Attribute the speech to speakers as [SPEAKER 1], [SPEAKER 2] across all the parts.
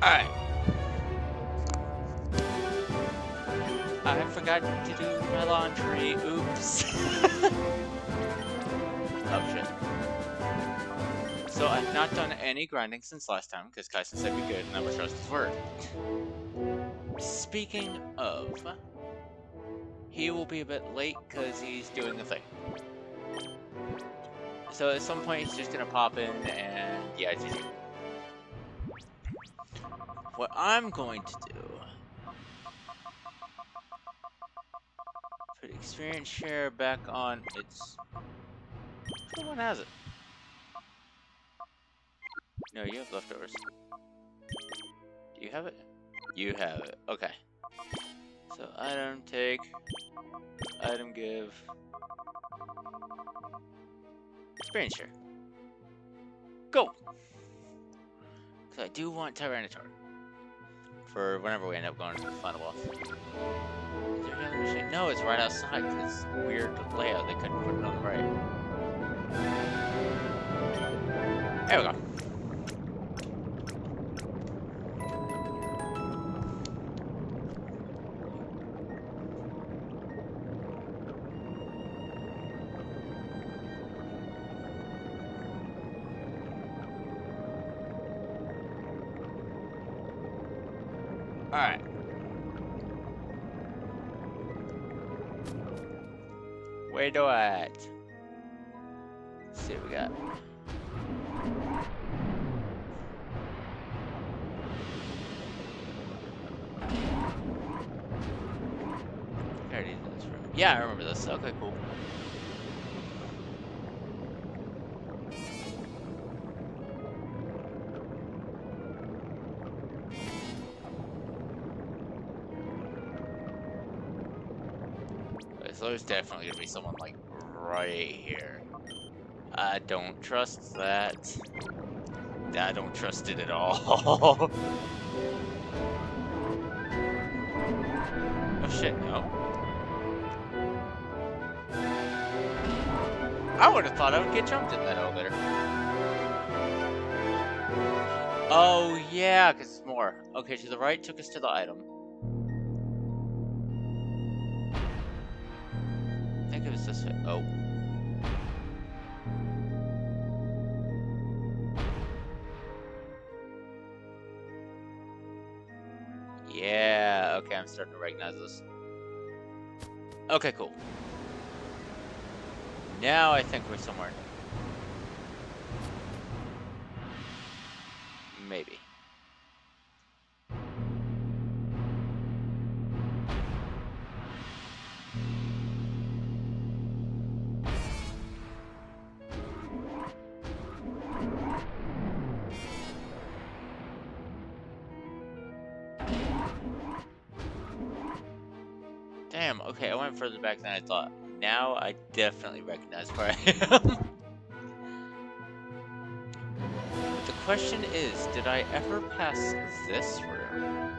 [SPEAKER 1] Alright. I forgot to do my laundry. Oops. Oh shit. So I've not done any grinding since last time because Kaison said be good and I would trust his word. Speaking of, he will be a bit late because he's doing the thing. So at some point he's just gonna pop in and yeah, GG. What I'm going to do, put experience share back on its, which one has it? No, you have leftovers. Do you have it? You have it, okay. So item take, item give, experience share. Go! Because I do want Tyranitar. For whenever we end up going to the final boss. Is there another machine? No, it's right outside because it's weird layout. They couldn't put it on the right. There we go. Alright. Where do I at? Let's see what we got. I already did this room. Yeah, I remember this. Okay, cool. So there's definitely gonna be someone like right here. I don't trust that. I don't trust it at all. Oh shit, no. I would have thought I would get jumped in that elevator. Oh yeah, because it's more. Okay, to the right took us to the item. I think it was this way. Oh. Yeah, okay, I'm starting to recognize this. Okay, cool. Now I think we're somewhere. Maybe. Damn, okay, I went further back than I thought. Now I definitely recognize where I am. The question is, did I ever pass this room?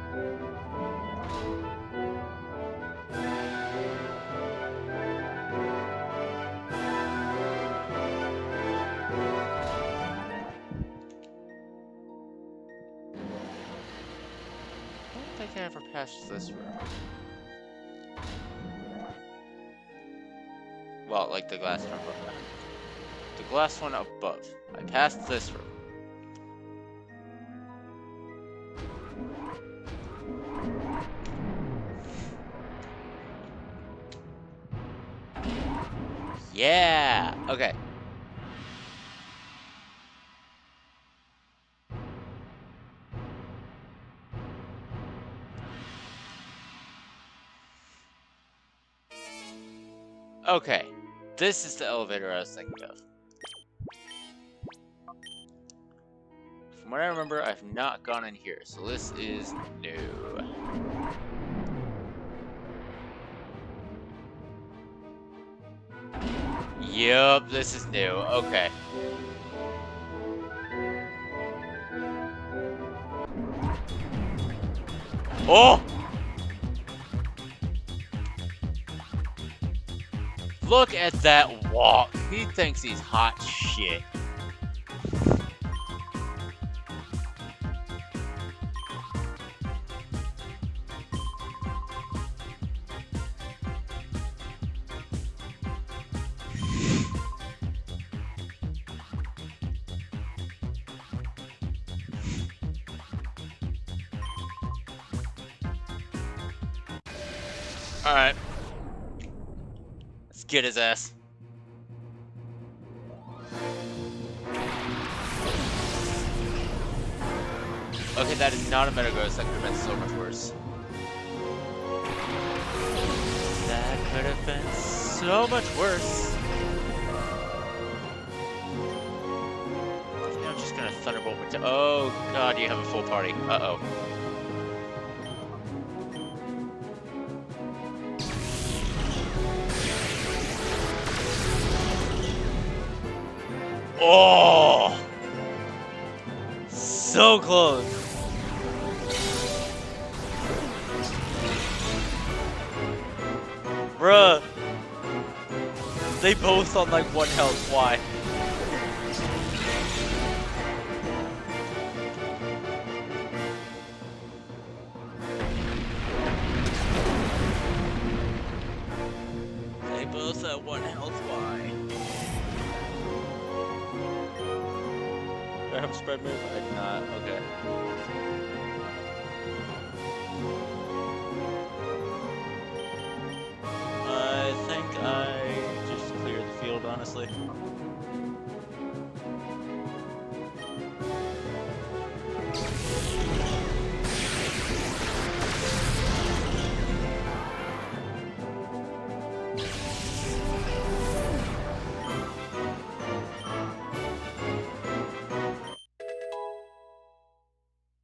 [SPEAKER 1] I don't think I ever passed this room. Well, like the glass one above that. The glass one above. I passed this room. Yeah! Okay. Okay. This is the elevator I was thinking of. From what I remember, I've not gone in here, so this is new. Yup, this is new. Okay. Oh! Look at that walk. He thinks he's hot shit. Alright. Let's get his ass. Okay, that is not a Metagross. That could have been so much worse. That could have been so much worse. I think I'm just gonna Thunderbolt with. Oh god, you have a full party. Uh-oh. Oh! So close. Bruh. They both on like 1 health. Why? They both at 1 health. Why? Do I have spread move? I do not. Okay. I just cleared the field, honestly.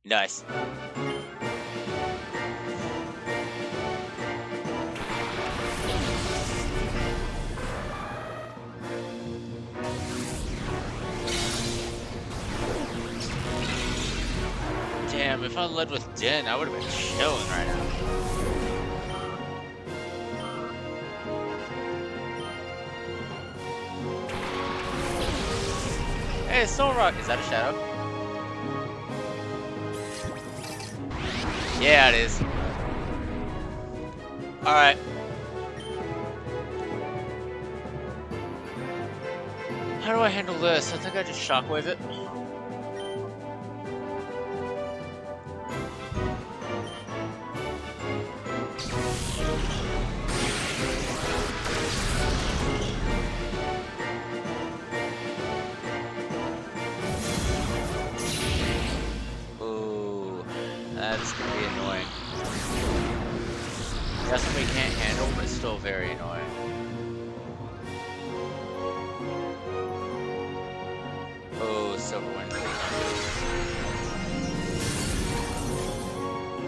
[SPEAKER 1] Nice. Damn, if I led with Din, I would have been chilling right now. Hey, Soul Rock, is that a shadow? Yeah, it is. Alright. How do I handle this? I think I just shockwave it. Ooh, that's gonna be annoying. That's what we can't handle, but it's still very annoying. Oh, Silverwind.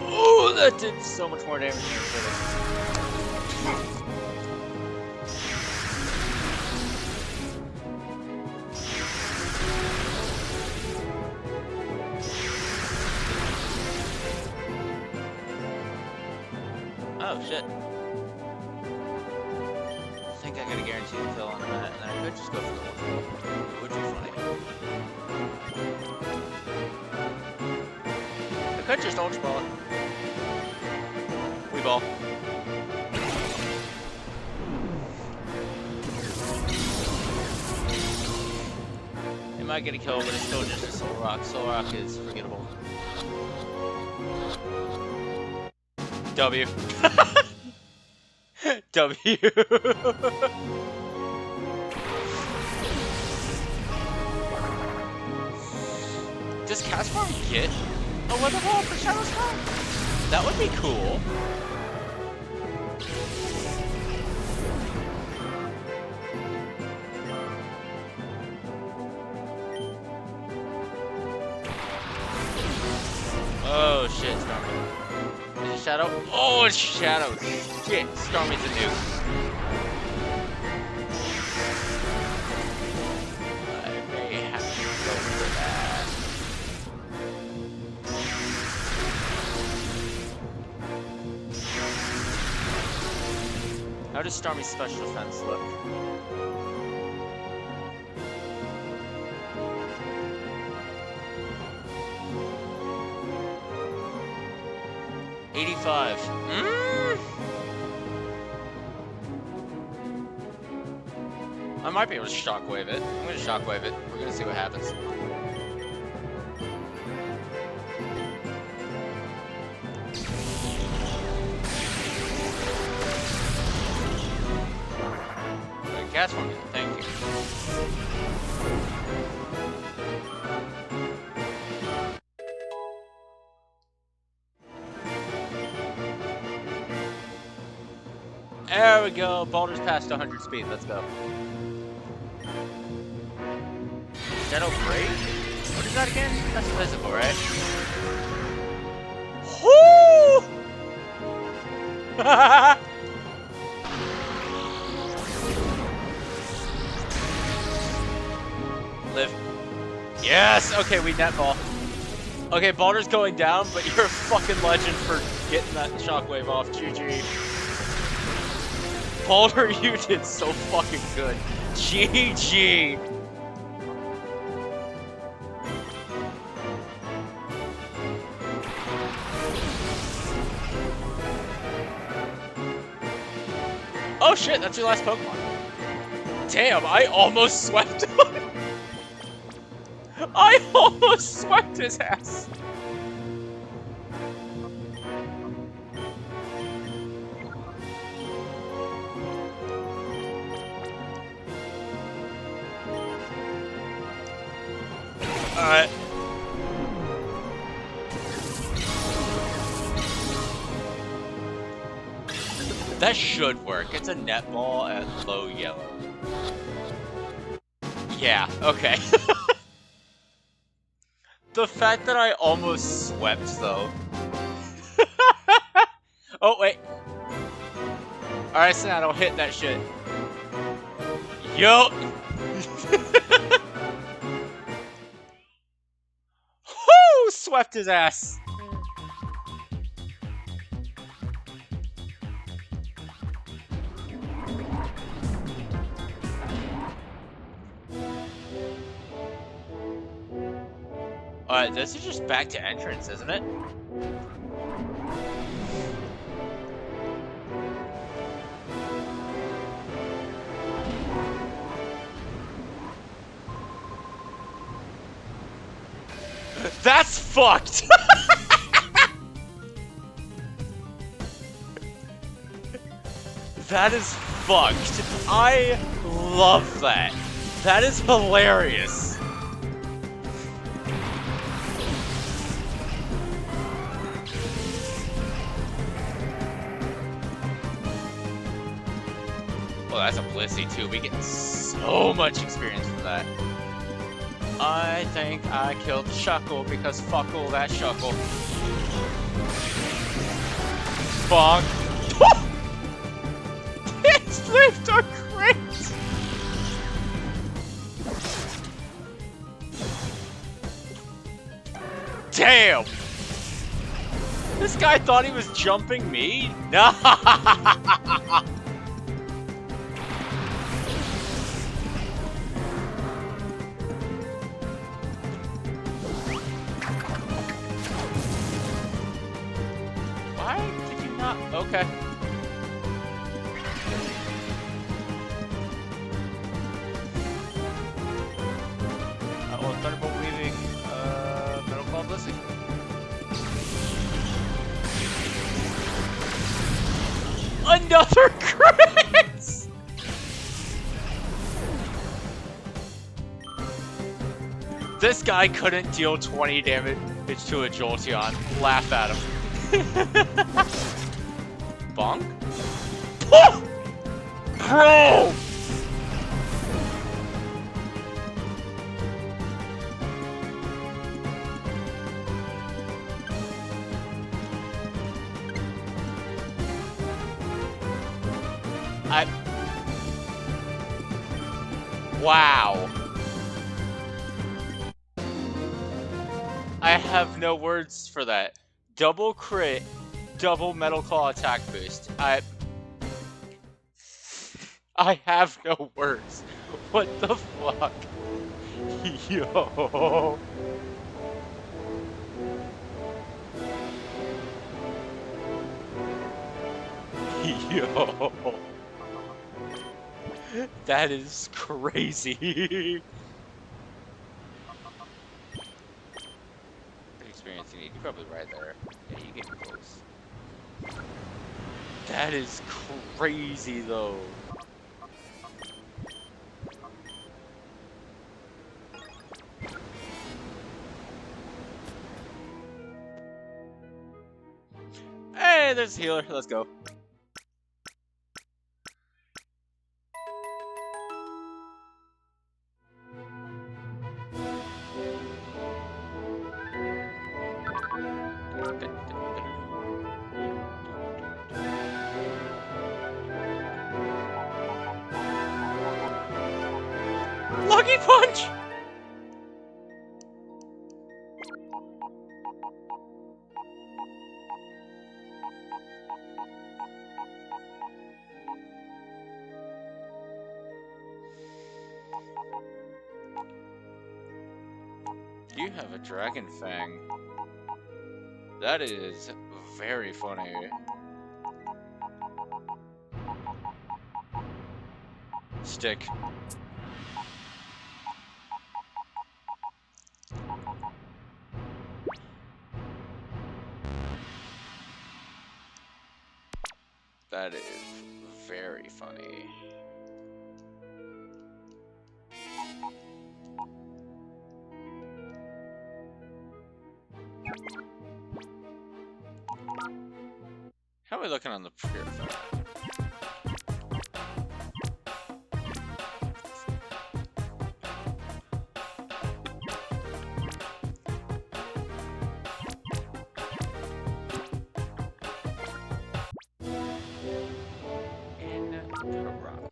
[SPEAKER 1] Oh, that did so much more damage than it should have. Oh, shit. I think I got a guaranteed kill on that, and then I could just go for the one. It would be funny. I could just ultra ball it. We ball. It might get a kill, but it's still just a Soul Rock. Soul Rock is forgettable. W. W. Does Castform get a weather ball for Shadow Storm? That would be cool. Oh shit, Stormy. Is it Shadow? Oh, it's Shadow. Shit, Stormy's a nuke. I may have to go for that. How does Stormy's special defense look? $85. I might be able to shockwave it. I'm gonna shockwave it. We're gonna see what happens. Cast for me, thank you. There we go. Baldur's past 100 speed. Let's go. Shadow Break? What is that again? That's physical, right? Whoo! Live. Yes! Okay, we netball. Okay, Baldur's going down, but you're a fucking legend for getting that shockwave off. GG. Baldur, you did so fucking good. GG. Oh shit, that's your last Pokemon. Damn, I almost swept him. I almost swept his ass. Alright. That should work. It's a netball at low yellow. Yeah, okay. The fact that I almost swept, though. Oh, wait. Alright, so now don't hit that shit. Yo! Whoo! Swept his ass. Alright, this is just back to entrance, isn't it? That's fucked! That is fucked. I love that. That is hilarious. Well, that's a Blissey too. We get so much experience from that. I think I killed Shuckle because fuck all that Shuckle. Bonk. It's lift are great! Damn! This guy thought he was jumping me? No! Why did you not? Okay. Thunderbolt weaving, Metal Claw Blissey. Another crit! This guy couldn't deal 20 damage to a Jolteon. Laugh at him. Bonk? Bro! Wow. I have no words for that. Double crit, double Metal Claw attack boost. I have no words. What the fuck? Yo. Yo. That is crazy. What experience you need? You're probably right there. Yeah, you get close. That is crazy though. Hey, there's a healer. Let's go. Lucky Punch! You have a Dragon Fang. That is very funny. Stick. That is very funny. we looking on the purifier? In the rock.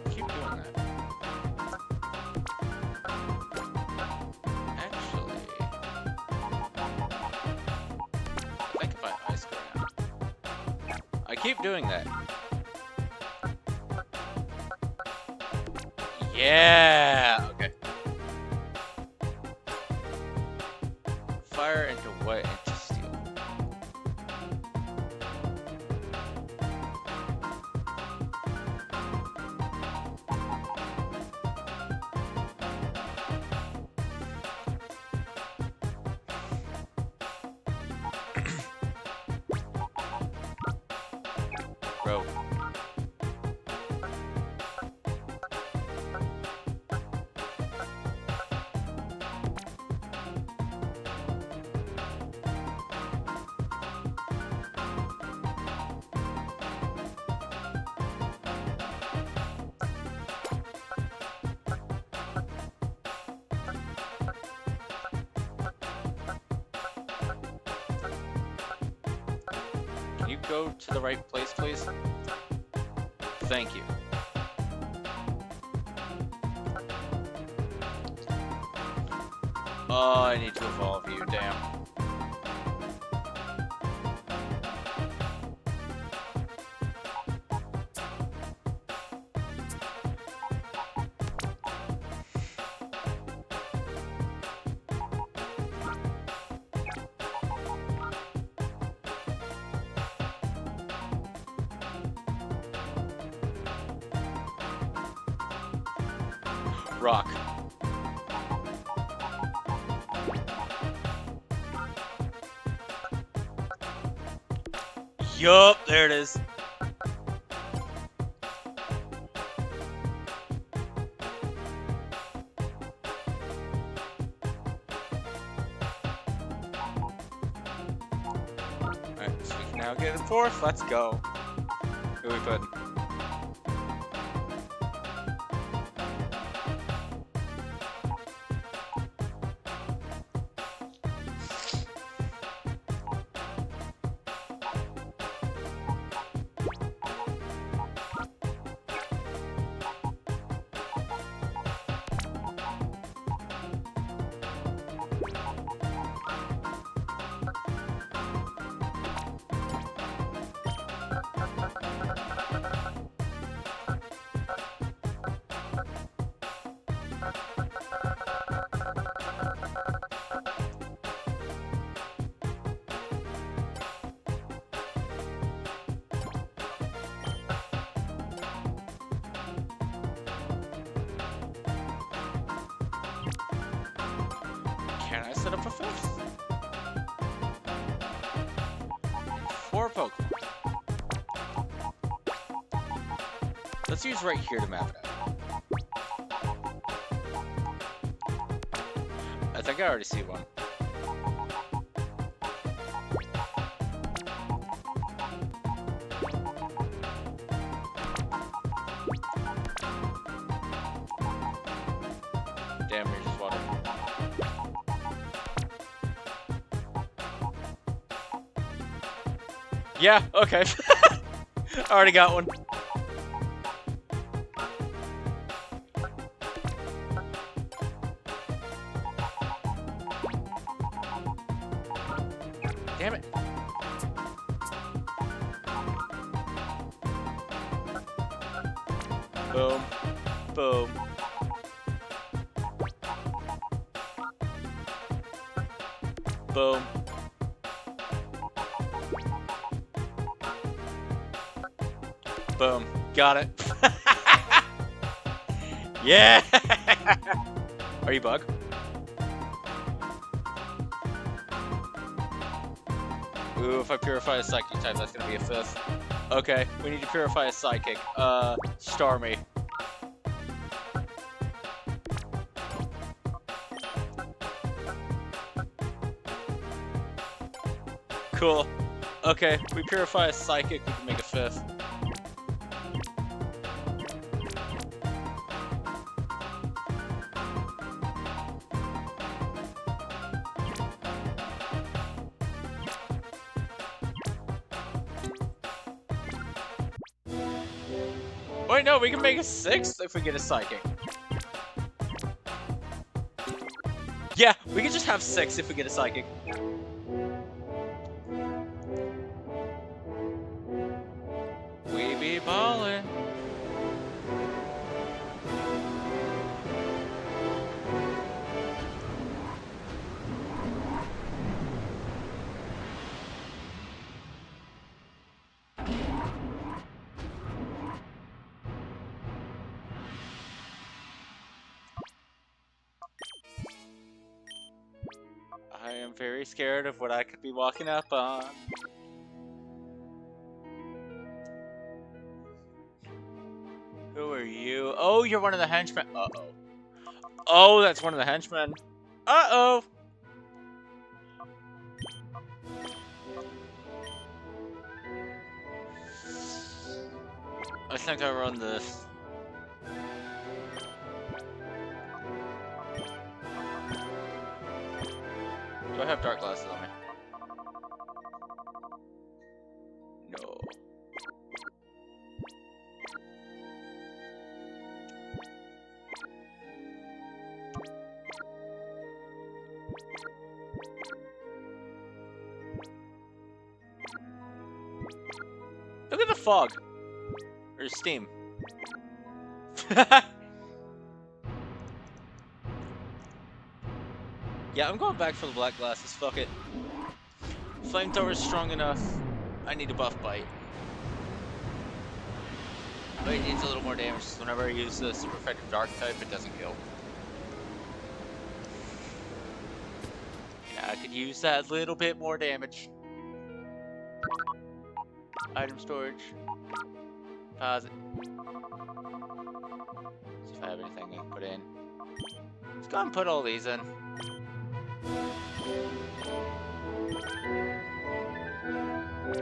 [SPEAKER 1] Keep doing that. Actually, I think if I ice go now. I keep doing that. Yeah! Okay. Fire into what? Into steel. Bro. Can you go to the right place, please? Thank you. Oh, I need to evolve you, damn. Rock. Yup, there it is. Alright, so we can now get a fourth. Let's go. Who we put? Can I set up a fifth? 4 Pokemon. Let's use right here to map it out. I think I already see one. Damn, you're just water. Yeah, okay. I already got one. Damn it. Boom. Boom. Boom. Boom. Got it. Yeah! Are you bug? Ooh, if I purify a psychic type, that's gonna be a 5th. Okay, we need to purify a psychic. Star me. Cool. Okay, we purify a psychic, we can make a 5th. Wait, no, we can make a 6th if we get a psychic. Yeah, we can just have 6 if we get a psychic. We be ballin'. I am very scared of what I could be walking up on. Who are you? Oh, you're one of the henchmen. Uh-oh. Oh, that's one of the henchmen. Uh-oh. I think I run this. Do I have dark glasses on me? No. Look at the fog. Or steam. Yeah, I'm going back for the black glasses. Fuck it. Flamethrower's strong enough. I need a buff bite. But it needs a little more damage. Whenever I use the super effective dark type, it doesn't kill. Yeah, I could use that little bit more damage. Item storage. Deposit. See if I have anything I can put in. Let's go and put all these in.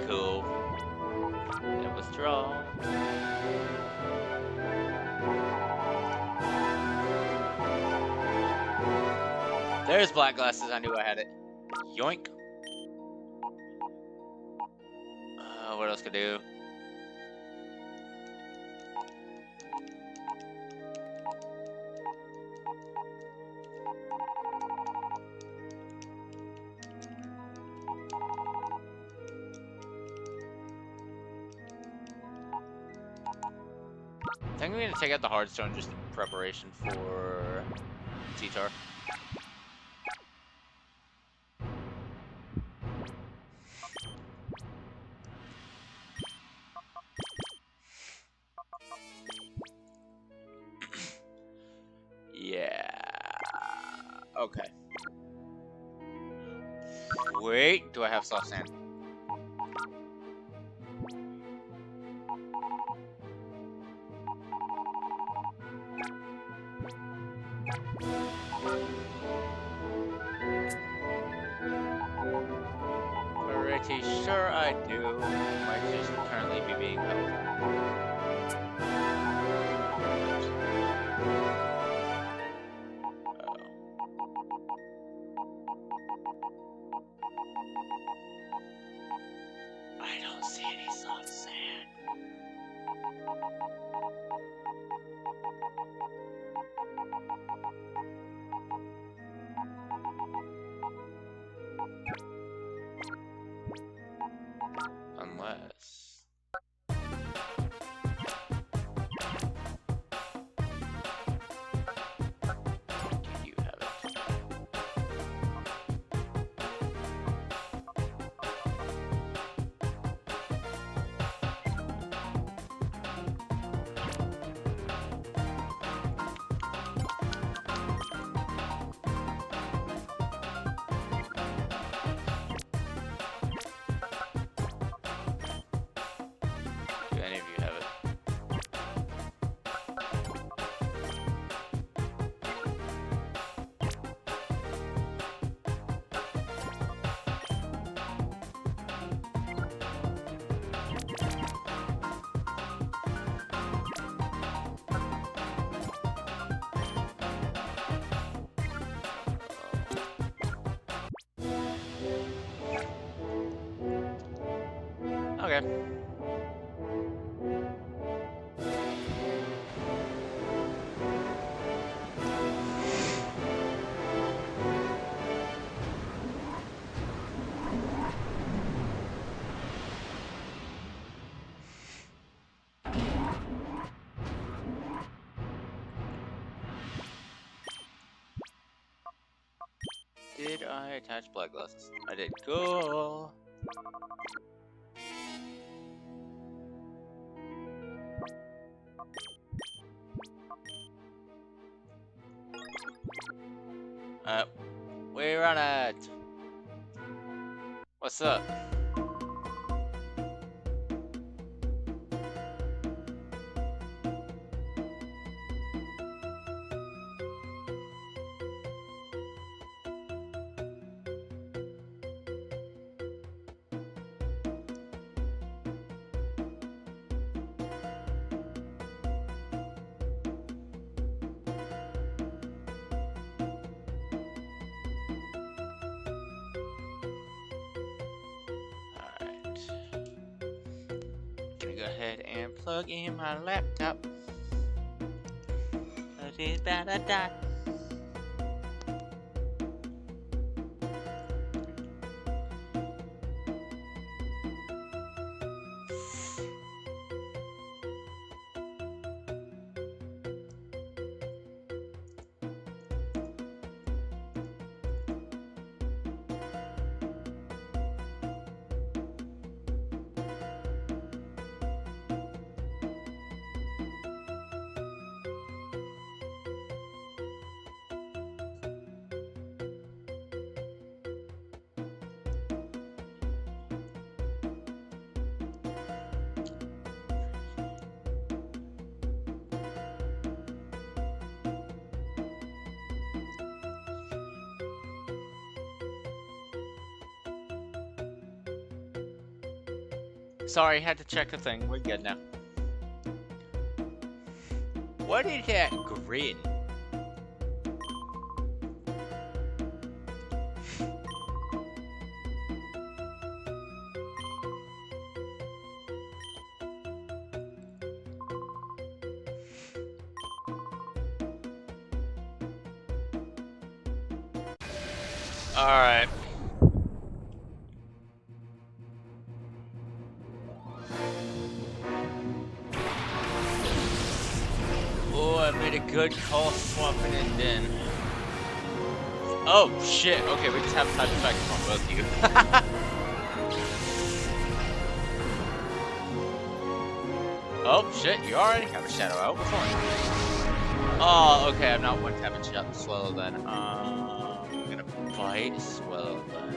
[SPEAKER 1] Cool. And withdraw. There's black glasses. I knew I had it. Yoink. What else could I do? I think I'm gonna take out the hardstone just in preparation for T-Tar. Yeah. Okay. Wait, do I have soft sand? Pretty sure I do. Might just currently be being held. I don't see any soft sand. Unless... Okay. Did I attach blood glasses? I did. Cool. We're on it. What's up? Gonna go ahead and plug in my laptop. Sorry, had to check a thing. We're good now. What is that grin? Alright. Oh, I made a good call swapping it in. Oh, shit. Okay, we just have type effect from both of you. Oh, shit. You already have a shadow out. Which one? Oh, okay. I'm not one tapping shot the swallow then. I'm gonna bite swallow then.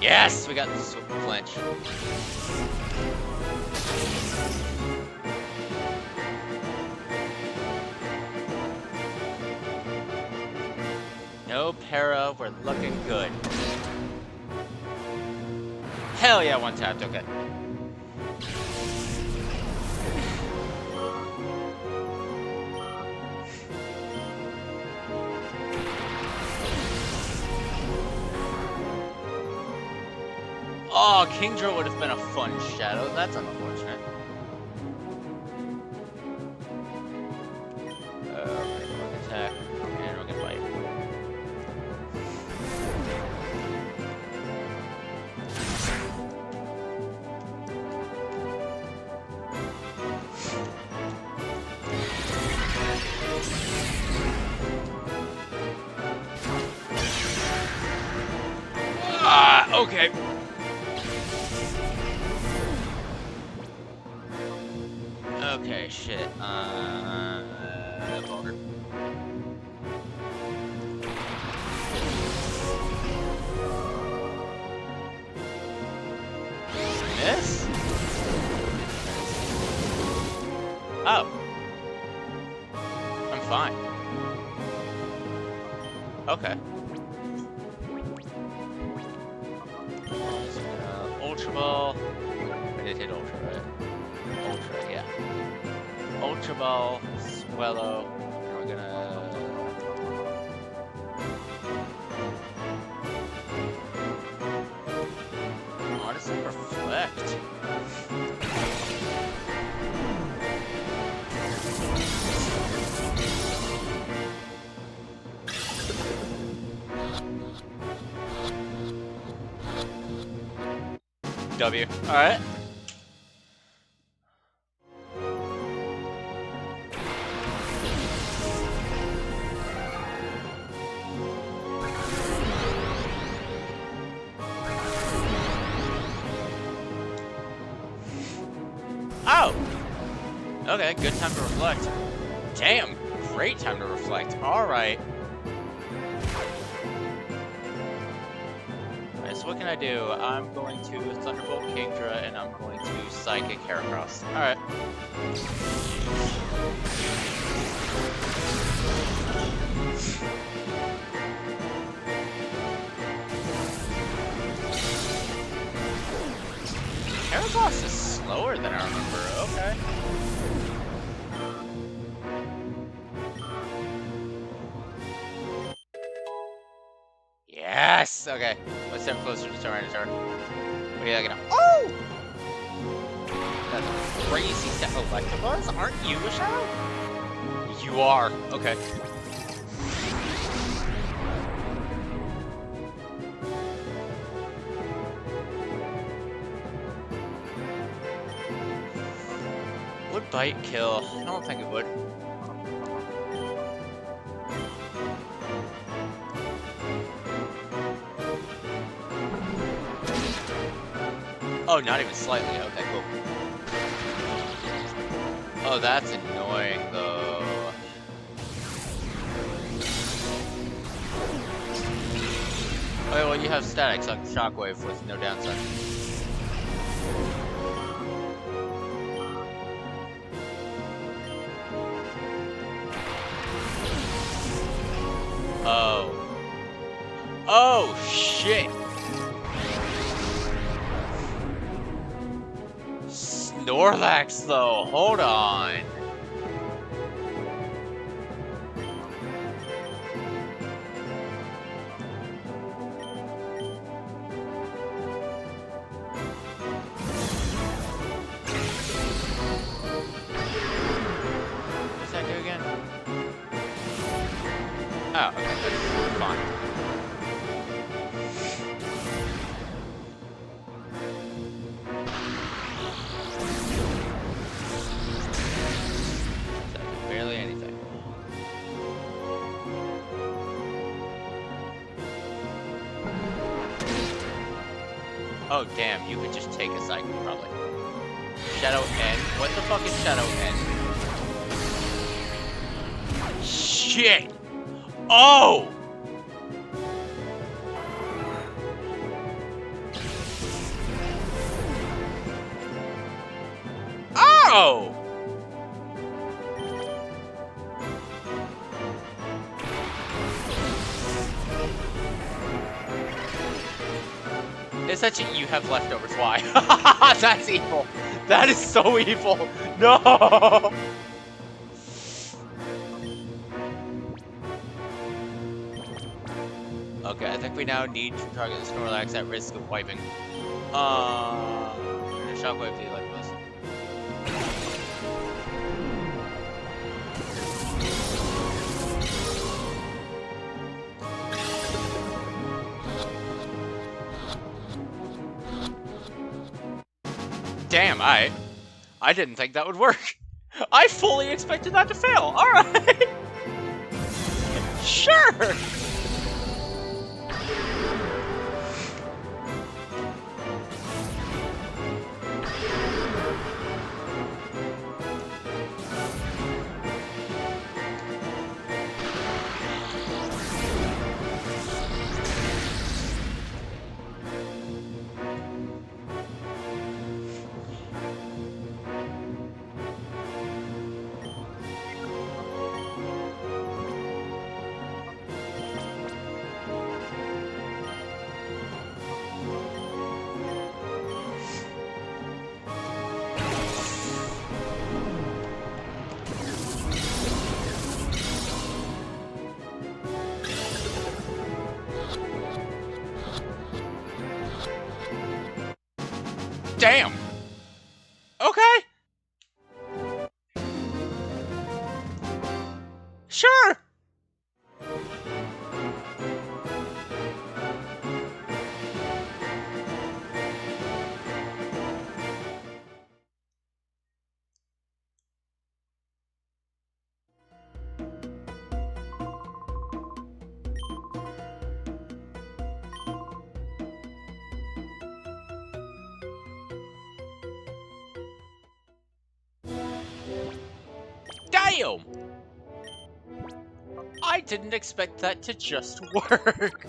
[SPEAKER 1] Yes, we got this flinch. No para, we're looking good. Hell yeah, one tapped, okay. Oh, Kingdra would have been a fun shadow. That's unfortunate. Okay, we'll attack, and we're gonna bite. Ah, okay. Okay, shit. Vulgar. Miss? Oh. I'm fine. Okay. Ultra Ball. I did hit Ultra, right? Ultra, yeah. Ultra Ball, Swellow, and we're gonna... Honestly, Reflect. W. Alright. Oh! Okay, good time to reflect. Damn, great time to reflect. Alright. Alright, so what can I do? I'm going to Thunderbolt Kingdra and I'm going to Psychic Heracross. Alright. Heracross is slower than I remember. Okay. Yes! Okay. Let's step closer to Tyranitar. What are you looking at? Oh! That's a crazy set of Electabuzz. Aren't you a Shadow? You are. Okay. Would Bite kill? I don't think it would. Oh, not even slightly. Okay, cool. Oh, that's annoying, though. Okay, well, you have Static, so Shockwave with no downside. Oh. Oh, shit! Snorlax, though. Hold on. What's that do again? Oh, okay, that's fine. Barely anything. Oh, damn, you could just take a cycle, probably. Shadow N? What the fuck is Shadow N? Shit! Oh! Oh! It's such a you have leftovers. Why? That's evil. That is so evil. No! Okay, I think we now need to target the Snorlax at risk of wiping. Shockwave, do you like this? Damn, I didn't think that would work. I fully expected that to fail. Alright. Sure. Damn! Okay! Sure! Damn! I didn't expect that to just work.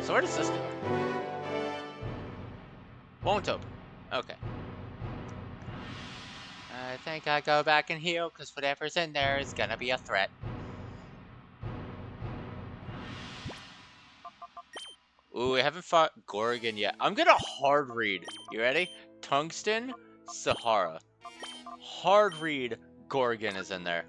[SPEAKER 1] So where does this go? Won't open. Okay. I think I go back and heal, because whatever's in there is gonna be a threat. Ooh, we haven't fought Gorgon yet. I'm gonna hard read. You ready? Tungsten, Sahara. Hard read, Gorgon is in there.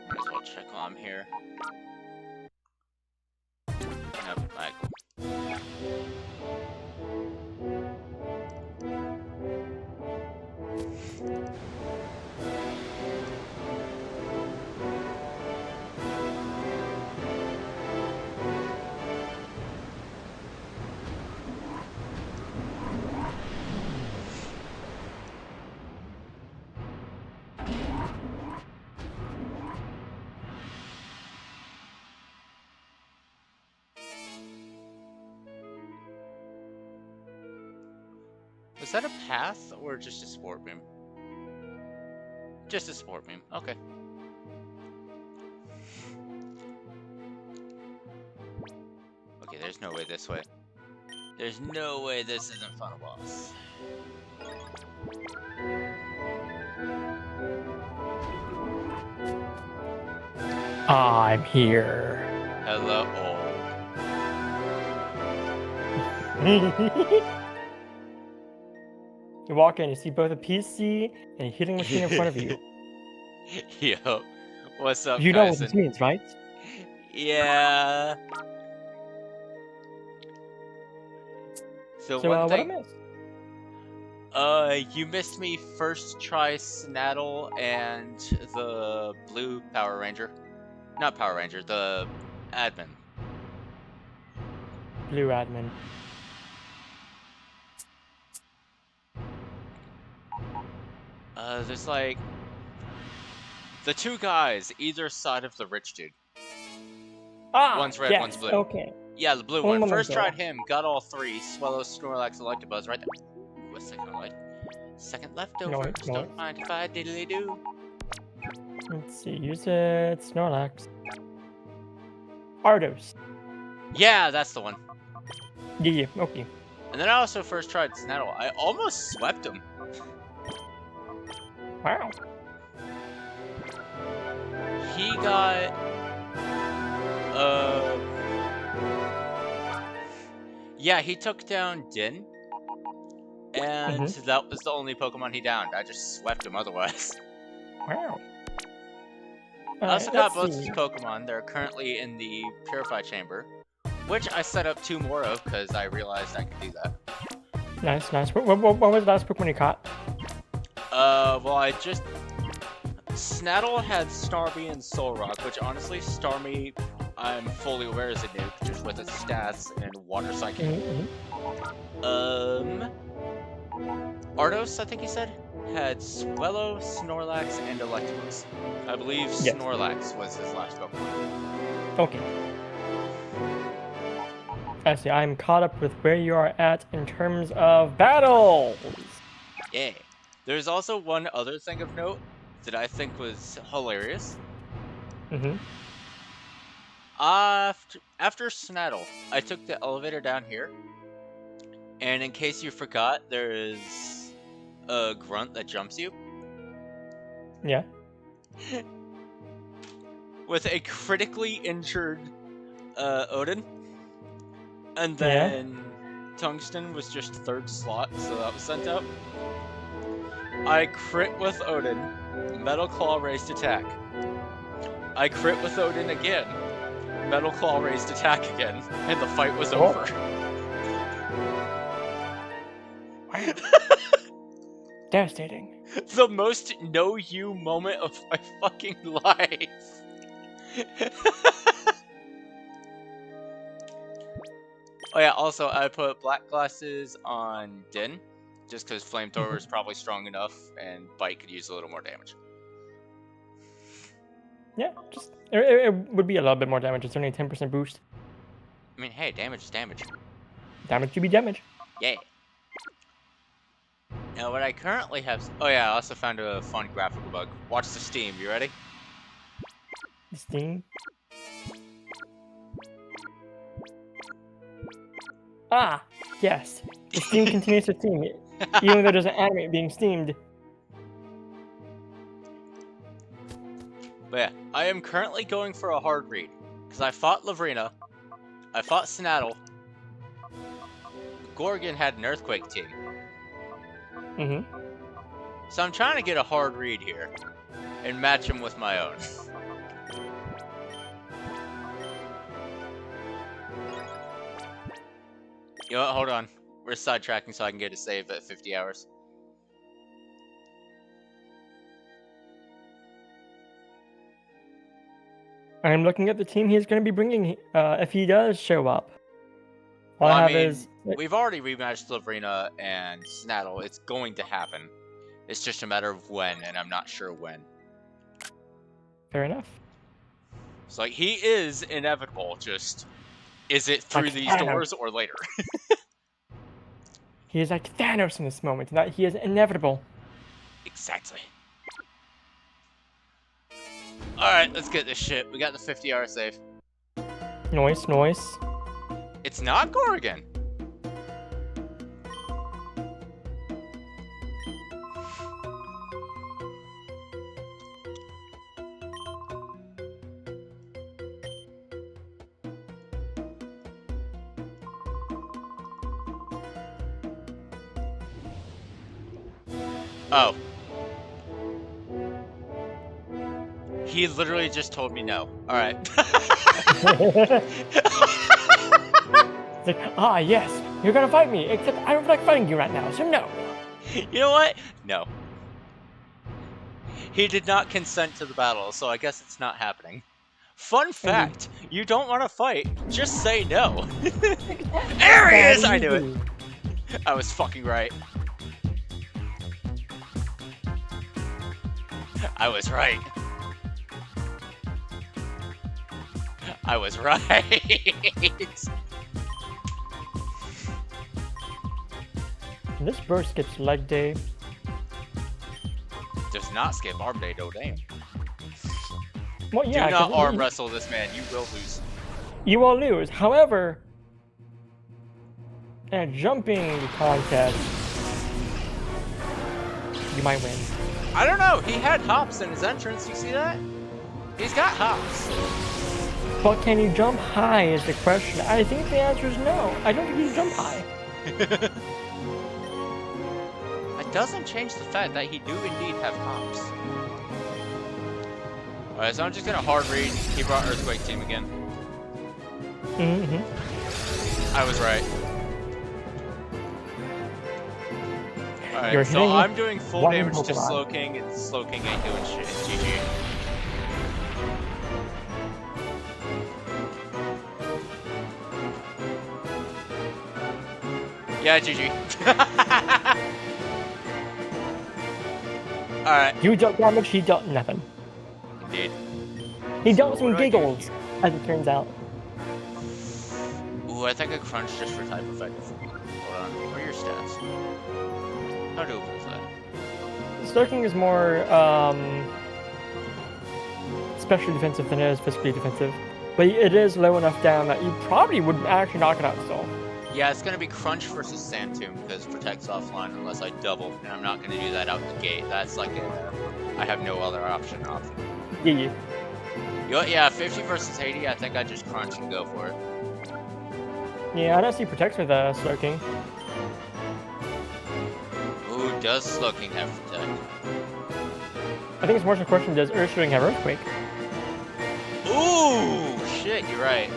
[SPEAKER 1] Might as well check while I'm here. Nope, alright, cool. Was that a path or just a sport beam? Just a sport beam. Okay. Okay, there's no way this way. There's no way this isn't Final Boss.
[SPEAKER 2] I'm here.
[SPEAKER 1] Hello.
[SPEAKER 2] You walk in, you see both a PC and a healing machine in front of you.
[SPEAKER 1] Yo, what's up,
[SPEAKER 2] You know what
[SPEAKER 1] Kaison?
[SPEAKER 2] this means, right?
[SPEAKER 1] Yeah. So, one
[SPEAKER 2] what
[SPEAKER 1] thing.
[SPEAKER 2] I missed?
[SPEAKER 1] You missed me first try Snaddle and the blue Power Ranger. Not Power Ranger, the admin.
[SPEAKER 2] Blue admin.
[SPEAKER 1] There's like the two guys either side of the rich dude.
[SPEAKER 2] Ah,
[SPEAKER 1] One's red,
[SPEAKER 2] yes,
[SPEAKER 1] one's blue.
[SPEAKER 2] okay.
[SPEAKER 1] Yeah, the blue
[SPEAKER 2] Only
[SPEAKER 1] one.
[SPEAKER 2] one
[SPEAKER 1] First
[SPEAKER 2] of
[SPEAKER 1] tried
[SPEAKER 2] them.
[SPEAKER 1] him, got all three. Swallow, Snorlax, Electabuzz right there. Ooh, a second light. Second leftover.
[SPEAKER 2] Noise.
[SPEAKER 1] Don't mind if I diddly do.
[SPEAKER 2] Let's see, use it. Snorlax. Ardos.
[SPEAKER 1] Yeah, that's the one.
[SPEAKER 2] Yeah, okay.
[SPEAKER 1] And then I also first tried Snettle. I almost swept him.
[SPEAKER 2] Wow.
[SPEAKER 1] He got yeah, he took down Din, and that was the only Pokemon he downed. I just swept him otherwise.
[SPEAKER 2] Wow.
[SPEAKER 1] I also got both his Pokemon. They're currently in the Purify Chamber, which I set up 2 more of because I realized I could do that.
[SPEAKER 2] Nice, nice. What was the last Pokemon you caught?
[SPEAKER 1] Well, I just... Snattle had Starmie and Solrock, which honestly, Starmie, I'm fully aware is a nuke, just with its stats and Water Psychic. Ardos, I think he said, had Swellow, Snorlax, and Electabuzz. I believe Snorlax was his last Pokemon.
[SPEAKER 2] Okay. I see. I'm caught up with where you are at in terms of battles.
[SPEAKER 1] Yeah. There's also one other thing of note that I think was hilarious. After Snattle, I took the elevator down here, and in case you forgot, there is a grunt that jumps you.
[SPEAKER 2] Yeah.
[SPEAKER 1] With a critically injured Odin, and then Tungsten was just 3rd slot, so that was sent up. I crit with Odin, Metal Claw raised attack. I crit with Odin again, Metal Claw raised attack again, and the fight was over.
[SPEAKER 2] Wow. Devastating.
[SPEAKER 1] The most know you moment of my fucking life. Oh yeah, also I put black glasses on Din, just because Flamethrower is probably strong enough and Bite could use a little more damage.
[SPEAKER 2] Yeah, just it would be a little bit more damage. It's only a 10% boost.
[SPEAKER 1] I mean, hey, damage is damage.
[SPEAKER 2] Damage to be damage.
[SPEAKER 1] Yeah. Now what I currently have... Oh yeah, I also found a fun graphical bug. Watch the Steam, you ready?
[SPEAKER 2] Steam? Ah, yes. The steam continues to steam, even though there's an anime being steamed.
[SPEAKER 1] But yeah, I am currently going for a hard read. Because I fought Lavrina, I fought Snattle, Gorgon had an Earthquake team. So I'm trying to get a hard read here, and match him with my own. You know what, hold on. We're sidetracking so I can get a save at 50 hours.
[SPEAKER 2] I'm looking at the team he's going to be bringing if he does show up.
[SPEAKER 1] Well, I mean, we've already rematched Lavrina and Snattle. It's going to happen. It's just a matter of when, and I'm not sure when.
[SPEAKER 2] Fair enough.
[SPEAKER 1] So, like, he is inevitable, just... Is it through these doors or later?
[SPEAKER 2] He is like Thanos in this moment, that he is inevitable.
[SPEAKER 1] Exactly. Alright, let's get this shit. We got the 50-hour save.
[SPEAKER 2] Noise, noise.
[SPEAKER 1] It's not Gorgon. Oh. He literally just told me no. Alright.
[SPEAKER 2] It's like, ah, yes, you're gonna fight me, except I don't feel like fighting you right now, so no.
[SPEAKER 1] You know what? No. He did not consent to the battle, so I guess it's not happening. Fun fact, you don't want to fight, just say no. There he is! I knew it. I was fucking right. I was right. I was right.
[SPEAKER 2] This burst skips leg day.
[SPEAKER 1] Does not skip arm day, no damn.
[SPEAKER 2] Well, yeah,
[SPEAKER 1] do not arm wrestle this man, you will lose.
[SPEAKER 2] you will lose. However, in a jumping contest, you might win.
[SPEAKER 1] I don't know. He had hops in his entrance. You see that? He's got hops.
[SPEAKER 2] But can you jump high is the question. I think the answer is no. I don't think you can jump high.
[SPEAKER 1] It doesn't change the fact that he do indeed have hops. Alright, so I'm just gonna hard read. He brought Earthquake Team again. I was right. Alright, so I'm doing full damage to Slowking, and Slowking ain't doing shit. GG. Yeah, GG. Alright.
[SPEAKER 2] You dealt damage, he dealt nothing.
[SPEAKER 1] Indeed.
[SPEAKER 2] He dealt some giggles, as it turns out.
[SPEAKER 1] Ooh, I think I crunched just for type effect. Hold on. What are your stats? How doable is that?
[SPEAKER 2] Slurking is more specially defensive than it is physically defensive. But it is low enough down that you probably would actually knock it out still.
[SPEAKER 1] Yeah, it's gonna be Crunch versus Sand Tomb because protects offline unless I double, and I'm not gonna do that out the gate. That's like I have no other option.
[SPEAKER 2] Yeah.
[SPEAKER 1] Yeah, 50 versus 80. I think I just crunch and go for it.
[SPEAKER 2] Yeah, I don't see protects with Slurking.
[SPEAKER 1] Ooh, does Slowking have protect?
[SPEAKER 2] I think it's more of a question: does Earthring have Earthquake?
[SPEAKER 1] Ooh, shit, you're right.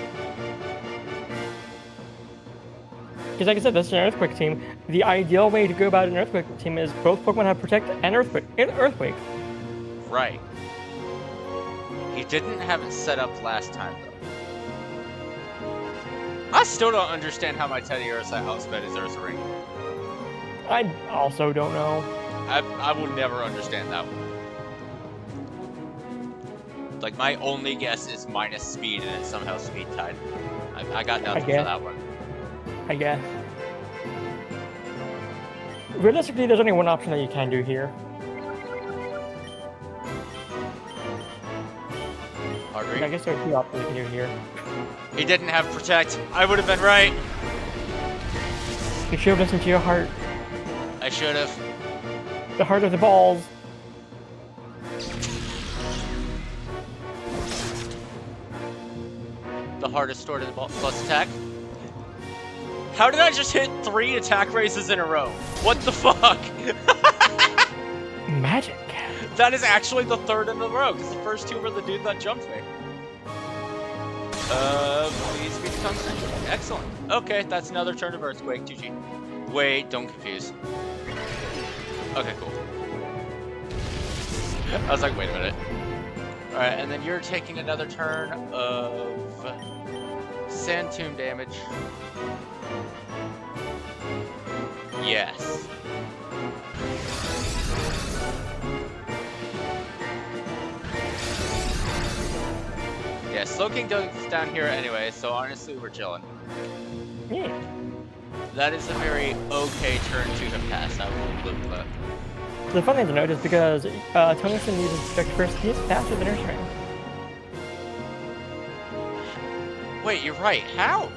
[SPEAKER 2] Because like I said, this is an Earthquake team. The ideal way to go about an Earthquake team is both Pokemon have Protect and Earthquake.
[SPEAKER 1] Right. He didn't have it set up last time, though. I still don't understand how my Teddiursa outsped his Ursaring.
[SPEAKER 2] I also don't know.
[SPEAKER 1] I will never understand that one. Like, my only guess is minus speed, and it's somehow speed tied. I got nothing for that one.
[SPEAKER 2] I guess. Realistically, there's only one option that you can do here. I guess there are two options you can do here.
[SPEAKER 1] He didn't have Protect. I would have been right.
[SPEAKER 2] You should have listened to your heart.
[SPEAKER 1] I should have.
[SPEAKER 2] The heart of the balls.
[SPEAKER 1] The hardest store to the ball plus attack. How did I just hit 3 attack raises in a row? What the fuck?
[SPEAKER 2] Magic.
[SPEAKER 1] That is actually the 3rd in a row, because the first 2 were the dude that jumped me. Please be tungsten. Excellent. Okay, that's another turn of Earthquake. GG. Wait, don't confuse. Okay, cool. I was like, wait a minute. Alright, and then you're taking another turn of Sand Tomb damage. Yes. Yeah, Slowking goes down here anyway, so honestly we're chilling.
[SPEAKER 2] Yeah.
[SPEAKER 1] That is a very okay turn to have passed. I will live with that.
[SPEAKER 2] The fun thing to note is because Tungsten uses Protect first, he is faster than Earthring.
[SPEAKER 1] Wait, you're right. How?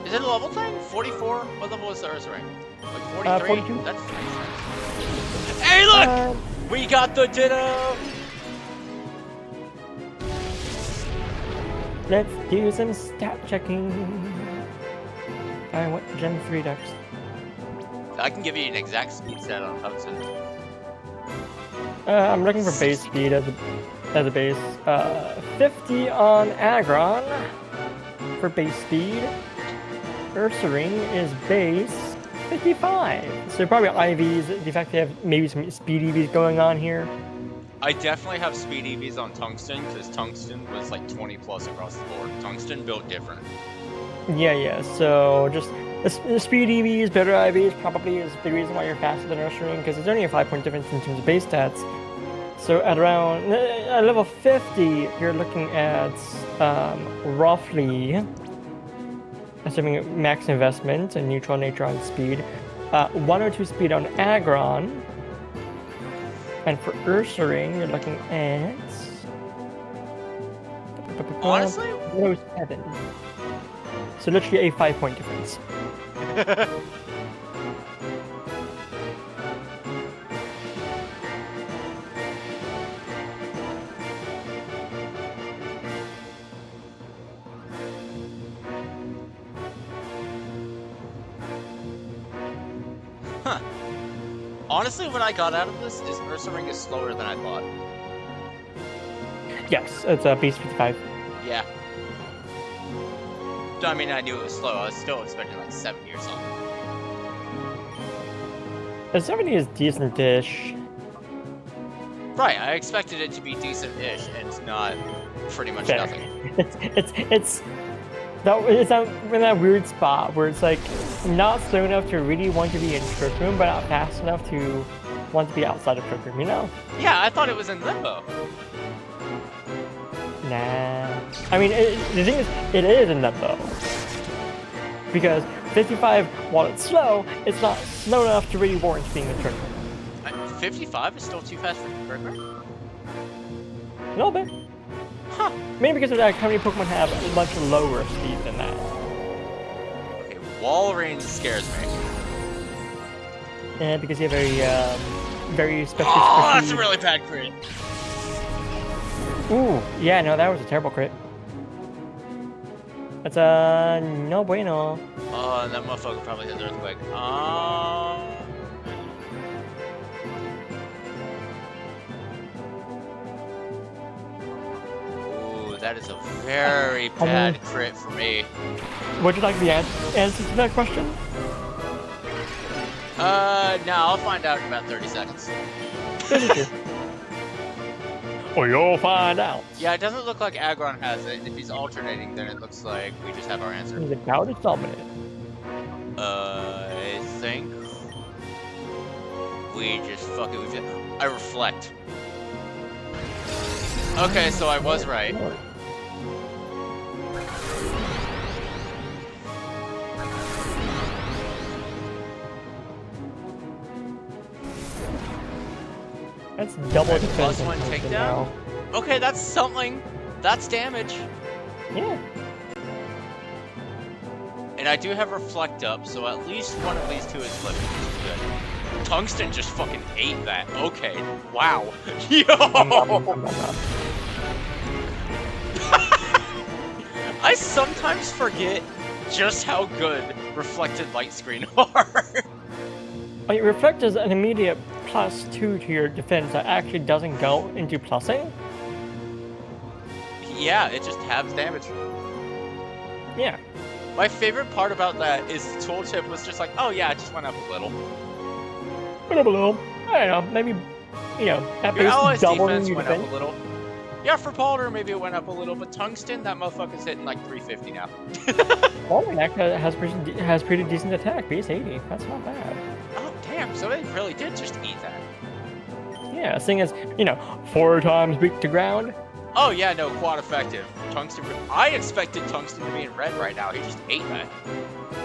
[SPEAKER 1] Is it a level thing? 44? What level is the Earthring? Like 43?
[SPEAKER 2] 42.
[SPEAKER 1] That's 3 cents. Hey, look! We got the Ditto!
[SPEAKER 2] Let's do some stat checking. I want Gen 3 Dex.
[SPEAKER 1] I can give you an exact speed stat on Tungsten.
[SPEAKER 2] I'm looking for base speed as a base. 50 on Aggron for base speed. Ursaring is base 55. So probably IVs. The fact they have maybe some speed EVs going on here.
[SPEAKER 1] I definitely have speed EVs on Tungsten because Tungsten was like 20 plus across the board. Tungsten built different.
[SPEAKER 2] Yeah. So just the speed EVs, better IVs probably is the reason why you're faster than Ursaring because it's only a 5-point difference in terms of base stats. So at around level 50, you're looking at roughly, assuming max investment and neutral nature on speed, 102 speed on Aggron. And for Ursaring, you're looking at
[SPEAKER 1] Honestly?
[SPEAKER 2] 107. So literally a 5-point difference.
[SPEAKER 1] Huh. Honestly, what I got out of this is Ursaring is slower than I thought.
[SPEAKER 2] Yes, it's a base 55.
[SPEAKER 1] Yeah. I mean, I knew it was slow. I was still expecting like 70 or something.
[SPEAKER 2] The 70 is decent-ish.
[SPEAKER 1] Right, I expected it to be decent-ish, and it's not pretty much
[SPEAKER 2] Fair.
[SPEAKER 1] nothing.
[SPEAKER 2] It's in that weird spot where it's like not slow enough to really want to be in Trick Room, but not fast enough to want to be outside of Trick Room, you know?
[SPEAKER 1] Yeah, I thought it was in limbo.
[SPEAKER 2] Nah. I mean, the thing is, it is in limbo. Because 55, while it's slow, it's not slow enough to really warrant being in Trick Room.
[SPEAKER 1] 55 is still too fast for Burger?
[SPEAKER 2] A little bit.
[SPEAKER 1] Huh.
[SPEAKER 2] Maybe because of that, how many Pokemon have a much lower speed than that.
[SPEAKER 1] Okay, Walrein scares me.
[SPEAKER 2] And because you have a very special.
[SPEAKER 1] Oh, that's a really bad crit.
[SPEAKER 2] Ooh, yeah, no, that was a terrible crit. That's no bueno.
[SPEAKER 1] Oh, and that motherfucker probably hit the earthquake. Ooh, that is a very bad crit for me.
[SPEAKER 2] Would you like the answer to that question?
[SPEAKER 1] No, I'll find out in about 30 seconds.
[SPEAKER 2] Or you'll find out.
[SPEAKER 1] Yeah, it doesn't look like Aggron has it. If he's alternating, then it looks like we just have our answer.
[SPEAKER 2] He's about to dominate.
[SPEAKER 1] I think we just I reflect. Okay, so I was right.
[SPEAKER 2] That's double defense.
[SPEAKER 1] +1 takedown? Okay, that's something. That's damage.
[SPEAKER 2] Yeah.
[SPEAKER 1] And I do have reflect up, so at least one of these two is flipping, which is good. Tungsten just fucking ate that. Okay. Wow. Yo! I sometimes forget just how good reflected light screen are.
[SPEAKER 2] Like, reflect is an immediate +2 to your defense that actually doesn't go into plussing.
[SPEAKER 1] Yeah, it just halves damage.
[SPEAKER 2] Yeah.
[SPEAKER 1] My favorite part about that is the tooltip was just like, oh yeah, it just went up a little.
[SPEAKER 2] Went up a little. I don't know, maybe, you know, that
[SPEAKER 1] Your allies'
[SPEAKER 2] boost doubling
[SPEAKER 1] defense
[SPEAKER 2] your
[SPEAKER 1] went
[SPEAKER 2] defense.
[SPEAKER 1] up a little. Yeah, for Balder, maybe it went up a little, but Tungsten, that motherfucker's hitting like 350 now.
[SPEAKER 2] Balder has pretty decent attack, base 80. That's not bad.
[SPEAKER 1] Oh, damn, so they really did just eat that.
[SPEAKER 2] Yeah, seeing as, you know, 4 times weak to ground.
[SPEAKER 1] Oh yeah, no, quad effective. Tungsten, I expected Tungsten to be in red right now, he just ate that.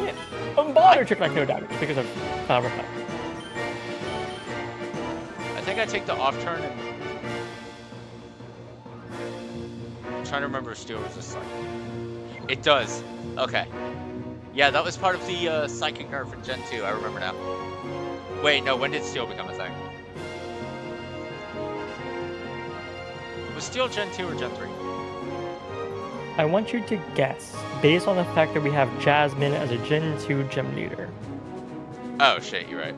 [SPEAKER 2] Yeah. Balder took like no damage because of reflect.
[SPEAKER 1] I think I take the off turn and... I'm trying to remember if Steel resists Psychic. It does. Okay. Yeah, that was part of the Psychic nerf in Gen 2, I remember now. Wait, no, when did Steel become a thing? Was Steel Gen 2 or Gen 3?
[SPEAKER 2] I want you to guess, based on the fact that we have Jasmine as a Gen 2 gym leader.
[SPEAKER 1] Oh shit, you're right.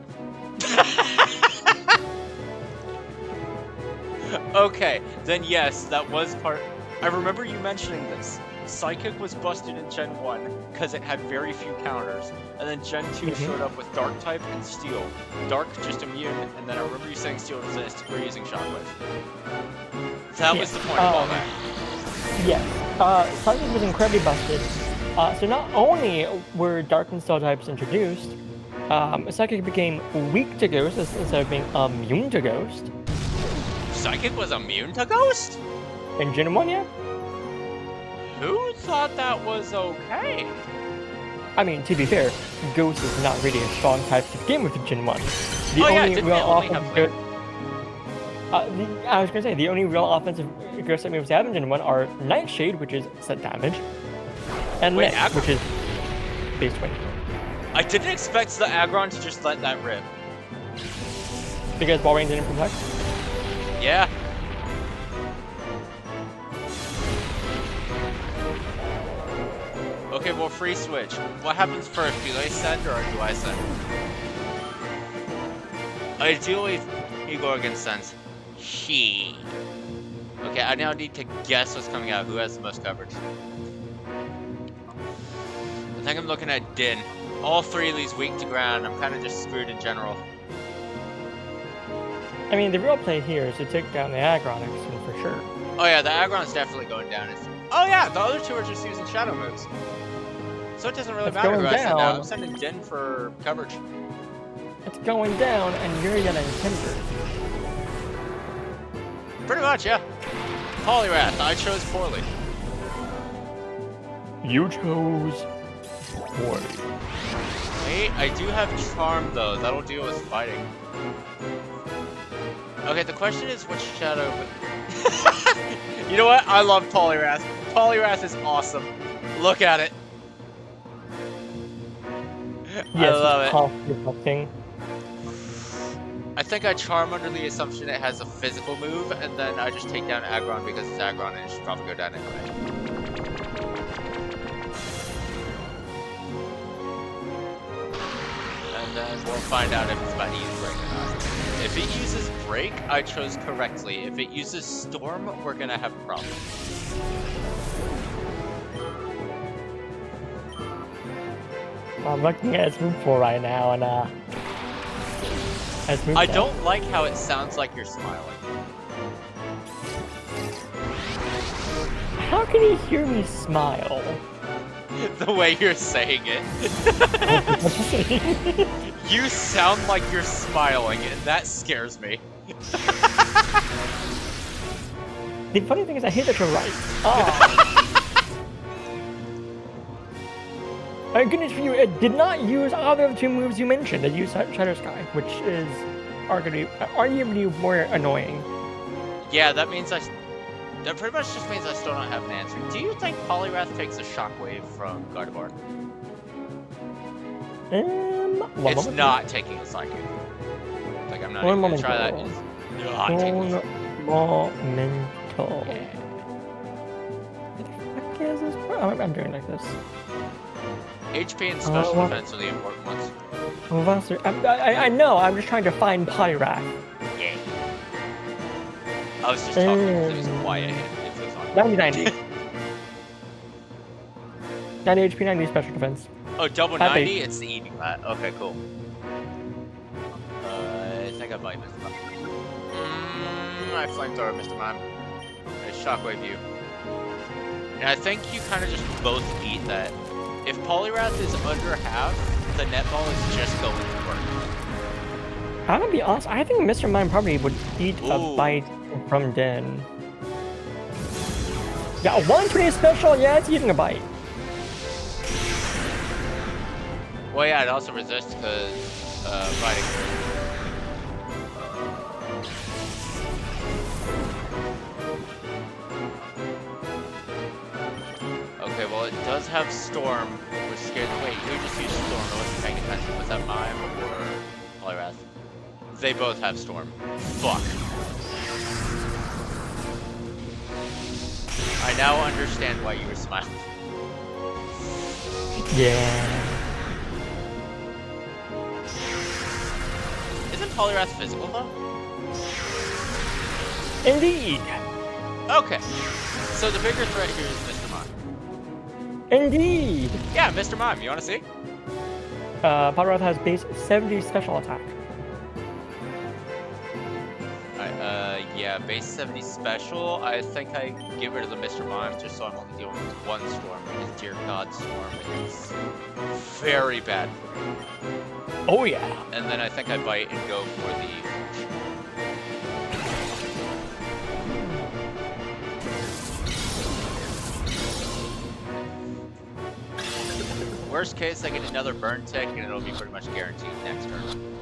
[SPEAKER 1] Okay, then yes, that was part... I remember you mentioning this. Psychic was busted in Gen 1 because it had very few counters, and then Gen 2 showed up with Dark type and Steel. Dark just immune, and then I remember you saying Steel resist for using Shockwave. That was the point of all that.
[SPEAKER 2] Yes, Psychic was incredibly busted. So not only were Dark and Steel types introduced, Psychic became weak to Ghost instead of being immune to Ghost.
[SPEAKER 1] Psychic was immune to Ghost?
[SPEAKER 2] In Gen 1, yeah.
[SPEAKER 1] Who thought that was okay?
[SPEAKER 2] I mean, to be fair, Ghost is not really a strong type to begin with in Gen 1. The
[SPEAKER 1] Oh yeah,
[SPEAKER 2] only
[SPEAKER 1] didn't
[SPEAKER 2] real
[SPEAKER 1] it only
[SPEAKER 2] offensive
[SPEAKER 1] have
[SPEAKER 2] good... I was gonna say the only real offensive ghost type moves they have in Gen 1 are Nightshade, which is set damage, and
[SPEAKER 1] Wait,
[SPEAKER 2] Mist, which is base 20.
[SPEAKER 1] I didn't expect the Aggron to just let that rip.
[SPEAKER 2] Because ball range didn't protect?
[SPEAKER 1] Yeah. Okay, well, free switch. What happens first? Do they send or do I send? Ideally, Igor sends. He. Okay, I now need to guess what's coming out. Who has the most coverage? I think I'm looking at Din. All three of these weak to ground. I'm kind of just screwed in general.
[SPEAKER 2] I mean, the real play here is to take down the Aggron X for sure.
[SPEAKER 1] Oh yeah, the Aggron's definitely going down. Oh yeah, the other two are just using shadow moves. So it doesn't really matter who I send out. I'm sending Din for coverage.
[SPEAKER 2] It's going down, and you're getting timbered.
[SPEAKER 1] Pretty much, yeah. Poliwrath, I chose poorly.
[SPEAKER 2] You chose poorly.
[SPEAKER 1] Wait, I do have Charm though. That'll deal with fighting. Okay, the question is which shadow. You know what? I love Poliwrath. Poliwrath is awesome. Look at it.
[SPEAKER 2] Yes,
[SPEAKER 1] I love
[SPEAKER 2] it.
[SPEAKER 1] I think I Charm under the assumption it has a physical move, and then I just take down Aggron because it's Aggron and it should probably go down anyway. And then we'll find out if it's about to use Break or not. If it uses Break, I chose correctly. If it uses Storm, we're gonna have problems.
[SPEAKER 2] I'm looking at its move pool right now, and
[SPEAKER 1] I don't like how it sounds like you're smiling.
[SPEAKER 2] How can he hear me smile?
[SPEAKER 1] The way you're saying it. You sound like you're smiling, and that scares me.
[SPEAKER 2] The funny thing is, I hate that you're right. Oh. My goodness for you, it did not use either of the two moves you mentioned. It used Shadow Sky, which is arguably more annoying.
[SPEAKER 1] Yeah, that means that pretty much just means I still don't have an answer. Do you think Poliwrath takes a shockwave from Gardevoir? It's not taking a psychic. Like, I'm not even gonna try that. It's not taking a
[SPEAKER 2] Momental.
[SPEAKER 1] Yeah.
[SPEAKER 2] What the fuck is this? I'm doing like this.
[SPEAKER 1] HP and special defense are the important ones.
[SPEAKER 2] I know, I'm just trying to find Poliwrath.
[SPEAKER 1] Yeah. I was just talking because it was quiet.
[SPEAKER 2] 90. 90 HP, 90 special defense.
[SPEAKER 1] Oh, double 90? It's the eating that. Okay, cool. I think I might miss Mime. I flamethrower Mr. Mime. I shockwave you. And I think you kind of just both eat that. If Poliwrath is under half, the netball is just going to work.
[SPEAKER 2] I'm gonna be honest, I think Mr. Mime probably would eat a bite from Din. Yeah, 120 special, yeah, it's eating a bite.
[SPEAKER 1] Well, yeah, it also resists because fighting. Okay, well, it does have Storm, which scared. Wait, who just used Storm? I wasn't paying attention. Was that Mime or Poliwrath? They both have Storm. Fuck. I now understand why you were smiling.
[SPEAKER 2] Yeah.
[SPEAKER 1] Isn't Poliwrath physical though?
[SPEAKER 2] Indeed.
[SPEAKER 1] Okay. So the bigger threat here is Mr. Mime.
[SPEAKER 2] Indeed.
[SPEAKER 1] Yeah, Mr. Mime. You want to see?
[SPEAKER 2] Poliwrath has base 70 special attack.
[SPEAKER 1] Alright, yeah, base 70 special. I think I get rid of the Mr. Mime just so I'm only dealing with one Storm because dear God, Storm is very bad for me.
[SPEAKER 2] Oh yeah.
[SPEAKER 1] And then I think I bite and go for the worst case, I get another burn tick, and it'll be pretty much guaranteed next turn.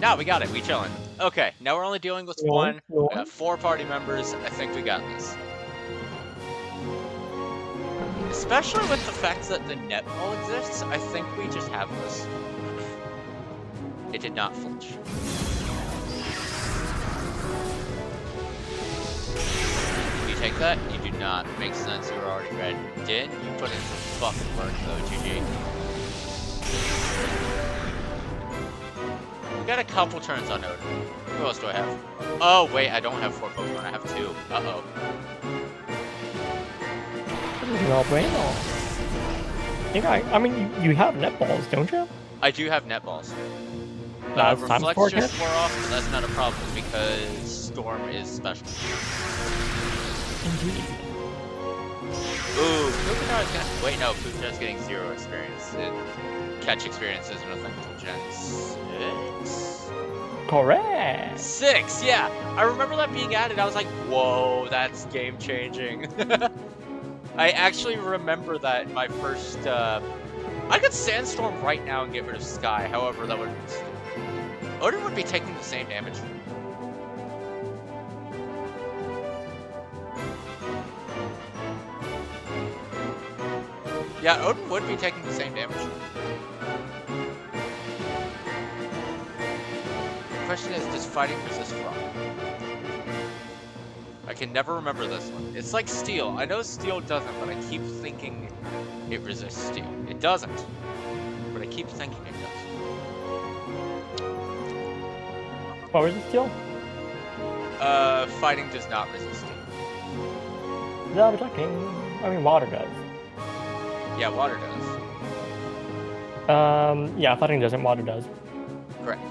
[SPEAKER 1] No, we got it. We chillin'. Okay, now we're only dealing with one. We got 4 party members. I think we got this. Especially with the fact that the netball exists, I think we just have this. It did not flinch. You take that? You do not. Makes sense, you were already red. Didn't you put in some fucking work though, GG. We got a couple turns on Odin. Who else do I have? Oh, wait, I don't have 4 Pokemon, I have 2. Uh-oh.
[SPEAKER 2] No bueno. I mean, you have netballs, don't you?
[SPEAKER 1] I do have netballs.
[SPEAKER 2] Reflect
[SPEAKER 1] just wore off, but that's not a problem because Storm is special.
[SPEAKER 2] Indeed.
[SPEAKER 1] Ooh, Kukunar is gonna... Wait, no, Kukunar is getting 0 experience. Catch experience isn't a thing until Gen 6?
[SPEAKER 2] Correct!
[SPEAKER 1] 6, yeah! I remember that being added, I was like, whoa, that's game-changing. I actually remember that in my first, I could Sandstorm right now and get rid of Sky, however, that would be stupid. Odin would be taking the same damage. Yeah, Odin would be taking the same damage. The question is, does fighting resist rock? I can never remember this one. It's like Steel. I know Steel doesn't, but I keep thinking it resists Steel. It doesn't, but I keep thinking it does.
[SPEAKER 2] What was it, Steel?
[SPEAKER 1] Fighting does not resist Steel.
[SPEAKER 2] No, I'm talking. I mean, water does.
[SPEAKER 1] Yeah, water does.
[SPEAKER 2] Yeah, fighting doesn't, water does.
[SPEAKER 1] Correct.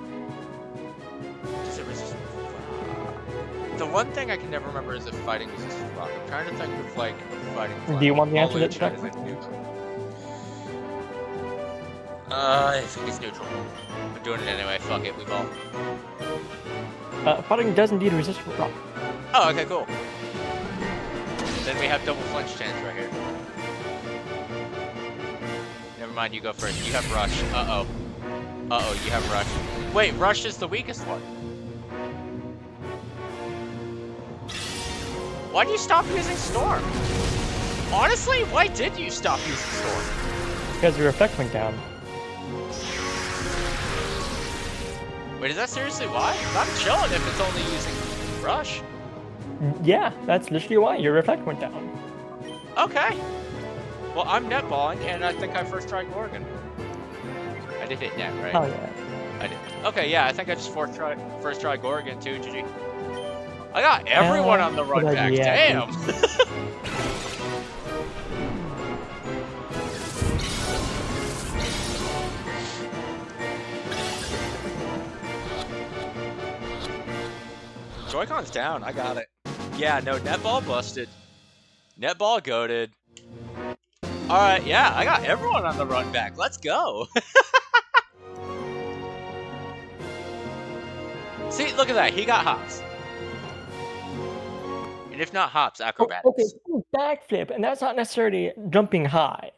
[SPEAKER 1] Does it resist rock? The one thing I can never remember is if fighting resists rock. I'm trying to think of, like, fighting...
[SPEAKER 2] Do you want the answer to that
[SPEAKER 1] check? I think it's neutral. I'm doing it anyway, fuck it, we ball.
[SPEAKER 2] Fighting does indeed resist rock.
[SPEAKER 1] Oh, okay, cool. Then we have double flinch chance right here. Never mind, you go first. You have Rush. Uh-oh. Uh-oh, you have Rush. Wait, Rush is the weakest one. Why do you stop using Storm? Honestly, why did you stop using Storm?
[SPEAKER 2] Because your effect went down.
[SPEAKER 1] Wait, is that seriously why? I'm chilling if it's only using Rush.
[SPEAKER 2] Yeah, that's literally why. Your effect went down.
[SPEAKER 1] Okay. Well, I'm netballing, and I think I first tried Gorgon. I did hit net, right?
[SPEAKER 2] Oh, yeah.
[SPEAKER 1] I did. Okay, yeah, I think I just first tried Gorgon too, GG. I got everyone on the run back, damn! Joy-Con's down, I got it. Yeah, no, netball busted. Netball goated. Alright, yeah, I got everyone on the run back. Let's go. See, look at that. He got hops. And if not hops, acrobatics.
[SPEAKER 2] Okay, backflip, and that's not necessarily jumping high.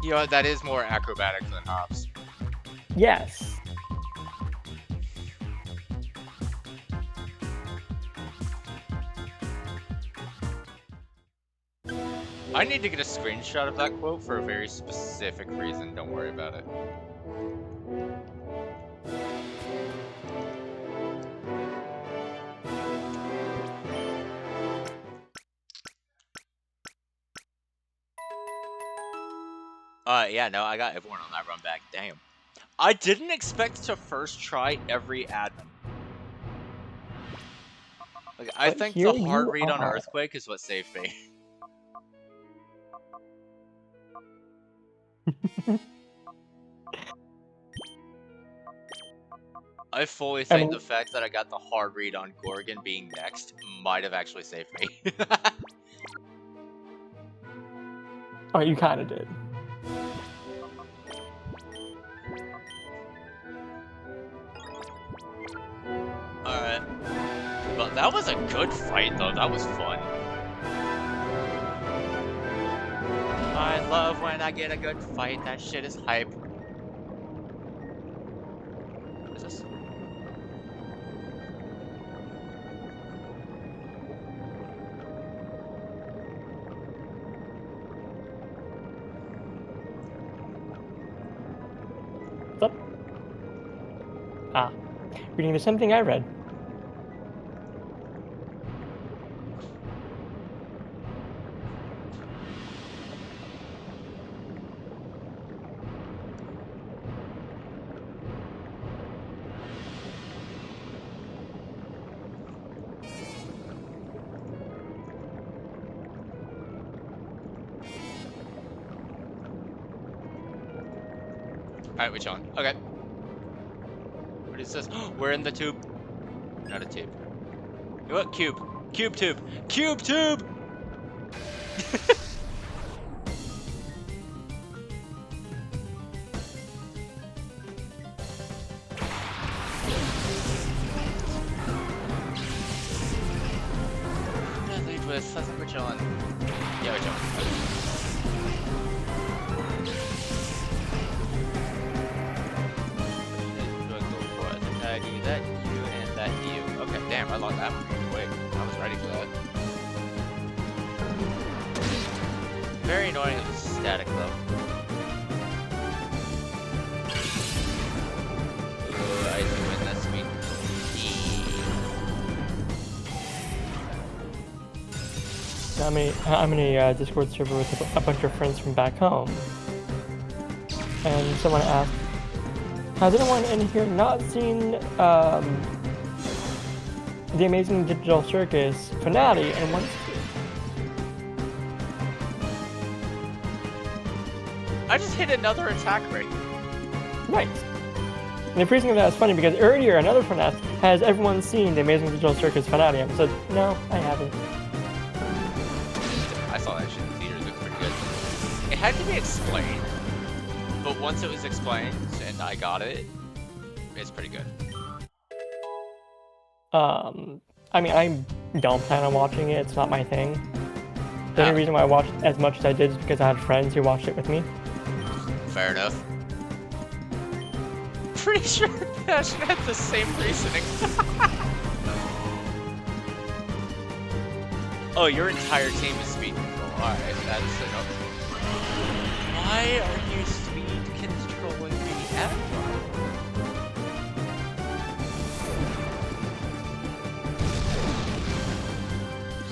[SPEAKER 1] You know, that is more acrobatics than hops.
[SPEAKER 2] Yes.
[SPEAKER 1] I need to get a screenshot of that quote for a very specific reason. Don't worry about it. Yeah, no, I got everyone on that run back. Damn. I didn't expect to first try every admin. Like, I think the hard read on Earthquake is what saved me. I fully think the fact that I got the hard read on Gorgon being next might have actually saved me.
[SPEAKER 2] Oh, you kind of did.
[SPEAKER 1] Alright. Well, that was a good fight, though. That was fun. I love when I get a good fight. That shit is hype. What is this?
[SPEAKER 2] Ah, reading the same thing I read.
[SPEAKER 1] Alright, we're chilling. Okay. What is this? We're in the tube. Not a tube. You know what? Cube. Cube tube. Cube tube! Lead with. I think we're chilling. Yeah, we're chilling. I do that, you, and that, you. Okay, damn, I lost that one. Wait, I was ready for that. Very annoying it was static though. Ooh, I do win that speed.
[SPEAKER 2] I'm in a Discord server with a bunch of friends from back home. And someone asked, has anyone in here not seen The Amazing Digital Circus finale and wants to?
[SPEAKER 1] I just hit another attack rate.
[SPEAKER 2] Nice. And the reason that is funny because earlier another friend asked, has everyone seen The Amazing Digital Circus finale? I said, no, I haven't.
[SPEAKER 1] I saw that shit in theaters, it looked pretty good. It had to be explained, but once it was explained and I got it, it's pretty good.
[SPEAKER 2] I mean, I don't plan on watching it. It's not my thing. The only reason why I watched as much as I did is because I had friends who watched it with me.
[SPEAKER 1] Fair enough. Pretty sure Passion had the same reasoning. Oh, your entire team is speed control. Alright, that's enough. Why are you speed controlling the Agron?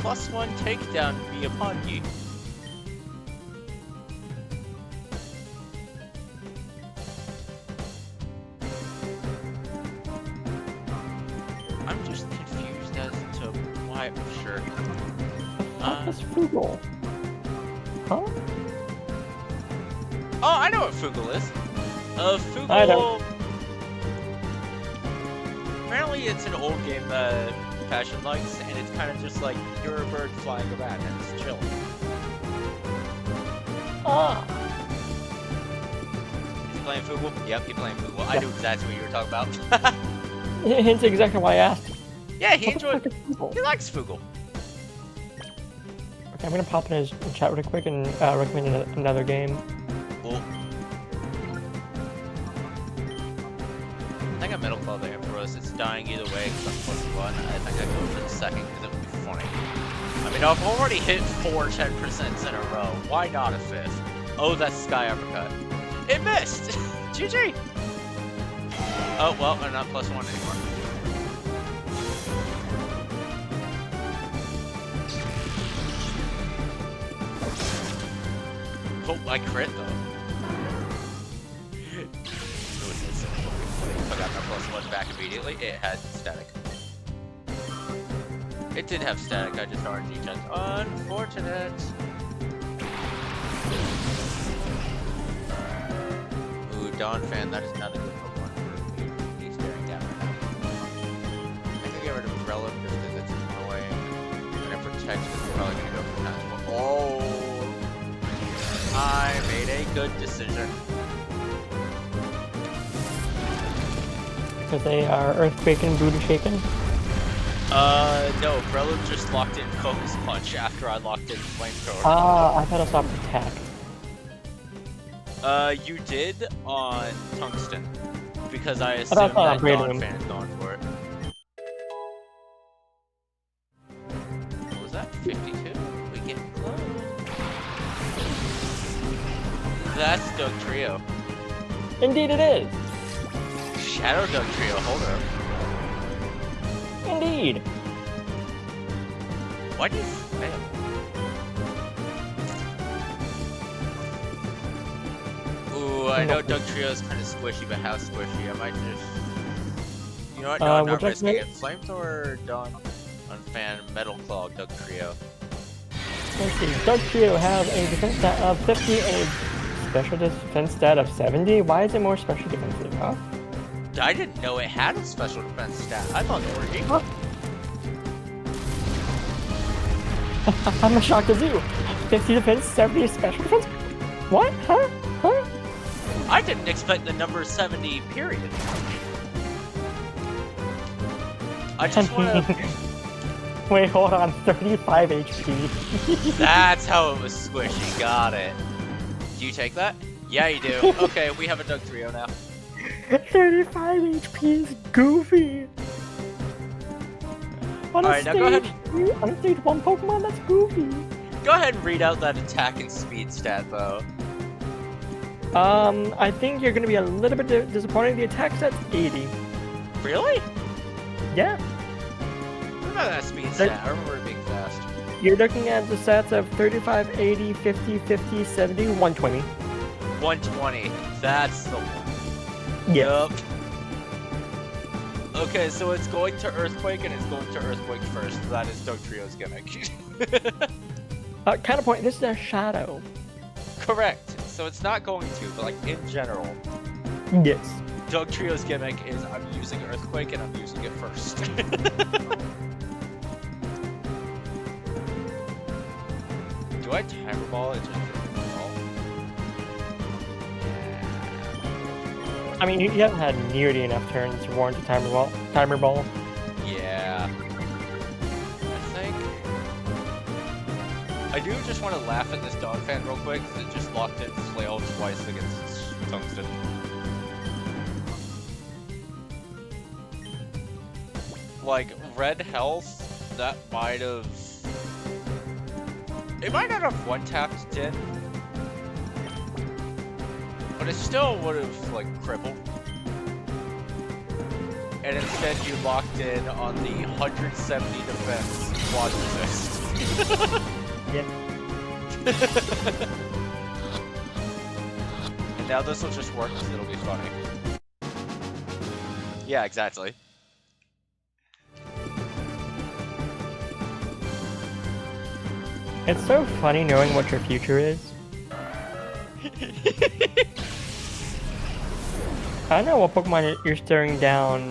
[SPEAKER 1] +1 takedown be upon you. I'm just confused as to why. Sure.
[SPEAKER 2] That's Fugal. Huh?
[SPEAKER 1] Oh, I know what Fugal is. Fugal.
[SPEAKER 2] I know.
[SPEAKER 1] Apparently, it's an old game that Passion likes, and it's kind of just like you're a bird flying around and it's chill.
[SPEAKER 2] Ah.
[SPEAKER 1] Is he playing Fugal? Yep, he's playing Fugal. I knew exactly what you were talking about.
[SPEAKER 2] Hence exactly why I asked.
[SPEAKER 1] Yeah, he enjoyed. He likes Fugal.
[SPEAKER 2] Okay, I'm gonna pop in his chat really quick and recommend another game.
[SPEAKER 1] Cool. I think a middle club there for us. It's dying either way because I'm +1. I think I go for the second because it would be funny. I mean, I've already hit 4 10% in a row. Why not a 5th? Oh, that's Sky Uppercut. It missed! GG! Oh, well, I'm not +1 anymore. Oh, I crit though. I got my +1 back immediately. It had static. It did have static, I just RNG checked. Unfortunate. Ooh, Dawn fan, that is not a good Pokemon for me. He's staring down right now. I can get rid of Relic just because it's annoying. And it protects because we're probably gonna go for that. Oh! I made a good decision.
[SPEAKER 2] Because they are earthquaking, booty shaking.
[SPEAKER 1] No, Brello just locked in Focus Punch after I locked in Flamethrower.
[SPEAKER 2] Ah, I thought I saw Protect.
[SPEAKER 1] You did on Tungsten. Because I assumed that Dawn fan is going for it. What was that? 52? We get close. That's Doug Trio.
[SPEAKER 2] Indeed it is.
[SPEAKER 1] Shadow Dog Trio, hold up.
[SPEAKER 2] Indeed.
[SPEAKER 1] Why do you fail? Ooh, I know Doug Trio is kind of squishy, but how squishy? I might just... You know what? No, I'm not risking it. Flamethrower, Dawn, Unfan, Metal Claw, Doug Trio.
[SPEAKER 2] Let's see. Doug Trio has a defense stat of 50 and a special defense stat of 70. Why is it more special defensive, huh?
[SPEAKER 1] I didn't know it had a special defense stat. I thought they were equal.
[SPEAKER 2] I'm as shocked as you. 50 defense, 70 special defense? What? Huh? Huh?
[SPEAKER 1] I didn't expect the number 70, period. I just want to...
[SPEAKER 2] Wait, hold on. 35 HP.
[SPEAKER 1] That's how it was squishy. Got it. Do you take that? Yeah, you do. Okay, we have a Doug Trio now.
[SPEAKER 2] 35 HP is goofy.
[SPEAKER 1] Alright, now go ahead.
[SPEAKER 2] On a stage 1 Pokemon, that's goofy.
[SPEAKER 1] Go ahead and read out that attack and speed stat, though.
[SPEAKER 2] I think you're gonna be a little bit disappointed. The attack stat's 80.
[SPEAKER 1] Really?
[SPEAKER 2] Yeah.
[SPEAKER 1] What about that speed stat? I remember it being fast.
[SPEAKER 2] You're looking at the stats of 35, 80, 50, 50, 70, 120.
[SPEAKER 1] 120. That's the one.
[SPEAKER 2] Yep.
[SPEAKER 1] Okay, so it's going to Earthquake, and it's going to Earthquake first. That is Doug Trio's gimmick.
[SPEAKER 2] Counterpoint, this is a Shadow.
[SPEAKER 1] Correct. So it's not going to, but like in general.
[SPEAKER 2] Yes.
[SPEAKER 1] Doug Trio's gimmick is I'm using Earthquake, and I'm using it first. Do I Timer Ball? It's just ball.
[SPEAKER 2] I mean, you haven't had nearly enough turns to warrant a Timer Ball.
[SPEAKER 1] Yeah. I think... I do just want to laugh at this dog fan real quick, because it just locked in Flail twice against Tungsten. Like, Red Health, that might have... It might not have one-tapped Din, but it still would have, like, crippled. And instead you locked in on the 170 defense quad resist.
[SPEAKER 2] Yeah.
[SPEAKER 1] And now this will just work because it'll be funny. Yeah, exactly.
[SPEAKER 2] It's so funny knowing what your future is. I know what Pokemon you're staring down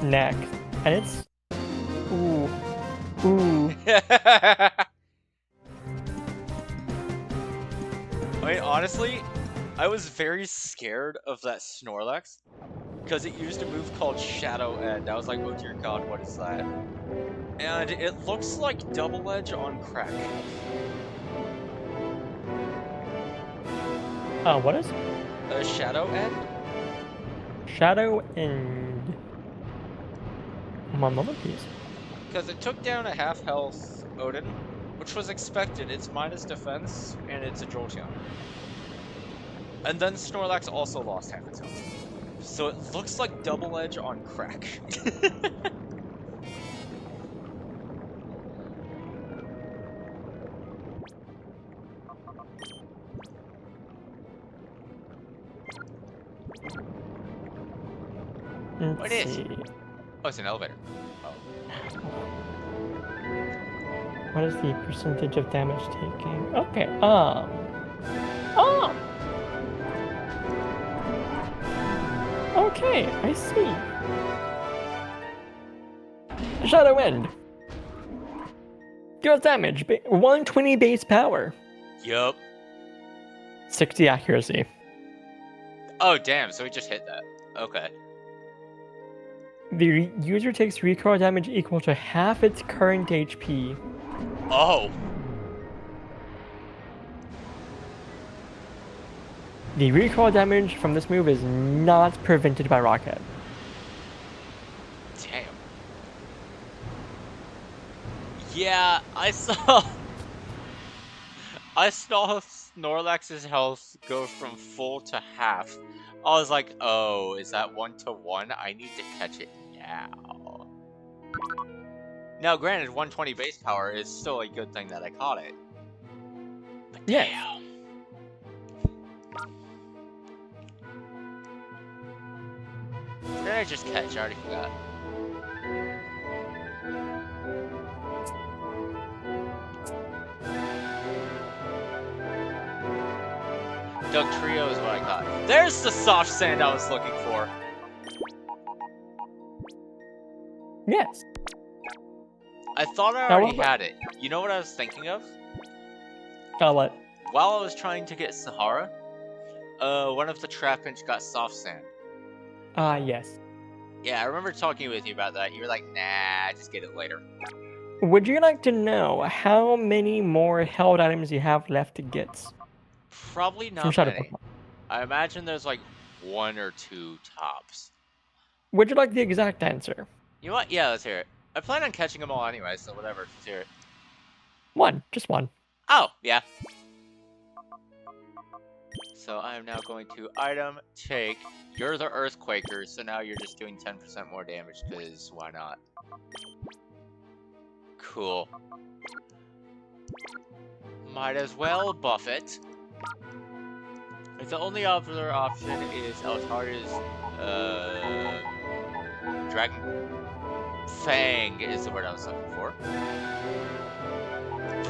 [SPEAKER 2] next, and it's... Ooh. Ooh.
[SPEAKER 1] I mean, honestly, I was very scared of that Snorlax, because it used a move called Shadow End. I was like, oh dear god, what is that? And it looks like Double Edge on crack.
[SPEAKER 2] What is?
[SPEAKER 1] Shadow End?
[SPEAKER 2] Shadow End. One moment, please.
[SPEAKER 1] Because it took down a half-health Odin, which was expected. It's minus defense, and it's a Jolteon. And then Snorlax also lost half its health. So it looks like Double Edge on crack. What is it? Oh, it's an elevator. Oh.
[SPEAKER 2] What is the percentage of damage taking? Okay, Okay, I see. Shadow End. Deals damage, 120 base power.
[SPEAKER 1] Yup.
[SPEAKER 2] 60 accuracy.
[SPEAKER 1] Oh, damn, so we just hit that. Okay.
[SPEAKER 2] The user takes recoil damage equal to half its current HP.
[SPEAKER 1] Oh.
[SPEAKER 2] The recoil damage from this move is not prevented by Rocket.
[SPEAKER 1] Damn. Yeah, I saw Snorlax's health go from full to half, I was like, oh, is that 1-to-1? I need to catch it now. Now, granted, 120 base power is still a good thing that I caught it. But
[SPEAKER 2] Yes.
[SPEAKER 1] damn. What did I just catch? I already forgot. Doug Trio is what I caught. There's the soft sand I was looking for.
[SPEAKER 2] Yes.
[SPEAKER 1] I thought I already had it. You know what I was thinking of?
[SPEAKER 2] What?
[SPEAKER 1] While I was trying to get Sahara, one of the Trapinch got soft sand.
[SPEAKER 2] Yes.
[SPEAKER 1] Yeah, I remember talking with you about that. You were like, nah, just get it later.
[SPEAKER 2] Would you like to know how many more held items you have left to get?
[SPEAKER 1] Probably not many. I imagine there's like 1 or 2 tops.
[SPEAKER 2] Would you like the exact answer?
[SPEAKER 1] You know what? Yeah, let's hear it. I plan on catching them all anyway, so whatever. Let's hear it.
[SPEAKER 2] 1. Just 1.
[SPEAKER 1] Oh, yeah. So I am now going to item, take. You're the Earthquaker, so now you're just doing 10% more damage, because why not? Cool. Might as well buff it. If the only other option is Altaria's, Dragon Fang is the word I was looking for.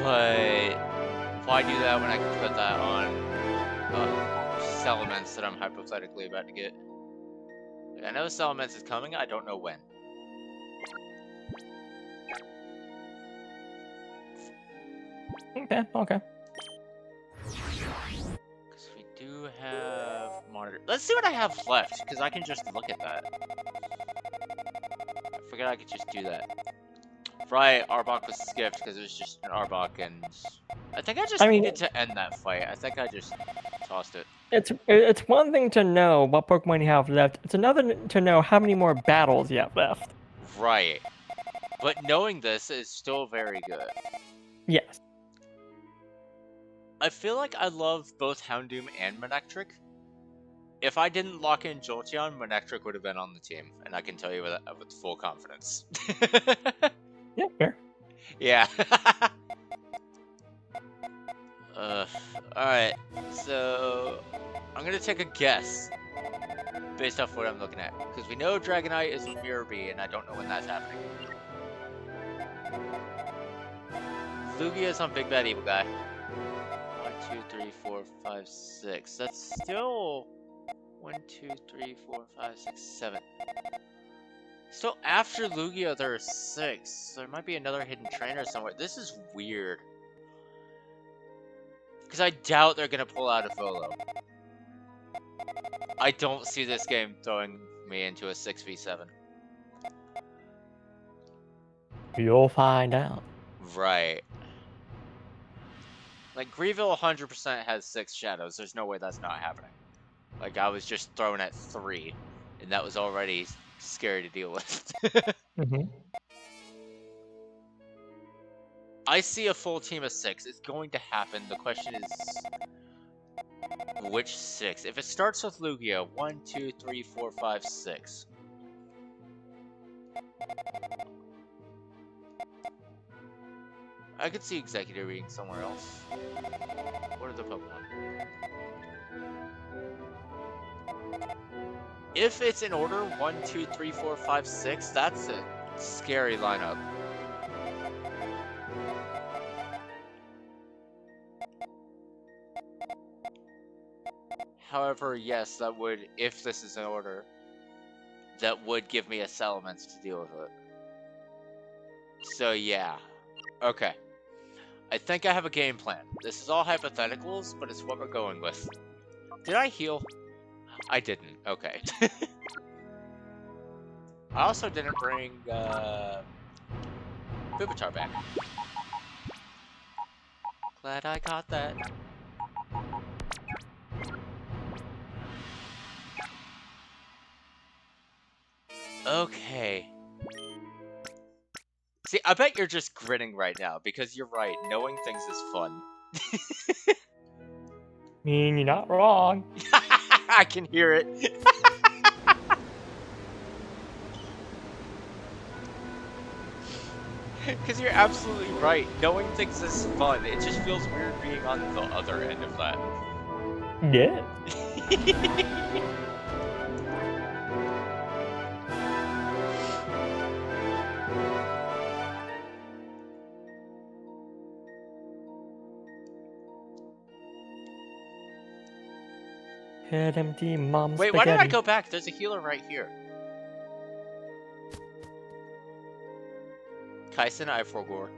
[SPEAKER 1] But why do that when I can put that on Salamence that I'm hypothetically about to get? I know Salamence is coming, I don't know when.
[SPEAKER 2] Okay.
[SPEAKER 1] Because we do have monitor. Let's see what I have left, because I can just look at that. I forgot I could just do that. Right, Arbok was skipped because it was just an Arbok, and I think I just needed to end that fight. I think I just tossed it.
[SPEAKER 2] It's one thing to know what Pokemon you have left. It's another to know how many more battles you have left.
[SPEAKER 1] Right. But knowing this is still very good.
[SPEAKER 2] Yes.
[SPEAKER 1] I feel like I love both Houndoom and Manectric. If I didn't lock in Jolteon, Manectric would have been on the team, and I can tell you with full confidence.
[SPEAKER 2] Yeah, fair.
[SPEAKER 1] Yeah. Alright, so I'm gonna take a guess based off what I'm looking at. Because we know Dragonite is Mirror Bee, and I don't know when that's happening. Lugia's on Big Bad Evil Guy. 1, 2, 3, 4, 5, 6. That's still 1, 2, 3, 4, 5, 6, 7. So after Lugia, there are 6. There might be another hidden trainer somewhere. This is weird. Because I doubt they're going to pull out a Volo. I don't see this game throwing me into a 6v7.
[SPEAKER 2] You'll find out.
[SPEAKER 1] Right. Like, GREEVIL 100% has 6 shadows. There's no way that's not happening. Like, I was just thrown at 3. And that was already scary to deal with. I see a full team of 6. It's going to happen. The question is, which 6? If it starts with Lugia, 1, 2, 3, 4, 5, 6. I could see Executor being somewhere else. What are the Pokemon? If it's in order, 1, 2, 3, 4, 5, 6, that's a scary lineup. However, yes, that would, if this is in order, that would give me a Salamence to deal with it. So yeah. Okay. I think I have a game plan. This is all hypotheticals, but it's what we're going with. Did I heal? I didn't. Okay. I also didn't bring, Pupitar back. Glad I caught that. Okay. See, I bet you're just grinning right now, because you're right, knowing things is fun.
[SPEAKER 2] I mean, you're not wrong.
[SPEAKER 1] I can hear it. Because you're absolutely right. Knowing things is fun. It just feels weird being on the other end of that.
[SPEAKER 2] Yeah. Head empty, mom
[SPEAKER 1] Wait,
[SPEAKER 2] spaghetti.
[SPEAKER 1] why did I go back? There's a healer right here. Kaison, I forgore.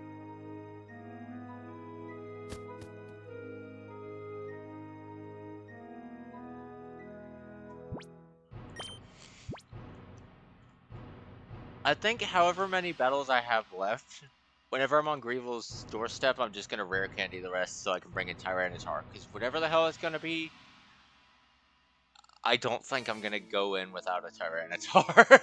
[SPEAKER 1] I think however many battles I have left, whenever I'm on GREEVIL's doorstep, I'm just gonna rare candy the rest so I can bring in Tyranitar. Because whatever the hell it's gonna be, I don't think I'm gonna go in without a Tyranitar.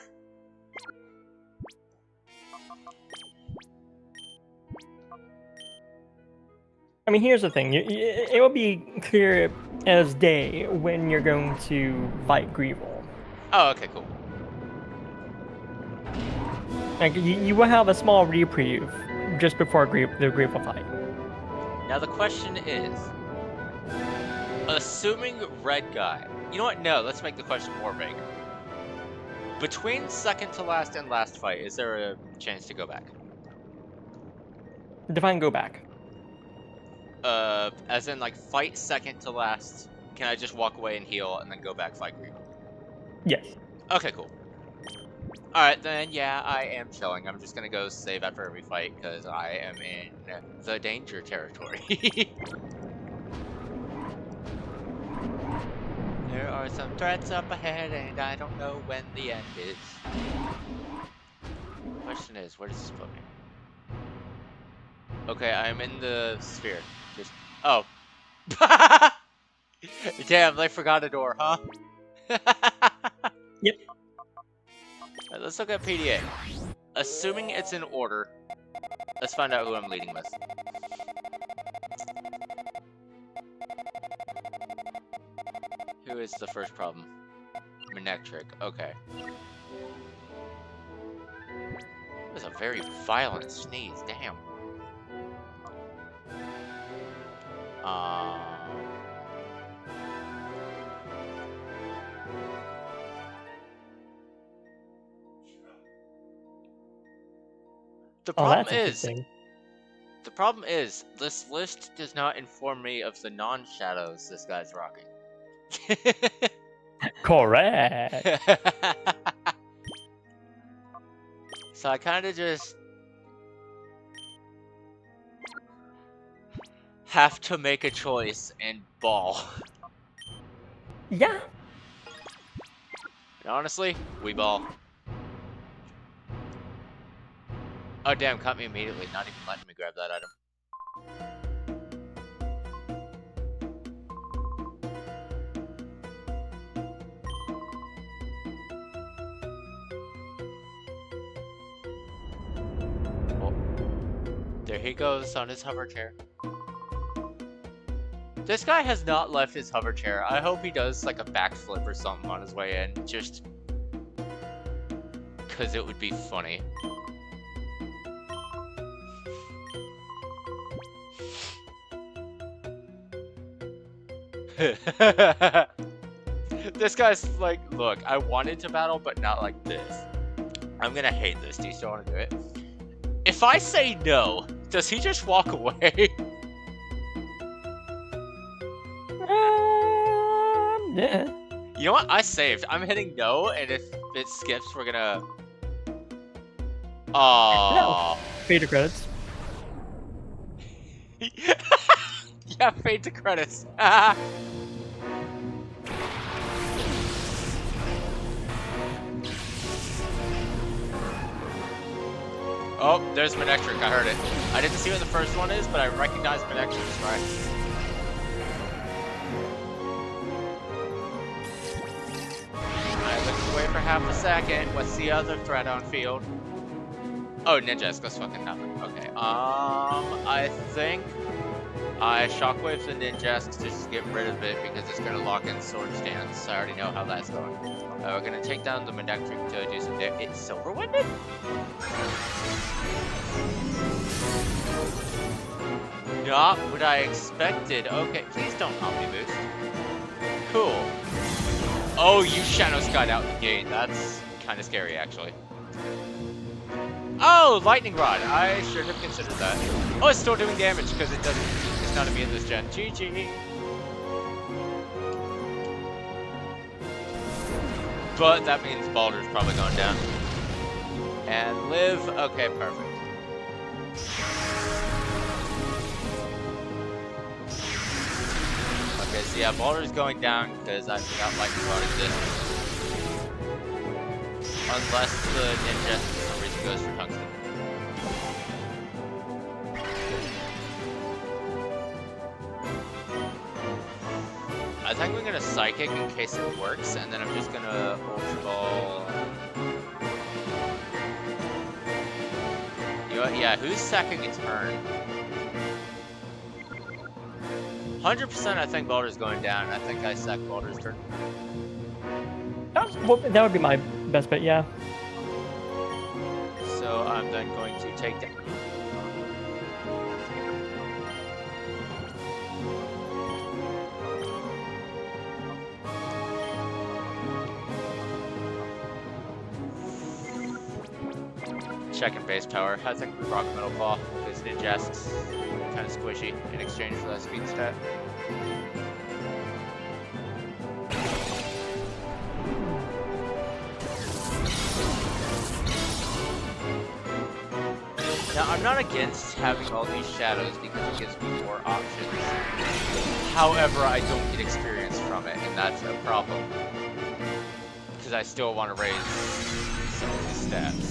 [SPEAKER 2] I mean, here's the thing. It will be clear as day when you're going to fight GREEVIL.
[SPEAKER 1] Oh, okay, cool.
[SPEAKER 2] Like, you will have a small reprieve just before the GREEVIL fight.
[SPEAKER 1] Now the question is, assuming red guy... You know what? No, let's make the question more vague. Between second to last and last fight, is there a chance to go back?
[SPEAKER 2] Define go back.
[SPEAKER 1] As in, like, fight second to last, can I just walk away and heal and then go back fight GREEVIL?
[SPEAKER 2] Yes.
[SPEAKER 1] Okay, cool. Alright, then, yeah, I am chilling. I'm just gonna go save after every fight, because I am in the danger territory. There are some threats up ahead, and I don't know when the end is. Question is, where does this put me? Okay, I'm in the sphere. Just... Oh. Damn, they forgot a door, huh?
[SPEAKER 2] Yep.
[SPEAKER 1] Right, let's look at PDA. Assuming it's in order, let's find out who I'm leading with. Who is the first problem? Manectric, okay. That was a very violent sneeze, damn. The problem is, this list does not inform me of the non-shadows this guy's rocking.
[SPEAKER 2] Correct.
[SPEAKER 1] So I kind of just have to make a choice and ball.
[SPEAKER 2] Yeah.
[SPEAKER 1] And honestly, we ball. Oh damn, caught me immediately, not even letting me grab that item. Oh. There he goes on his hover chair. This guy has not left his hover chair. I hope he does like a backflip or something on his way in, just because it would be funny. This guy's like, look, I wanted to battle, but not like this. I'm gonna hate this. Do you still want to do it? If I say no, does he just walk away?
[SPEAKER 2] Yeah.
[SPEAKER 1] You know what? I saved. I'm hitting no, and if it skips, we're gonna... Aww.
[SPEAKER 2] No. Pay the credits.
[SPEAKER 1] Yeah, fade to credits. Oh, there's Manectric. I heard it. I didn't see what the first one is, but I recognize Manectric's right. I looked away for half a second. What's the other threat on field? Oh, Ninja. Let's fucking nothing. Okay. I think I shockwave the ninjas to just get rid of it because it's gonna lock in sword stance. I already know how that's going. We're gonna take down the Medectric to do some damage. It's silver winded? Not what I expected. Okay, please don't Omni Boost. Cool. Oh, you Shadow Skied out the gate. That's kind of scary, actually. Oh, Lightning Rod. I should have considered that. Oh, it's still doing damage because it doesn't. It's not immune this gen. GG. But that means Baldur's probably going down. And live. Okay, perfect. Okay, so yeah, Baldur's going down because I forgot Lightning Rod exists. Unless the ninja for some reason goes for tungsten. I think we're gonna Psychic in case it works, and then I'm just gonna Ultra Ball. You know what? Yeah, who's sacking a turn? 100% I think Baldur's going down. I think I sack Baldur's turn.
[SPEAKER 2] Well, that would be my best bet, yeah.
[SPEAKER 1] So I'm then going to take down. Checking base power. I think we rock Metal Claw because Ninjask's kind of squishy in exchange for that speed stat. Now, I'm not against having all these shadows because it gives me more options. However, I don't get experience from it, and that's a problem. Because I still want to raise some of these stats.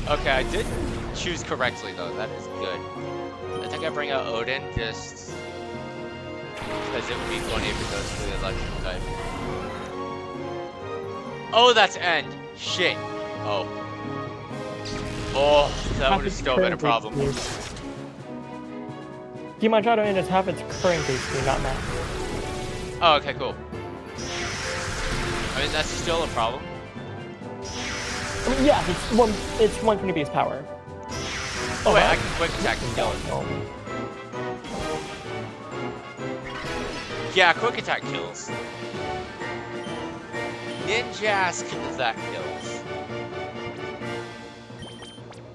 [SPEAKER 1] Okay, I did choose correctly though, that is good. I think I bring out Odin just because it would be funny if it goes to the electrical type. Oh, that's end. Shit. Oh. Oh, that would have still been a problem.
[SPEAKER 2] Demon Shadow End is half its current base speed, not max.
[SPEAKER 1] Oh, okay, cool. I mean, that's still a problem.
[SPEAKER 2] I mean, yeah, it's 120 base power.
[SPEAKER 1] Oh wait, I can quick attack and kill it. Yeah, quick attack kills. Ninjask that kills.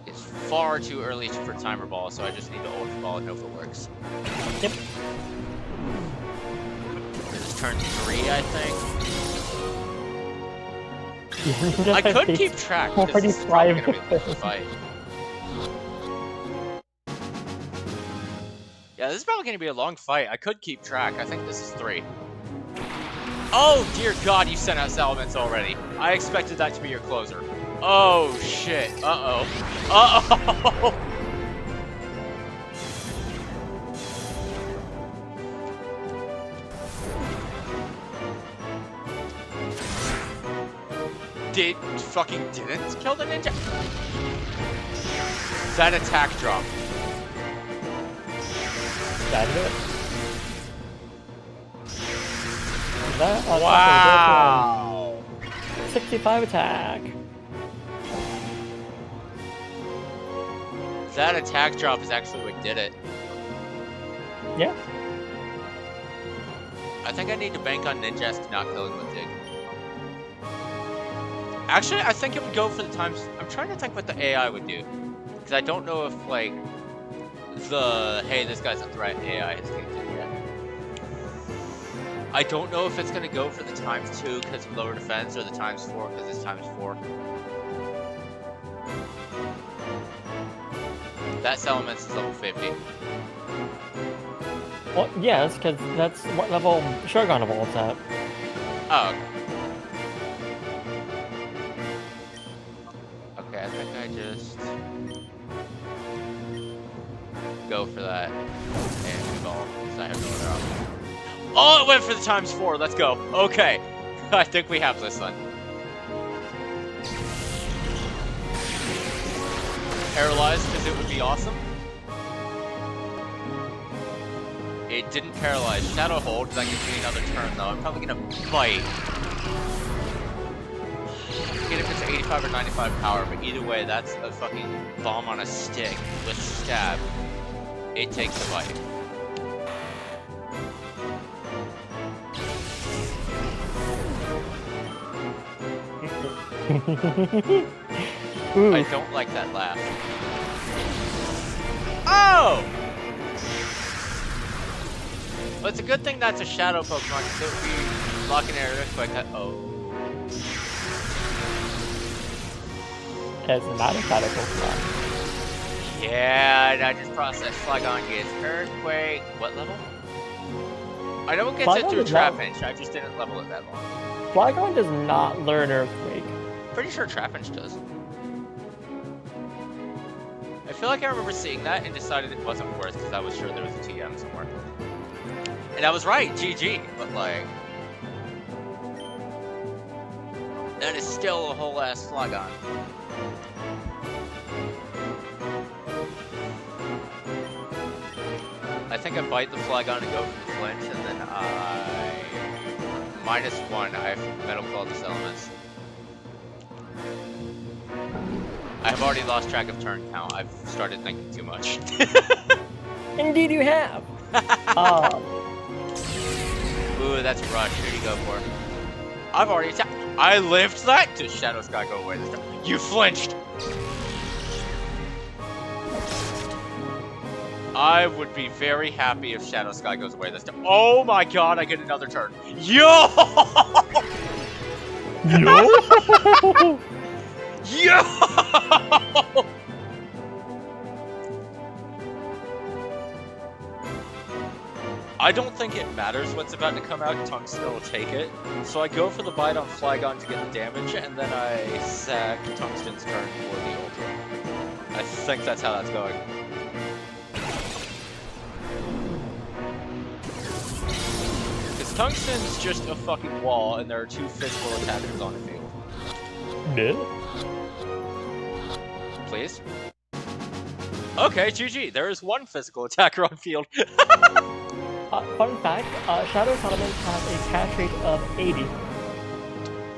[SPEAKER 1] It's far too early for timer ball, so I just need to ultra ball and hope it works.
[SPEAKER 2] Yep.
[SPEAKER 1] This is turn 3, I think. I could keep track because this is probably going to be a long fight. Yeah, this is probably going to be a long fight. I could keep track. I think this is 3. Oh, dear God, you sent out Salamence already. I expected that to be your closer. Oh, shit. Uh-oh. Uh-oh! Fucking didn't kill the ninja? That attack drop.
[SPEAKER 2] That it? That
[SPEAKER 1] wow!
[SPEAKER 2] 65 attack.
[SPEAKER 1] That attack drop is actually what did it.
[SPEAKER 2] Yeah.
[SPEAKER 1] I think I need to bank on Ninjask not killing with Dig. Actually, I think it would go for the times. I'm trying to think what the AI would do. Because I don't know if, like, the, hey, this guy's a threat AI has kicked in yet. I don't know if it's going to go for the ×2 because of lower defense or the ×4 because it's ×4. That Salamence is level 50.
[SPEAKER 2] Well, yes, because that's what level Shogun evolves at.
[SPEAKER 1] Oh, okay. Okay, I think I just go for that and evolve because I have no other option. Oh, it went for the ×4. Let's go. Okay, I think we have this then. paralyzed because it would be awesome. It didn't paralyze. Shadow Hold, that gives me another turn though. I'm probably gonna bite. Forget if it's 85 or 95 power, but either way, that's a fucking bomb on a stick with stab. It takes a bite. I don't like that laugh. Oh! Well, it's a good thing that's a shadow Pokemon, because it would be blocking an earthquake. Oh.
[SPEAKER 2] It's not a shadow Pokemon.
[SPEAKER 1] Yeah, and I just processed Flygon gets earthquake. What level? I know it gets it through Trapinch, I just didn't level it that long.
[SPEAKER 2] Flygon does not learn Earthquake.
[SPEAKER 1] Pretty sure Trapinch does. I feel like I remember seeing that and decided it wasn't worth because I was sure there was a TM somewhere. And I was right, GG, but like... that is still a whole ass Flygon. I think I bite the Flygon and go for the flinch, and then I... -1, I have Metal Claw this Elements. I've already lost track of turn count. I've started thinking too much.
[SPEAKER 2] Indeed you have!
[SPEAKER 1] Ooh, that's Rush. Who do you go for? I've already attacked. I lived that! Does Shadow Sky go away this time? You flinched! I would be very happy if Shadow Sky goes away this time. Oh my god, I get another turn. Yo!
[SPEAKER 2] Yo!
[SPEAKER 1] Yo! I don't think it matters what's about to come out. Tungsten will take it. So I go for the bite on Flygon to get the damage, and then I sack Tungsten's turn for the Ultra. I think that's how that's going. Because Tungsten's just a fucking wall, and there are 2 physical attackers on the field.
[SPEAKER 2] Did?
[SPEAKER 1] Please? Okay, GG. There is 1 physical attacker on field.
[SPEAKER 2] Fun fact, Shadow Salamence has a catch rate of 80.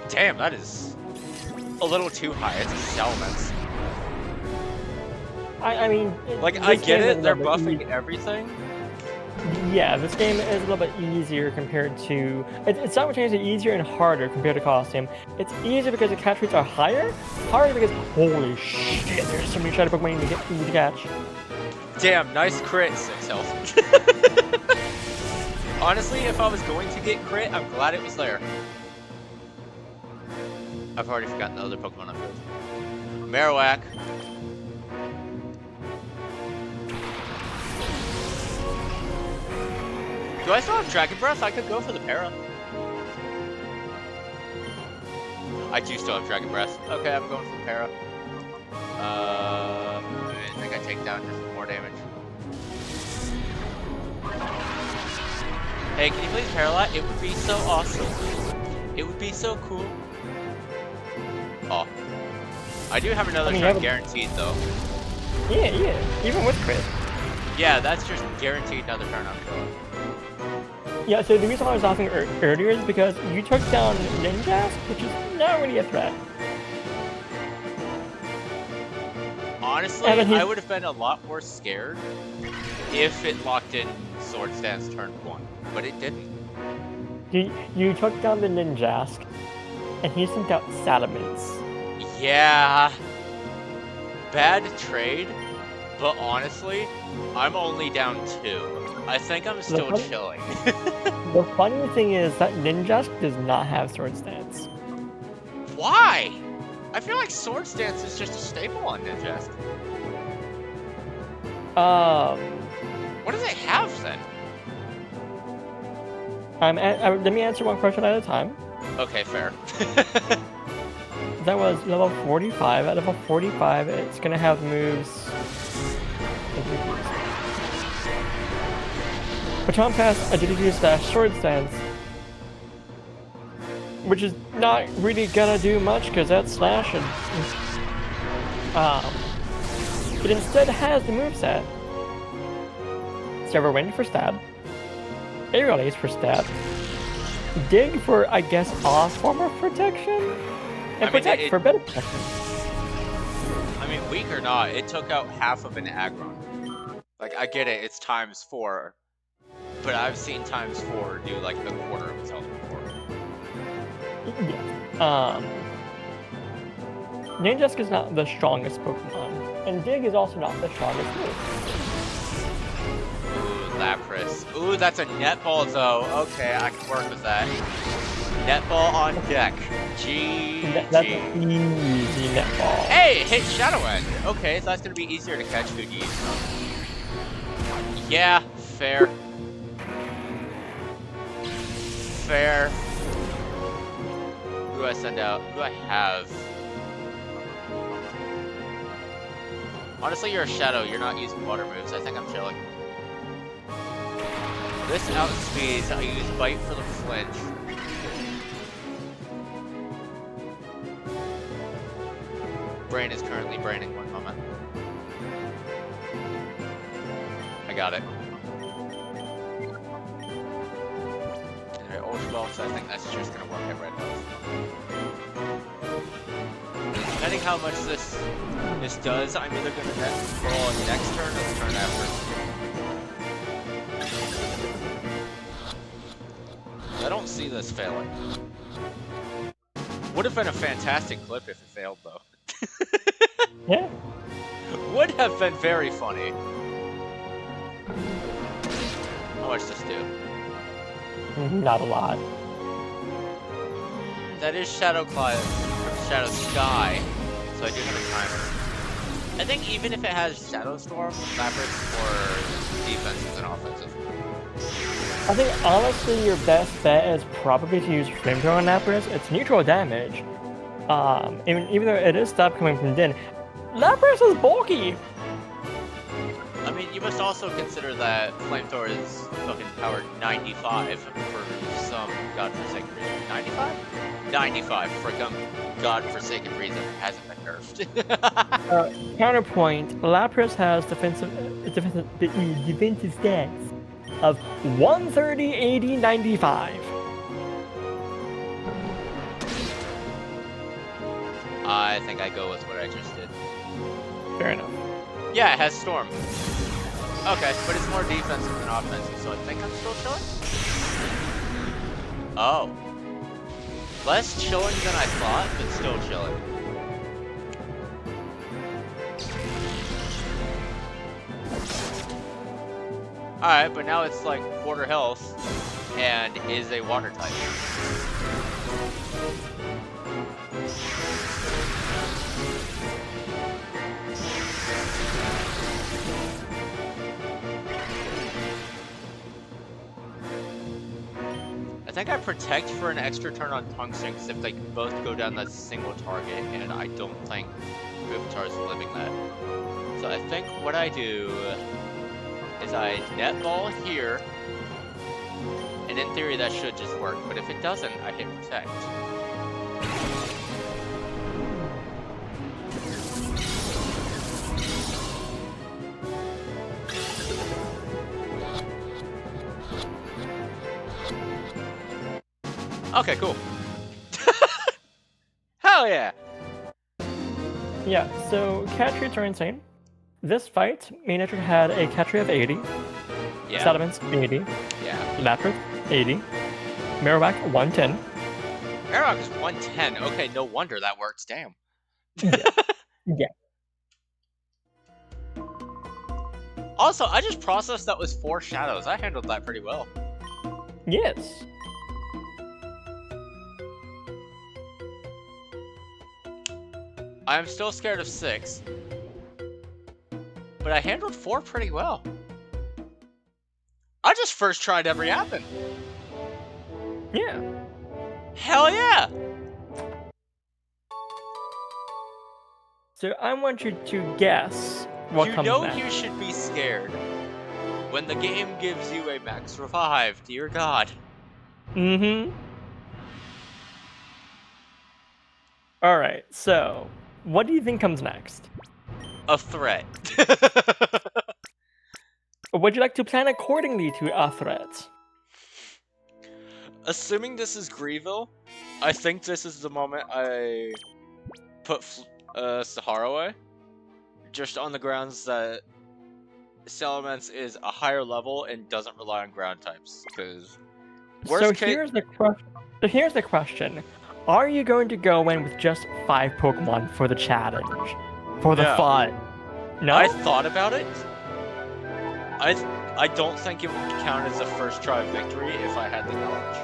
[SPEAKER 1] Damn, that is a little too high. It's a Salamence.
[SPEAKER 2] I mean...
[SPEAKER 1] Like, I get it, they're buffing everything.
[SPEAKER 2] Yeah, this game is a little bit easier compared to... It's simultaneously easier and harder compared to Coliseum. It's easier because the catch rates are higher, harder because, holy shit, there's so many Shadow Pokemon you need to catch.
[SPEAKER 1] Damn, nice crit, 6 health. Honestly, if I was going to get crit, I'm glad it was there. I've already forgotten the other Pokemon on field. Marowak. Do I still have Dragon Breath? I could go for the Para. I do still have Dragon Breath. Okay, I'm going for the Para. I think I take down just more damage. Hey, can you please paralyze? It would be so awesome. It would be so cool. Oh. I do have another turn guaranteed, though.
[SPEAKER 2] Yeah. Even with crit.
[SPEAKER 1] Yeah, that's just guaranteed another turn, I'm sure.
[SPEAKER 2] Yeah, so the reason why I was laughing earlier is because you took down Ninjask, which is not really a threat.
[SPEAKER 1] Honestly, I would have been a lot more scared if it locked in Sword Stance turn 1, but it didn't.
[SPEAKER 2] You took down the Ninjask, and he sent out Salamence.
[SPEAKER 1] Yeah. Bad trade, but honestly, I'm only down 2. I think I'm still chilling.
[SPEAKER 2] The funny thing is that Ninjask does not have Sword Stance.
[SPEAKER 1] Why? I feel like Sword Stance is just a staple on Ninjask. What do they have then?
[SPEAKER 2] Let me answer one question at a time.
[SPEAKER 1] Okay, fair.
[SPEAKER 2] That was level 45. At level 45, it's gonna have moves. Baton Pass, Agility Slash, Sword Stance. Which is not really gonna do much because that's Slash and. It instead has the moveset Sever Wind for stab, Aerial Ace for stab, Dig for, I guess, off form of protection, and Protect for better protection.
[SPEAKER 1] I mean, weak or not, it took out half of an aggron. Like, I get it, it's ×4, but I've seen ×4 do like a quarter of its health before.
[SPEAKER 2] Yeah. Ninjask is not the strongest Pokemon, and Dig is also not the strongest move.
[SPEAKER 1] Ooh, Lapras. Ooh, that's a netball though. Okay, I can work with that. Netball on deck. GG.
[SPEAKER 2] That's an easy netball.
[SPEAKER 1] Hey, hit Shadow End. Okay, so that's gonna be easier to catch. Good use. Yeah, fair. Fair. Who do I send out? Who do I have? Honestly, you're a Shadow. You're not using water moves. I think I'm chilling. This outspeeds. I use Bite for the flinch. Brain is currently braining. One moment. I got it. Alright, Ultra Ball, so I think that's just gonna work at red health. Depending how much this does, I'm either gonna net ball next turn or the turn after. I don't see this failing. Would have been a fantastic clip if it failed, though.
[SPEAKER 2] Yeah.
[SPEAKER 1] Would have been very funny. How much does this do?
[SPEAKER 2] Not a lot.
[SPEAKER 1] That is Shadow Sky, so I do have a timer. I think even if it has Shadow Storm, Lapras for defensive and offensive.
[SPEAKER 2] I think honestly your best bet is probably to use Flamethrower on Lapras. It's neutral damage. Even though it is stop coming from Din, Lapras is bulky.
[SPEAKER 1] I mean, you must also consider that Flamethrower is fucking powered 95 for some godforsaken reason. 95? 95 for some godforsaken reason it hasn't been nerfed.
[SPEAKER 2] Counterpoint: Lapras has defensive stats of 130, 80, 95.
[SPEAKER 1] I think I go with what I just did.
[SPEAKER 2] Fair enough.
[SPEAKER 1] Yeah, it has Storm. Okay, but it's more defensive than offensive, so I think I'm still chilling? Oh. Less chilling than I thought, but still chilling. Alright, but now it's like quarter health, and is a water type. I think I protect for an extra turn on Tungsten, because if they both go down that single target, and I don't think Griftar's living that. So I think what I do is I netball here, and in theory that should just work, but if it doesn't, I hit protect. Okay, cool. Hell yeah!
[SPEAKER 2] Yeah, so catch rates are insane. This fight, main entry had a catch rate of 80,
[SPEAKER 1] Yeah.
[SPEAKER 2] Sediments 80,
[SPEAKER 1] Yeah.
[SPEAKER 2] Lapras 80, Marowak 110.
[SPEAKER 1] Marowak is 110. Okay, no wonder that works. Damn.
[SPEAKER 2] Yeah.
[SPEAKER 1] Also, I just processed that was 4 shadows. I handled that pretty well.
[SPEAKER 2] Yes.
[SPEAKER 1] I'm still scared of 6. But I handled 4 pretty well. I just first tried every happen.
[SPEAKER 2] Yeah.
[SPEAKER 1] Hell yeah!
[SPEAKER 2] So I want you to guess what comes next.
[SPEAKER 1] You should be scared when the game gives you a max revive, dear God.
[SPEAKER 2] Mm-hmm. Alright, so what do you think comes next?
[SPEAKER 1] a threat.
[SPEAKER 2] Would you like to plan accordingly to a threat?
[SPEAKER 1] Assuming this is GREEVIL, I think this is the moment I put Sahara away. Just on the grounds that Salamence is a higher level and doesn't rely on ground types. Because
[SPEAKER 2] here's the question. Are you going to go in with just 5 Pokemon for the challenge? For the fun? No?
[SPEAKER 1] I thought about it. I don't think it would count as a first try victory if I had the knowledge.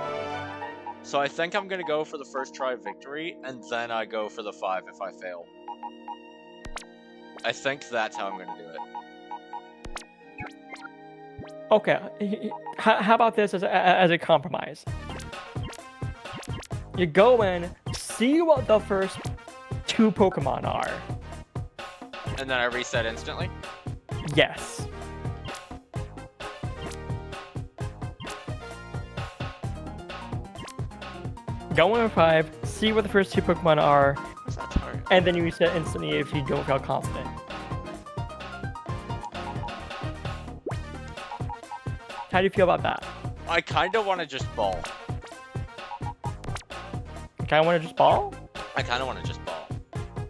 [SPEAKER 1] So I think I'm gonna go for the first try victory, and then I go for the 5 if I fail. I think that's how I'm gonna do it.
[SPEAKER 2] Okay, how about this as a compromise? You go in, see what the first 2 Pokemon are.
[SPEAKER 1] And then I reset instantly?
[SPEAKER 2] Yes. Go in with 5, see what the first 2 Pokemon are, and then you reset instantly if you don't feel confident. How do you feel about that?
[SPEAKER 1] I kinda wanna just ball.
[SPEAKER 2] You kinda wanna just ball?
[SPEAKER 1] I kinda wanna just ball.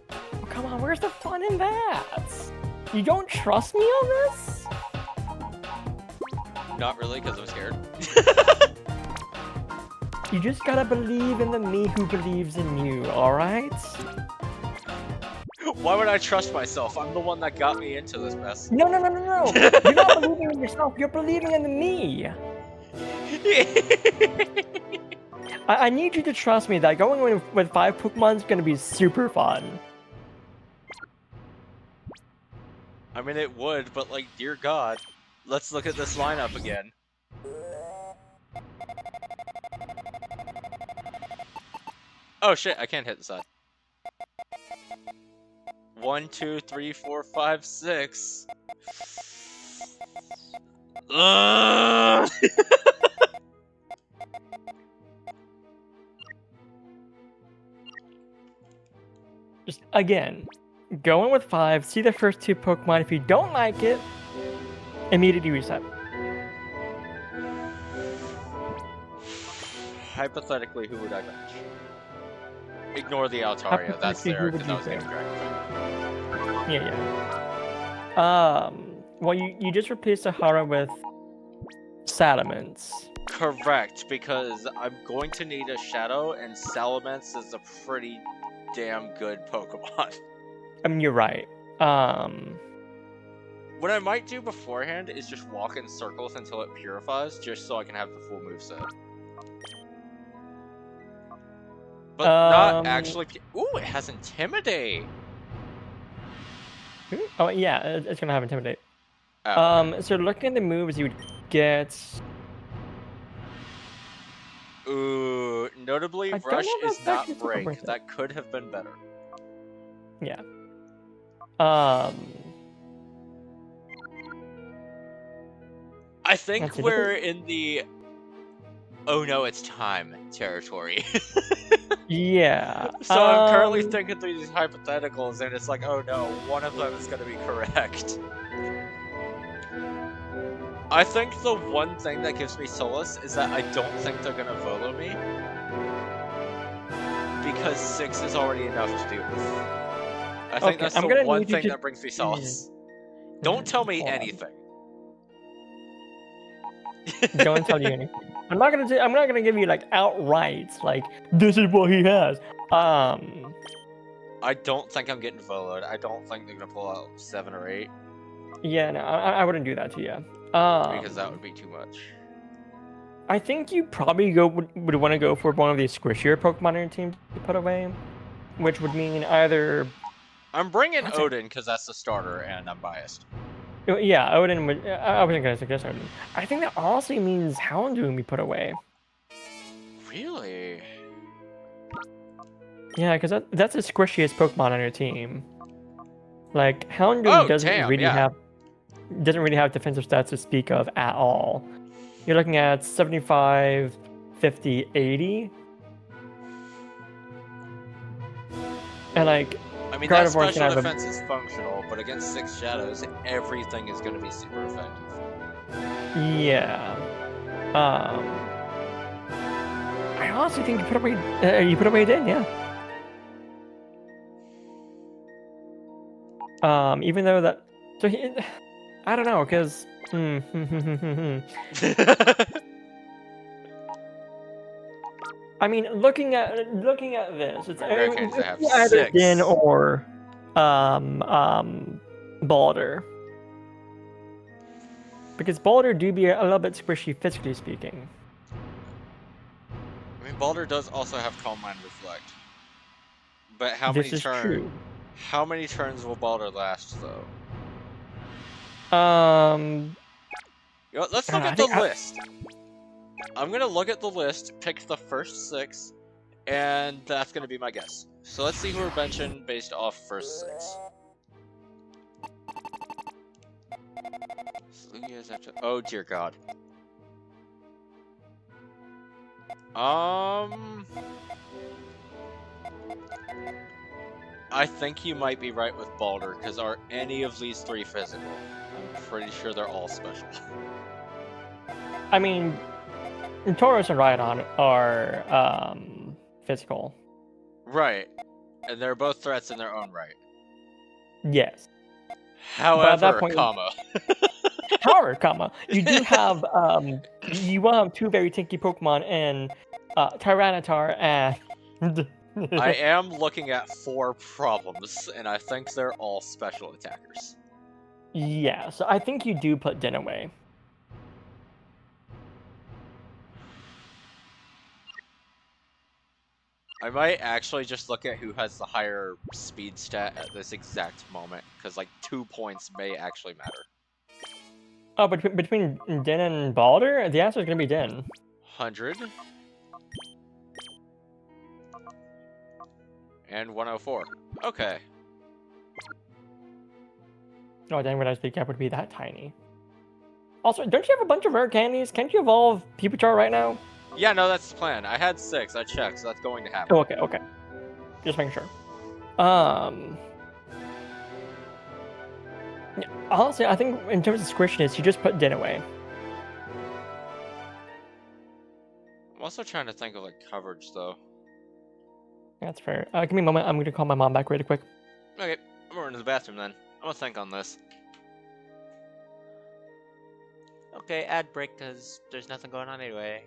[SPEAKER 2] Oh, come on, where's the fun in that? You don't trust me on this?
[SPEAKER 1] Not really, because I'm scared.
[SPEAKER 2] You just gotta believe in the me who believes in you, alright?
[SPEAKER 1] Why would I trust myself? I'm the one that got me into this mess.
[SPEAKER 2] No. You're not believing in yourself, you're believing in the me. I need you to trust me that going in with 5 Pokemon is gonna be super fun.
[SPEAKER 1] I mean, it would, but like, dear God. Let's look at this lineup again. Oh shit, I can't hit the side. 1, 2, 3, 4, 5, 6.
[SPEAKER 2] Just, again, go in with 5, see the first 2 Pokemon. If you don't like it, immediately reset.
[SPEAKER 1] Hypothetically, who would I bench? Ignore the Altaria, that's there, because I was getting correct.
[SPEAKER 2] Yeah. Well, you just replaced Sahara with Salamence.
[SPEAKER 1] Correct, because I'm going to need a Shadow, and Salamence is a pretty damn good Pokemon.
[SPEAKER 2] I mean, you're right.
[SPEAKER 1] What I might do beforehand is just walk in circles until it purifies, just so I can have the full moveset. But not actually. Ooh, it has Intimidate!
[SPEAKER 2] Oh, yeah, it's gonna have Intimidate.
[SPEAKER 1] Oh, okay.
[SPEAKER 2] So looking at the moves, you would get...
[SPEAKER 1] Ooh, notably, Rush is not Break. That could have been better.
[SPEAKER 2] Yeah.
[SPEAKER 1] I think we're in the oh no, it's time territory.
[SPEAKER 2] Yeah.
[SPEAKER 1] So I'm currently thinking through these hypotheticals, and it's like, oh no, one of them is going to be correct. I think the one thing that gives me solace is that I don't think they're going to Volo me. Because 6 is already enough to deal with. I think that's the one thing that brings me solace. Don't tell me anything.
[SPEAKER 2] Don't tell you anything. I'm not gonna give you like outright like this is what he has.
[SPEAKER 1] I don't think I'm getting Voloed. I don't think they're gonna pull out 7 or 8.
[SPEAKER 2] Yeah, no, I wouldn't do that to you.
[SPEAKER 1] Because that would be too much.
[SPEAKER 2] I think you probably would want to go for one of these squishier Pokemon on your team to put away, which would mean either.
[SPEAKER 1] I'm bringing Odin because that's the starter, and I'm biased.
[SPEAKER 2] Yeah, Odin would. I wasn't gonna suggest Odin. I think that honestly means Houndoom we put away.
[SPEAKER 1] Really?
[SPEAKER 2] Yeah, because that's the squishiest Pokemon on your team. Like Houndoom doesn't really have defensive stats to speak of at all. You're looking at 75, 50, 80. And like,
[SPEAKER 1] I
[SPEAKER 3] mean, that
[SPEAKER 2] Gardevoir's
[SPEAKER 3] special
[SPEAKER 2] gonna have
[SPEAKER 3] defense is functional, but against 6 shadows, everything is going to be super effective.
[SPEAKER 2] Yeah. I honestly think you put away Din, yeah. Even though that, so I don't know, cause. I mean, looking at this, it's
[SPEAKER 3] Rare candies I have
[SPEAKER 2] either
[SPEAKER 3] 6.
[SPEAKER 2] Din or Balder, because Balder do be a little bit squishy physically speaking.
[SPEAKER 3] I mean, Balder does also have Calm Mind Reflect. But how
[SPEAKER 2] This
[SPEAKER 3] many
[SPEAKER 2] is true.
[SPEAKER 3] How many turns will Balder last, though? You know what, let's look at the list. I'm gonna look at the list, pick the first 6, and that's gonna be my guess. So let's see who we're benching based off first 6. Oh dear God. I think you might be right with Balder, because are any of these 3 physical? I'm pretty sure they're all special.
[SPEAKER 2] I mean, Tauros and Rhydon are physical.
[SPEAKER 3] Right. And they're both threats in their own right.
[SPEAKER 2] Yes.
[SPEAKER 3] However,
[SPEAKER 2] but at that point,
[SPEAKER 3] comma.
[SPEAKER 2] You do have you will have 2 very tanky Pokemon in Tyranitar and
[SPEAKER 3] I am looking at 4 problems, and I think they're all special attackers.
[SPEAKER 2] Yeah, so I think you do put Din away.
[SPEAKER 3] I might actually just look at who has the higher speed stat at this exact moment, because like 2 points may actually matter.
[SPEAKER 2] Oh, but between Din and Balder, the answer is gonna be Din.
[SPEAKER 3] 100 and 104. Okay.
[SPEAKER 2] Oh, I didn't realize the gap would be that tiny. Also, don't you have a bunch of rare candies? Can't you evolve Pupitar right now?
[SPEAKER 3] Yeah, no, that's the plan. I had 6. I checked, so that's going to happen.
[SPEAKER 2] Oh, okay. Just making sure. Yeah, honestly, I think in terms of squishiness, you just put Din away.
[SPEAKER 3] I'm also trying to think of like coverage, though.
[SPEAKER 2] That's fair. Give me a moment. I'm gonna call my mom back really quick.
[SPEAKER 3] Okay, I'm going to the bathroom then. I'm gonna think on this.
[SPEAKER 1] Okay, ad break, because there's nothing going on anyway.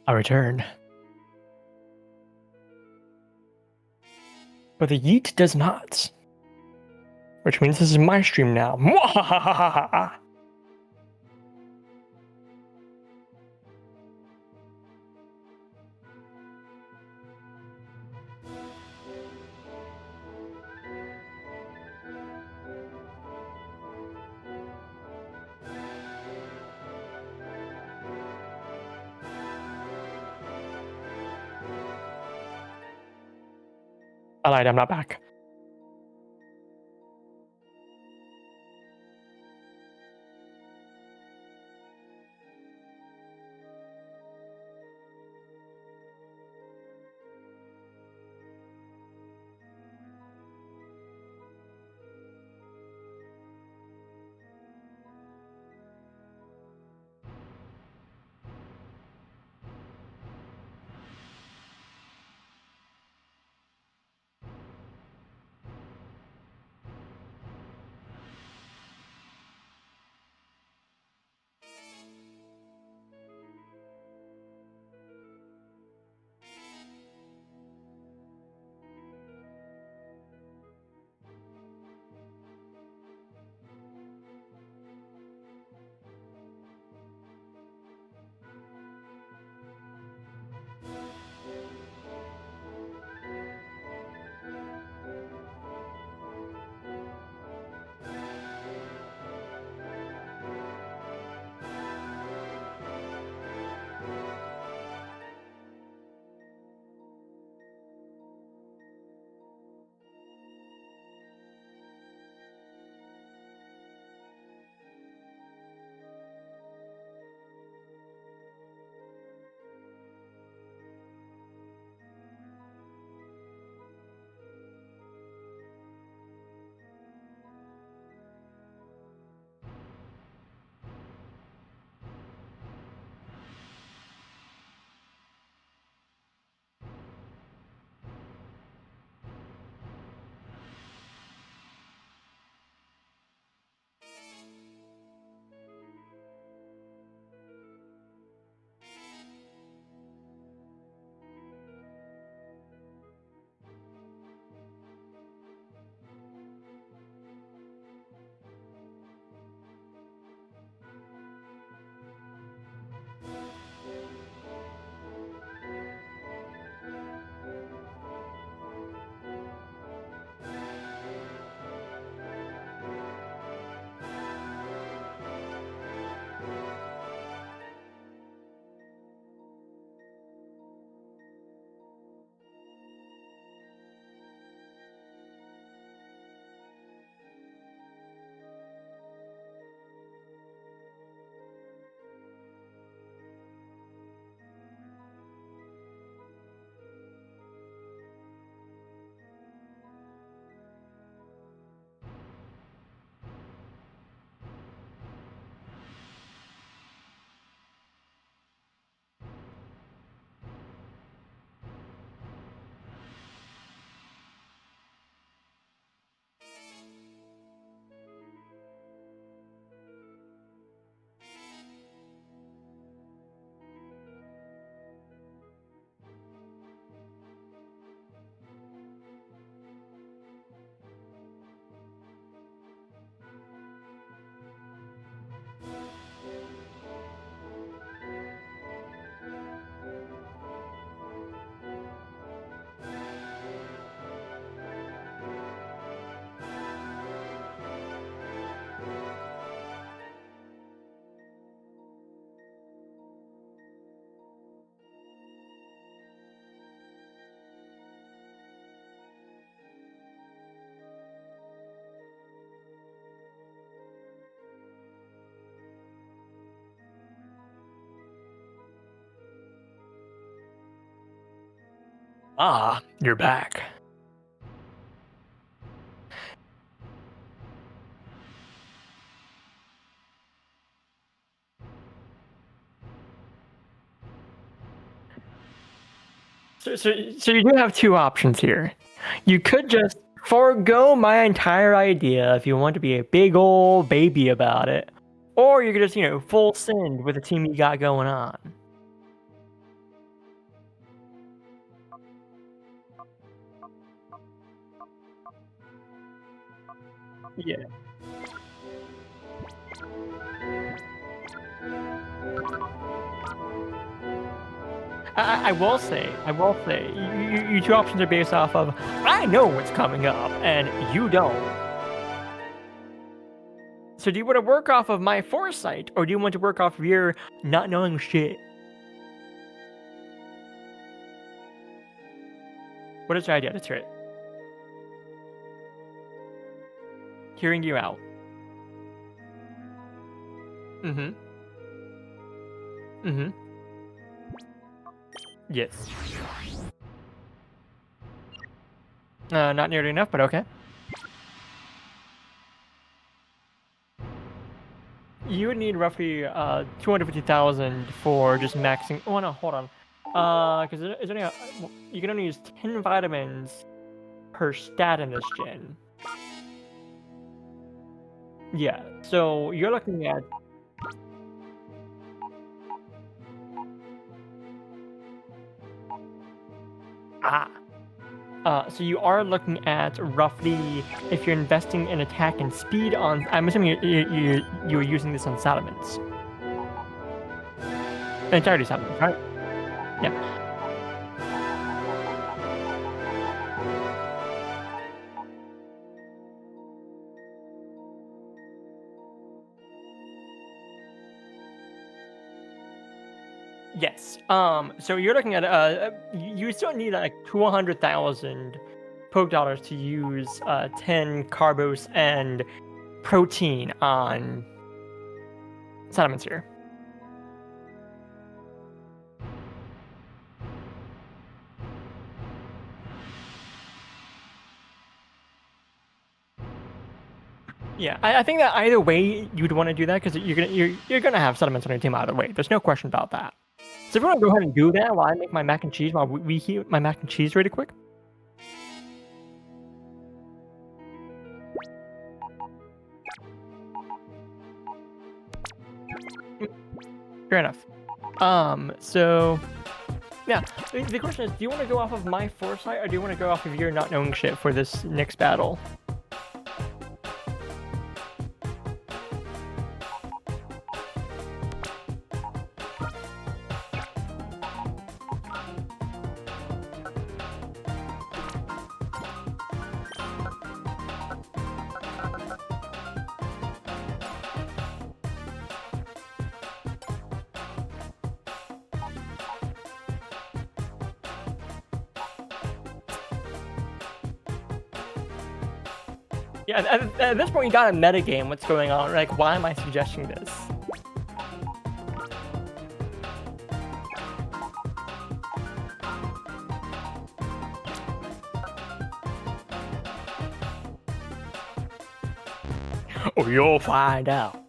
[SPEAKER 2] I return. But the yeet does not. Which means this is my stream now. Mwahahaha! I lied, I'm not back. Ah, you're back. So you do have two options here. You could just forego my entire idea if you want to be a big old baby about it. Or you could just, full send with the team you got going on. Yeah. I will say, your two options are based off of I know what's coming up and you don't. So do you want to work off of my foresight, or do you want to work off of your not knowing shit? What is your idea? Let's hear it. Hearing you out. Mm-hmm. Mm-hmm. Yes. Not nearly enough, but okay. You would need roughly 250,000 for just maxing. Oh no, hold on. Because it's only you can only use 10 vitamins per stat in this gen. Yeah, so you're looking at so you are looking at roughly, if you're investing in attack and speed on, I'm assuming you're using this on Salamence. Entirely Salamence, right? Yeah. Yes. So you're looking at you still need like 200,000 poke dollars to use 10 carbos and protein on Salamence here. Yeah, I think that either way you'd want to do that because you're gonna have Salamence on your team either way. There's no question about that. So if you want to go ahead and do that while I make my mac and cheese, while we heat my mac and cheese really quick. Fair enough. So yeah, the question is, do you want to go off of my foresight or do you want to go off of your not knowing shit for this next battle? Yeah, at this point you gotta metagame what's going on. Like, why am I suggesting this? Oh, you'll find out.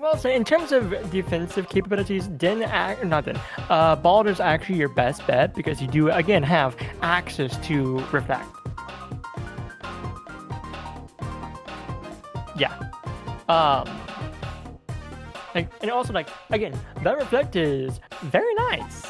[SPEAKER 2] Well, so in terms of defensive capabilities, Baldur's actually your best bet because you do again have access to reflect. Yeah. And also like again, that reflect is very nice.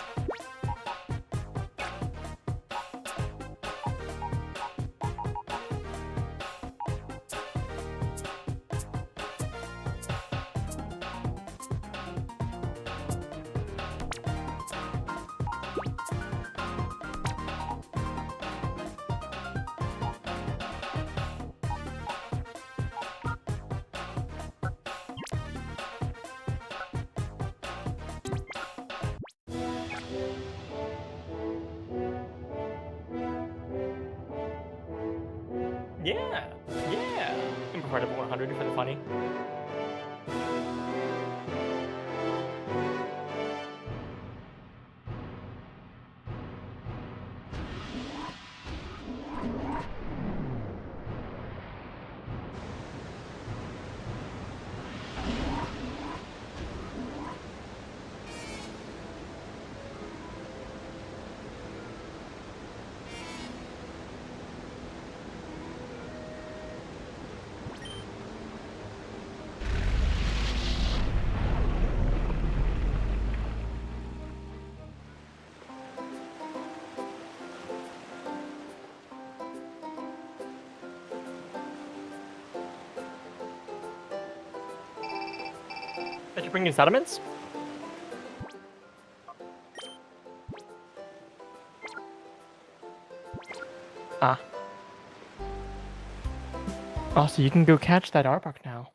[SPEAKER 2] Yeah, yeah. I'm prepared to 100 for the funny. Did you bring in sediments? Ah. Oh, so you can go catch that Arbok now.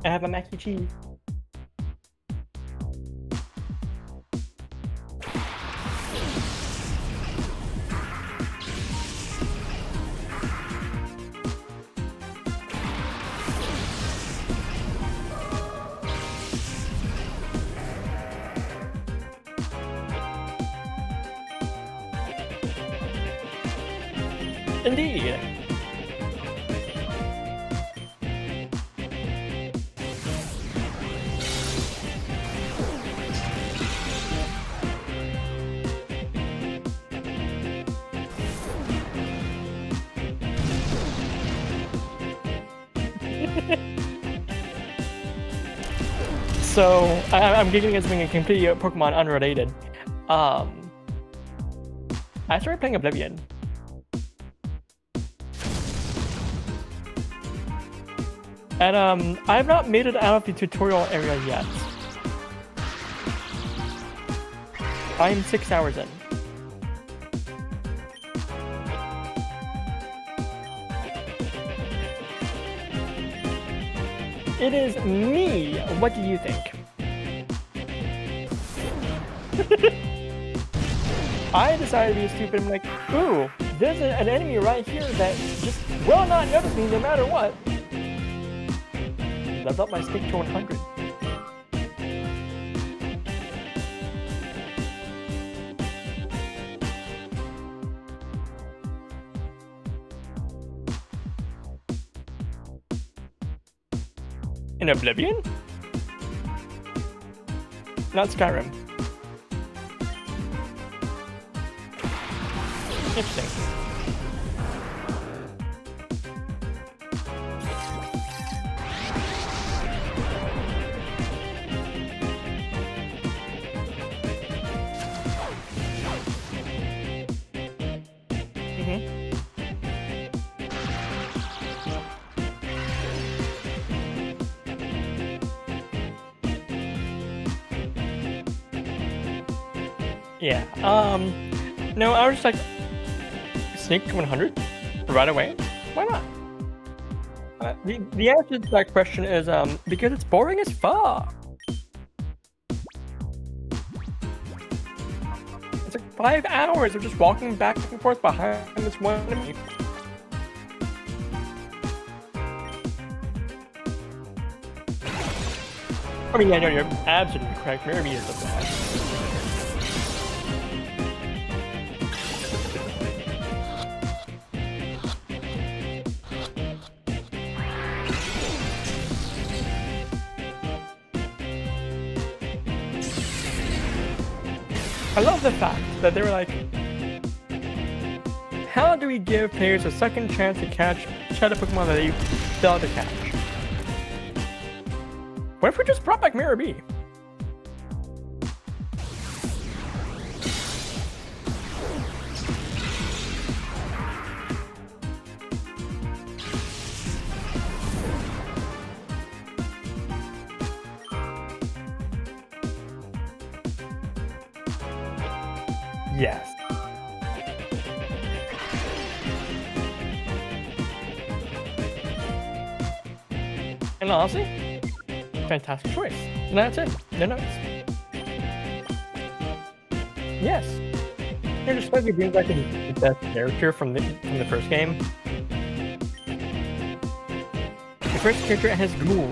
[SPEAKER 2] I have a mac and cheese. Indeed. So I'm giving it something completely Pokemon unrelated. I started playing Oblivion. And I have not made it out of the tutorial area yet. I am 6 hours in. It is me. What do you think? I decided to be stupid. I'm like, ooh, there's an enemy right here that just will not notice me no matter what. Level up my stick to 100. In Oblivion? Not Skyrim. Interesting. Yeah, no, I was just like, sneak to 100 right away? Why not? The answer to that question is, because it's boring as fuck. It's like 5 hours of just walking back and forth behind this one enemy. I mean, yeah, no, you're absolutely correct. Mirror meters are bad. I love the fact that they were like, how do we give players a second chance to catch shadow Pokemon that they failed to catch? What if we just brought back Mirror B? Yes. And honestly, fantastic choice. And that's it. No notes. Yes. You're just supposed to be like the best character from the first game. The first character has Ghoul.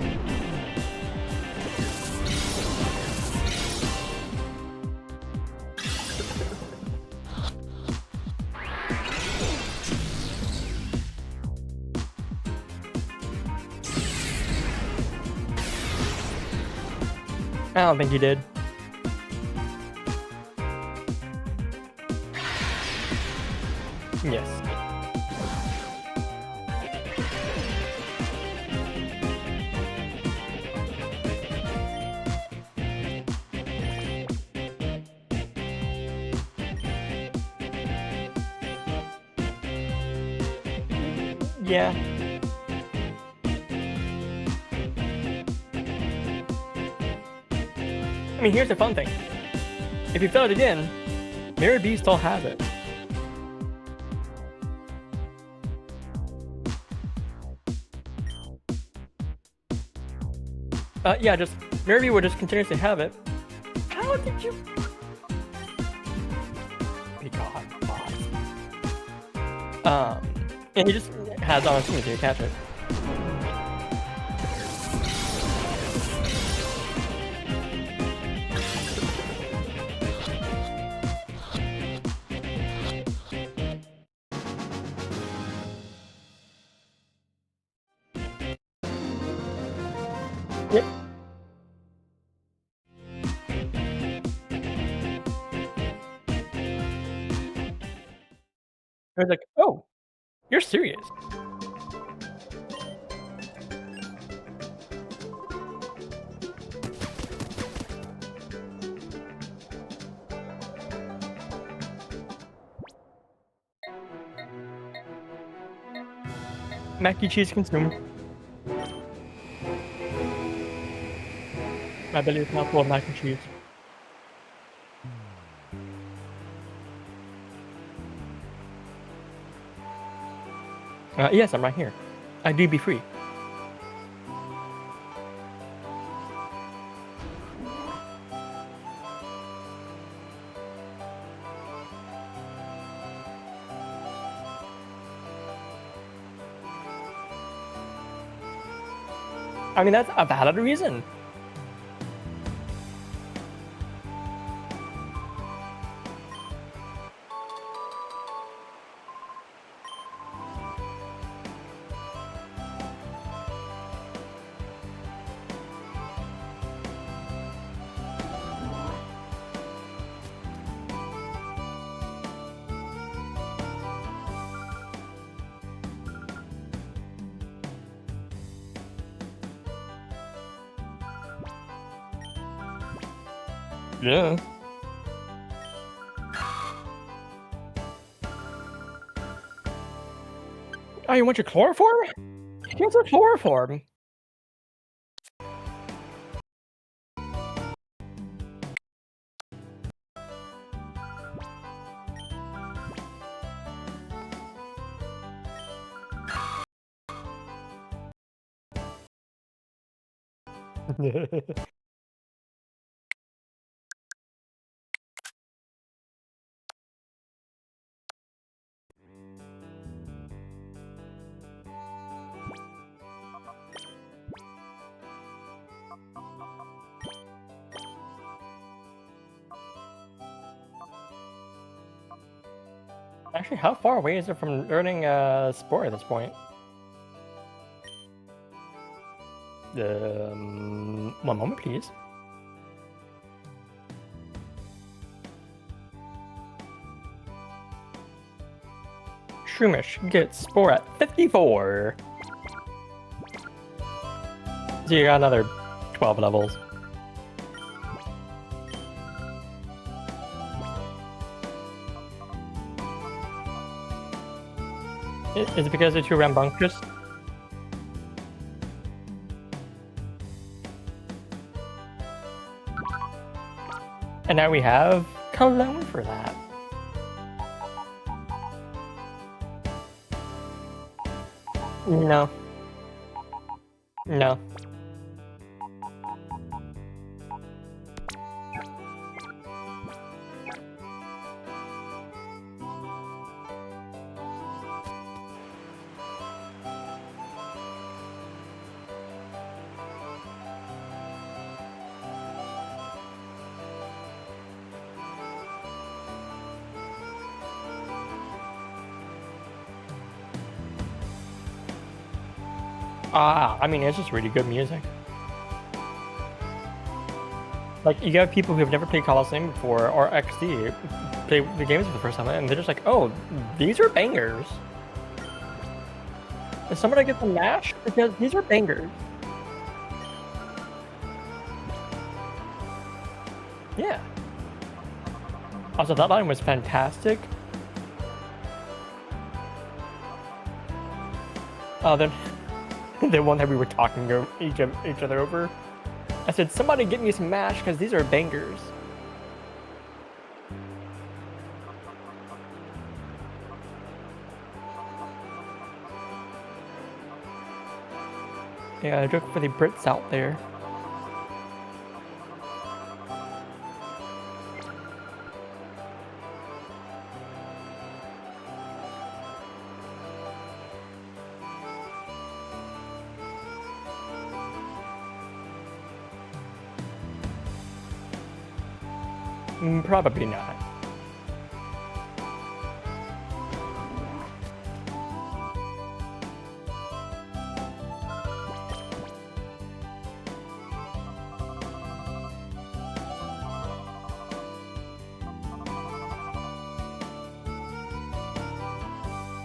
[SPEAKER 2] I don't think you did. Yes. Yeah. I mean, here's the fun thing. If you fail it again, Mirror B still has it. Yeah, just Mirror B will just continuously have it. How did you? God. And he just has opportunity to catch it. Yep. I was like, oh, you're serious. Mac and cheese consumed. My belly is now full of mac and cheese. Yes, I'm right here. I do be free. I mean, that's a valid reason. Yeah. Oh, you want your chloroform? Here's a chloroform. Actually, how far away is it from earning a spore at this point? One moment, please. Shroomish gets spore at 54. So you got another 12 levels. Is it because they're too rambunctious? And now we have cologne for that. No. No. I mean, it's just really good music. Like, you got people who have never played Coliseum before, or XD, play the games for the first time, and they're just like, oh, these are bangers. Is someone gonna get the mash? Because these are bangers. Yeah. Also, that line was fantastic. Oh, then the one that we were talking each other over. I said, somebody get me some mash because these are bangers. Yeah, a joke for the Brits out there. Probably not.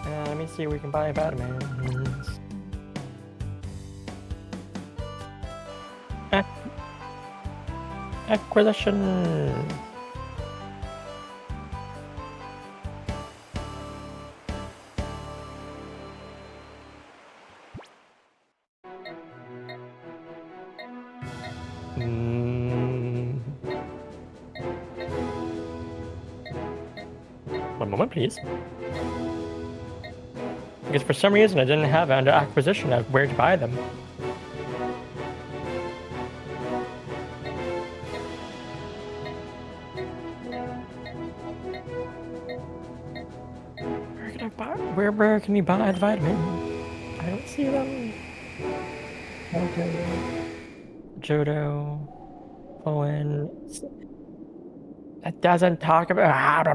[SPEAKER 2] Let me see if we can buy vitamins. Acquisition. One moment, please. Because for some reason I didn't have under acquisition of where to buy them. Where can you buy the vitamin? I don't see them. Okay. Jodo. Owen. That doesn't talk about.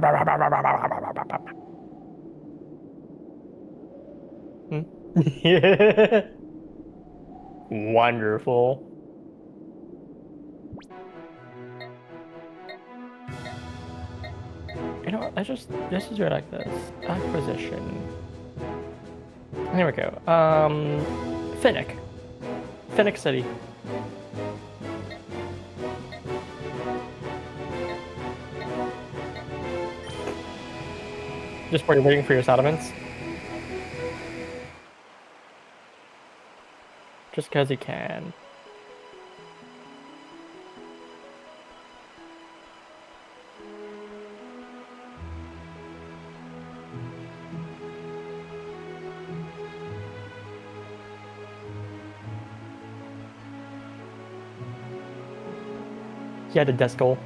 [SPEAKER 2] Wonderful. You know what? Let's just do it like this. Acquisition. Here we go. Finnick. Finnick City. Just while you're waiting for your settlements. Just because he can. He had a death goal.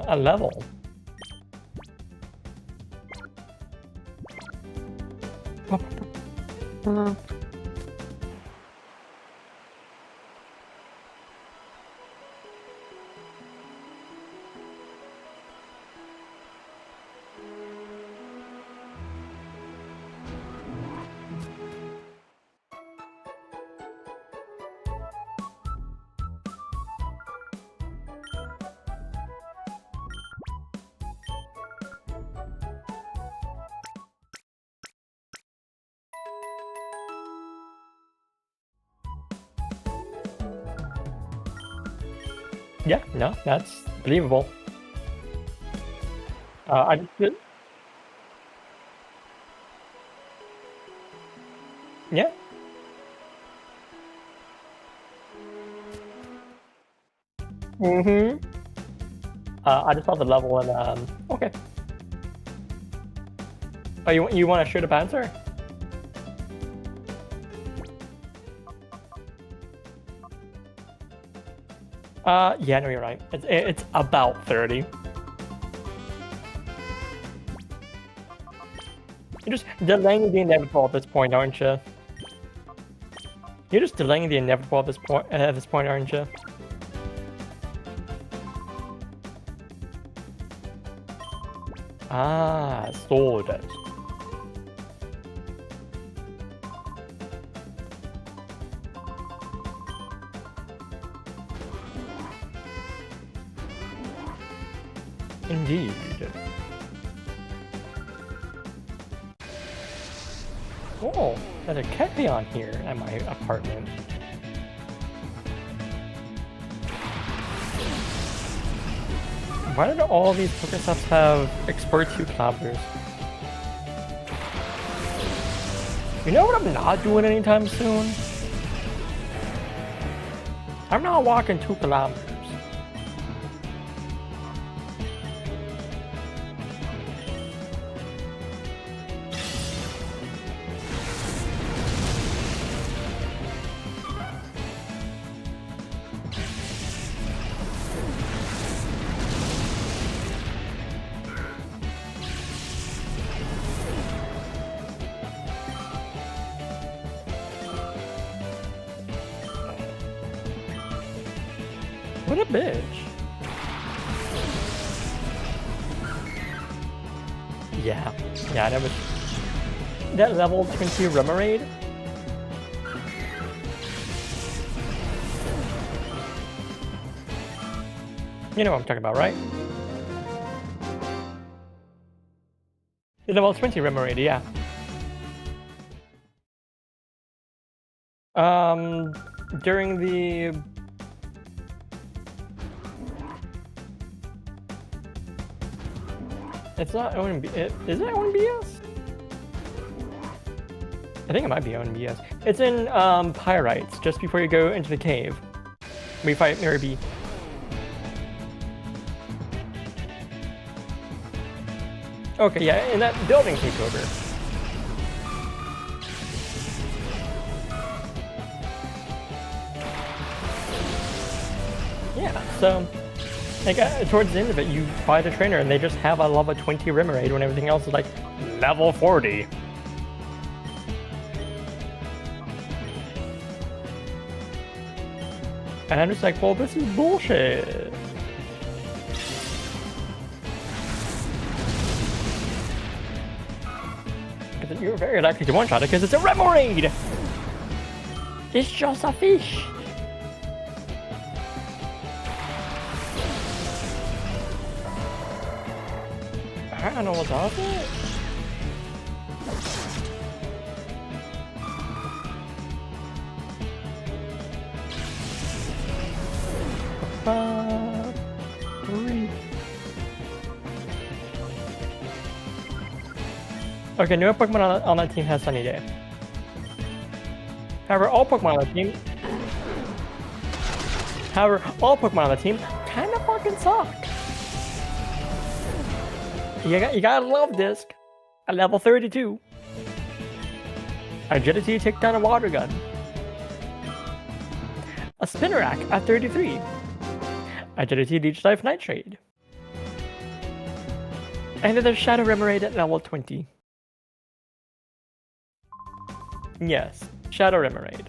[SPEAKER 2] A level. Yeah, no, that's believable. I just did. Yeah. Mm-hmm. I just saw the level and okay. Oh, you want to shoot up answer? Yeah, no, you're right. It's about 30. You're just delaying the inevitable at this point, aren't you? You're just delaying the inevitable at this point, aren't you? Ah, sword. Indeed. Oh, there's a Kaison here at my apartment. Why do all these Pokestops have Expert 2 kilometers? You know what I'm not doing anytime soon? I'm not walking 2 kilometers. What a bitch. Yeah, I never. That level 20 Remoraid? You know what I'm talking about, right? The level 20 Remoraid, yeah. During the... It's not ONB... Is it ONBS? I think it might be ONBS. It's in, Pyrites, just before you go into the cave. We fight Mary B. Okay, yeah, in that building takeover. Yeah, so... Like, towards the end of it, you fight a trainer and they just have a level 20 Remoraid when everything else is like, level 40. And I'm just like, well, this is bullshit. Because you're very likely to one-shot it because it's a Remoraid! It's just a fish! I don't know what's up with it. Okay, no Pokemon on that team has Sunny Day. However, all Pokemon on the team kind of fucking suck. You gotta love Disc at level 32. Agility to take down a water gun. A Spinnerack at 33. Agility Leech Life Nightshade. And then there's Shadow Remoraid at level 20. Yes, Shadow Remoraid.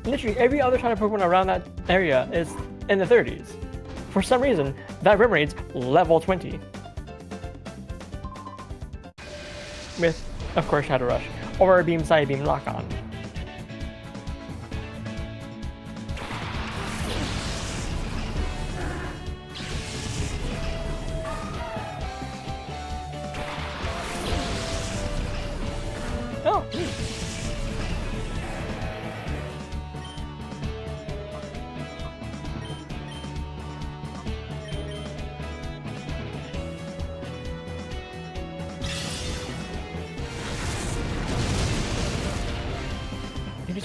[SPEAKER 2] Literally every other Shadow Pokemon around that area is in the 30s. For some reason, that Remoraid's level 20. With, of course, Shadow Rush, or Beam Side Beam Lock On. Oh, neat.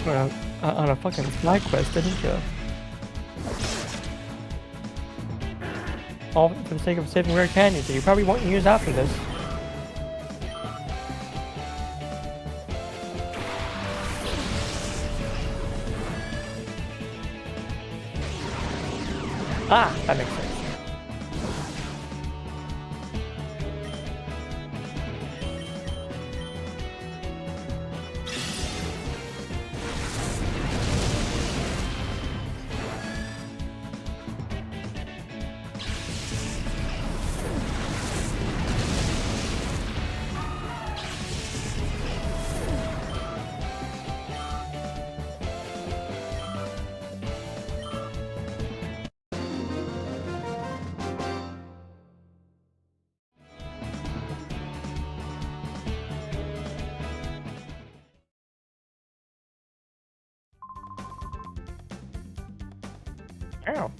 [SPEAKER 2] on a fucking side quest, didn't you? All for the sake of saving rare candies that you probably won't use after this. Ah, that makes sense. Ow.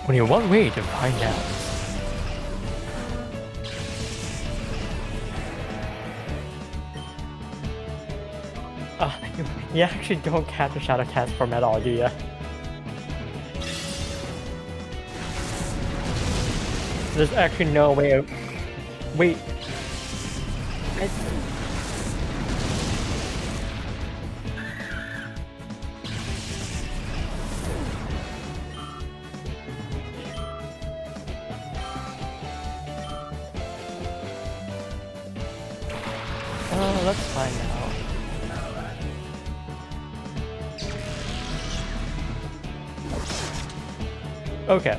[SPEAKER 2] Only one way to find out. You actually don't catch a shadow transform at all, do you? There's actually no way of... Wait. Let's find out. Okay.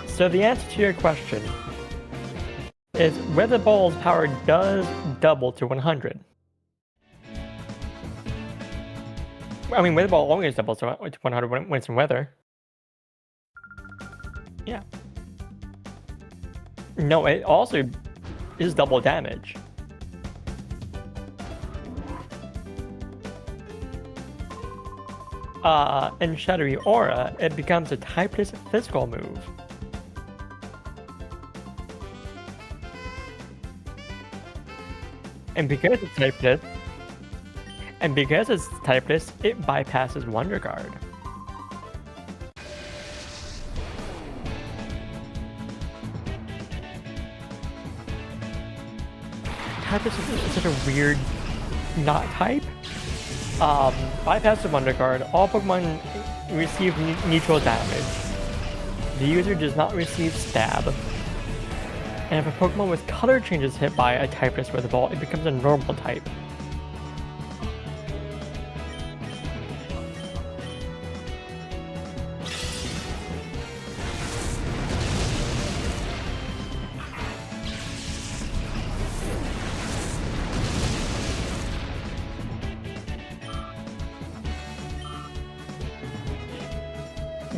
[SPEAKER 2] So the answer to your question is Weather Ball's power does double to 100. I mean, Weather Ball always doubles to 100 when it's in weather. Yeah. No, it also is double damage. In Shadowy Aura, it becomes a typeless physical move. And because it's typeless, it bypasses Wonder Guard. Typeless is such a weird not type. Bypass the Wonder Guard, all Pokemon receive neutral damage. The user does not receive stab. And if a Pokemon with color change is hit by a typeless Weather Ball, it becomes a normal type.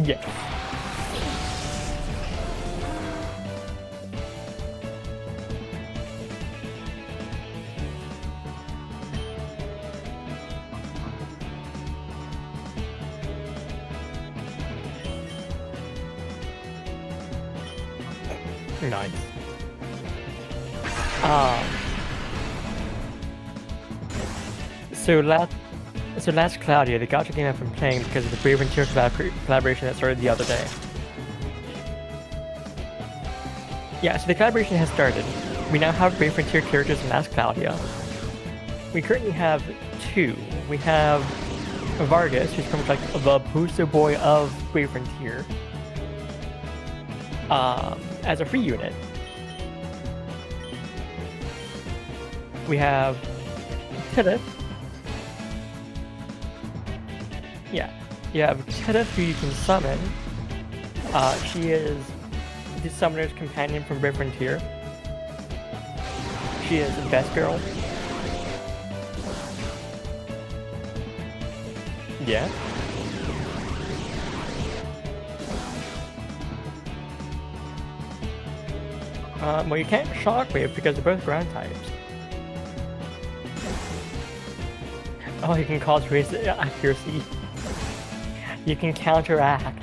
[SPEAKER 2] Yes. Nice. So last Claudia, the gacha game I've been playing because of the Brave Frontier collaboration that started the other day. Yeah, so the collaboration has started. We now have Brave Frontier characters in Last Claudia. We currently have two. We have Vargas, who's pretty much like the booster boy of Brave Frontier, as a free unit. We have Tillith. Yeah, you have Tillith, who you can summon. She is the summoner's companion from Brave Frontier. She is the best girl. Yeah. Well, you can't Shockwave because they're both ground types. Oh, you can cause raise accuracy. You can counteract.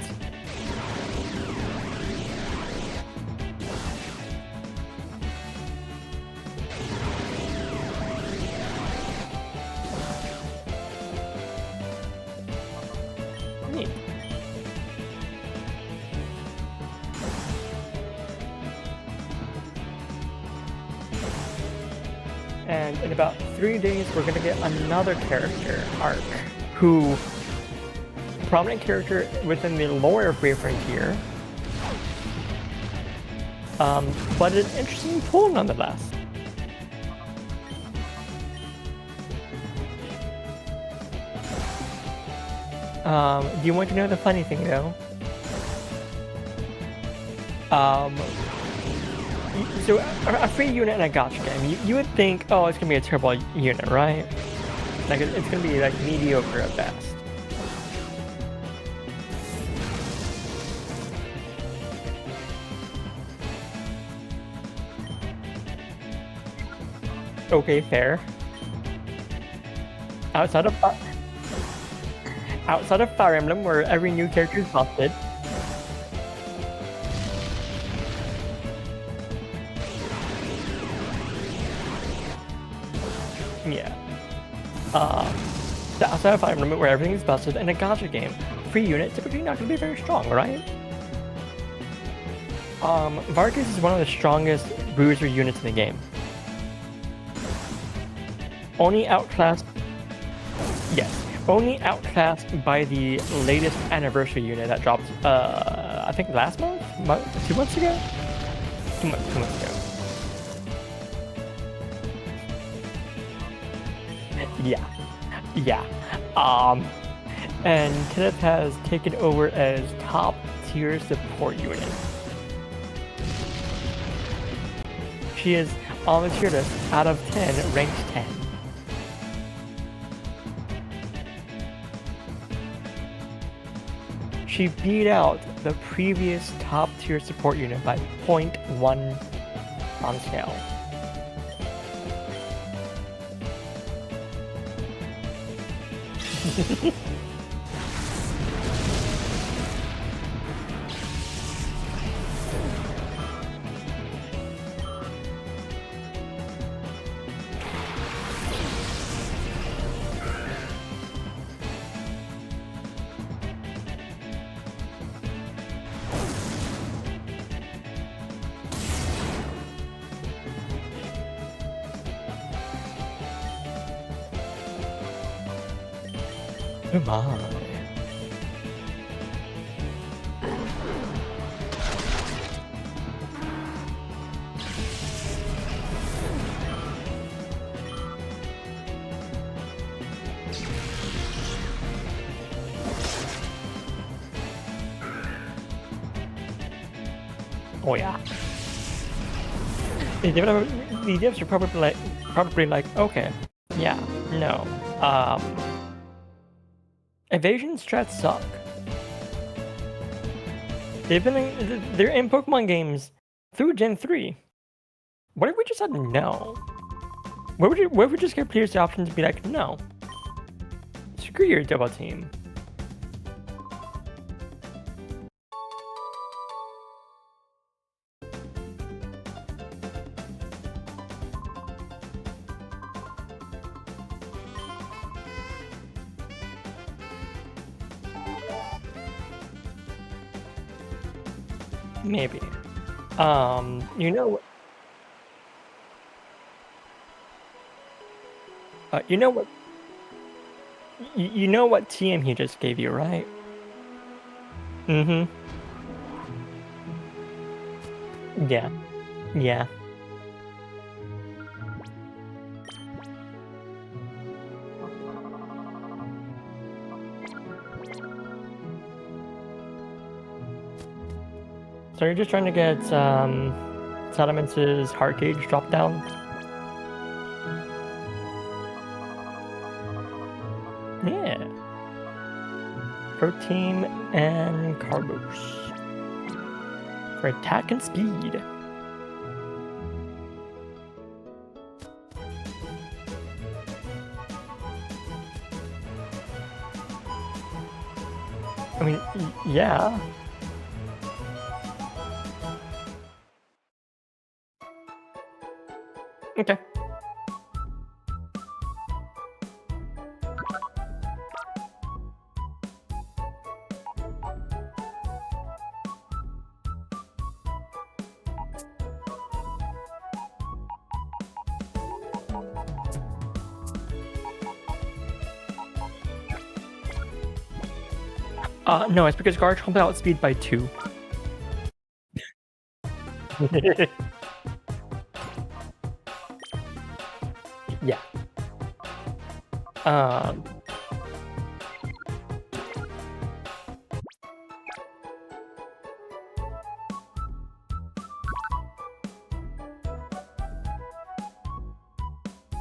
[SPEAKER 2] Neat. And in about 3 days, we're gonna get another character arc, who prominent character within the lore of Brave Frontier, but an interesting pull nonetheless. Do you want to know the funny thing though? So a free unit in a gacha game, you would think, oh, it's gonna be a terrible unit, right? Like it's gonna be like mediocre at best. Okay, fair. Outside of Fire Emblem, where every new character is busted. Yeah. Outside of Fire Emblem, where everything's busted, in a gacha game, free unit typically not gonna be very strong, right? Vargas is one of the strongest bruiser units in the game. Only outclassed by the latest anniversary unit that dropped, I think last month? 2 months ago? 2 months ago. Yeah. And Kenneth has taken over as top tier support unit. She is on the tier list out of 10, ranked 10. She beat out the previous top tier support unit by 0.1 on scale. Oh my. Oh yeah. The devs are probably like, okay, yeah, no. Evasion strats suck. They're in Pokemon games through Gen 3. What if we just said no? What if we just give players the option to be like, no. Screw your double team. Maybe. You know what? You know what? You know what TM he just gave you, right? Mm-hmm. Yeah. Yeah. So you're just trying to get Salamance's heart gauge dropped down? Yeah. protein, and carbos for attack and speed. I mean, yeah. Okay. No, it's because Garchomp outspeed by 2. Yeah.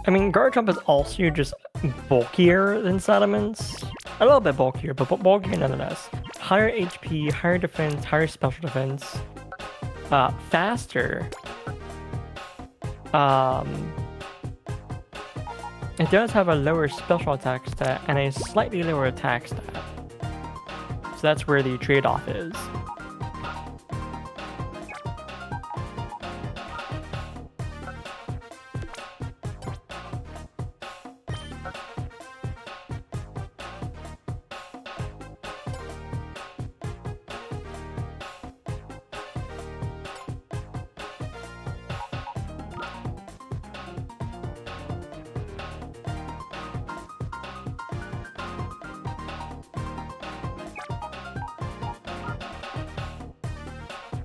[SPEAKER 2] I mean, Garchomp is also just bulkier than Salamence. A little bit bulkier, but bulkier nonetheless. Higher HP, higher defense, higher special defense. Faster. It does have a lower special attack stat and a slightly lower attack stat. So that's where the trade-off is.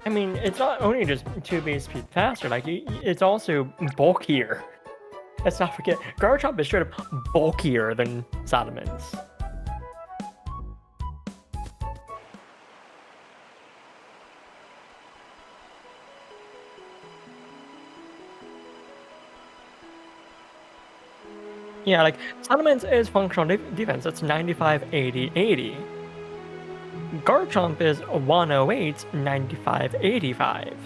[SPEAKER 2] I mean, it's not only just 2 base speed faster, like, it's also bulkier. Let's not forget, Garchomp is straight up bulkier than Salamence. Yeah, like, Salamence is functional defense, that's 95, 80, 80. Garchomp is 108, 95, 85.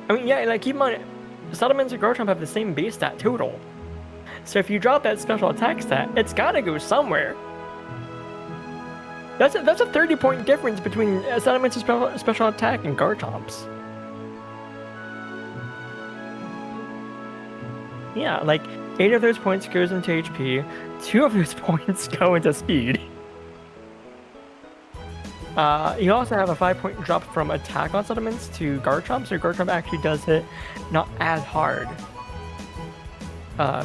[SPEAKER 2] I mean, yeah, like, keep in mind, Salamence and Garchomp have the same base stat total. So if you drop that special attack stat, it's gotta go somewhere. That's a 30-point difference between Salamence's special attack and Garchomp's. Yeah, like, 8 of those points goes into HP, 2 of those points go into speed. You also have a 5-point drop from attack on Salamence to Garchomp, so Garchomp actually does hit not as hard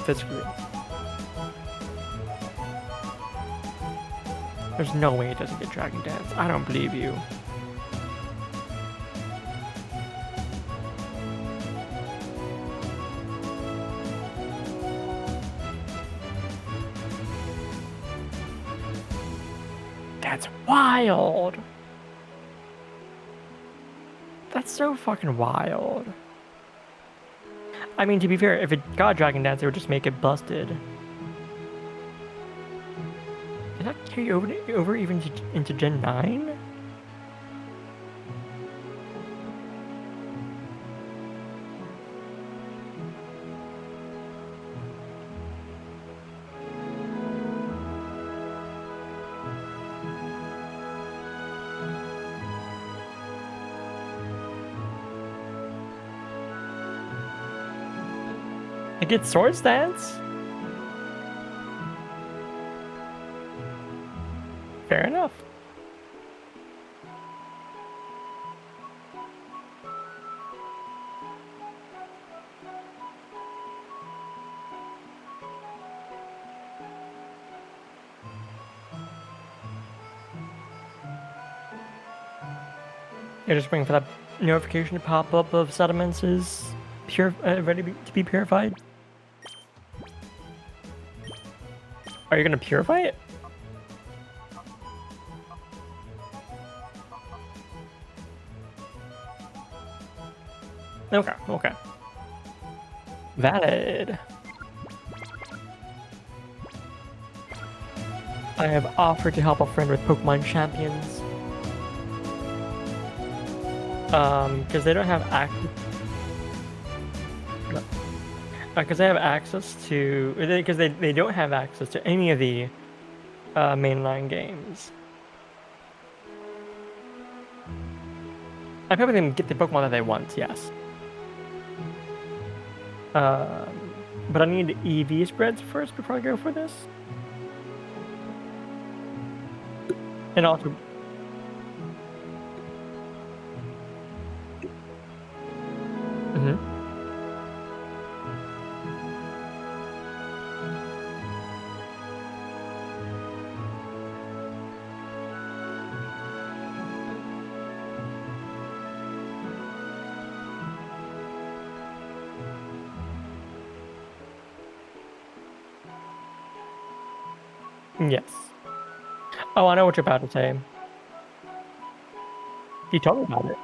[SPEAKER 2] physically. There's no way it doesn't get Dragon Dance. I don't believe you. That's wild. That's so fucking wild. I mean, to be fair, if it got Dragon Dance, it would just make it busted. Did that carry over even into Gen 9? It gets Sword Stance? Fair enough. You're just waiting for that notification to pop up of Sediments is ready to be purified? Are you gonna purify it? Okay, okay. I have offered to help a friend with Pokemon champions. Because they don't have access. Because they have access to. Because they don't have access to any of the mainline games. I'm hoping they can get the Pokemon that they want, yes. But I need EV spreads first before I go for this. And also... Yes. Oh, I know what you're about to say. You told me about it.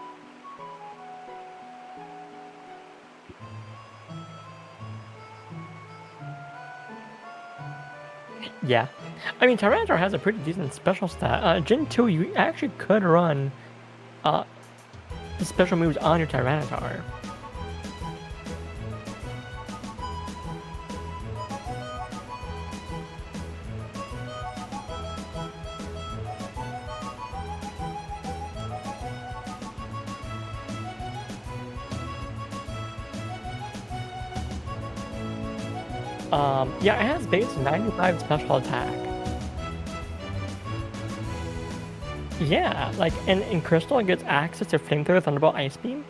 [SPEAKER 2] Yeah. I mean, Tyranitar has a pretty decent special stat. Gen 2, you actually could run the special moves on your Tyranitar. Yeah, it has base 95 special attack. Yeah, like, and in Crystal, it gets access to Flamethrower, Thunderbolt, Ice Beam.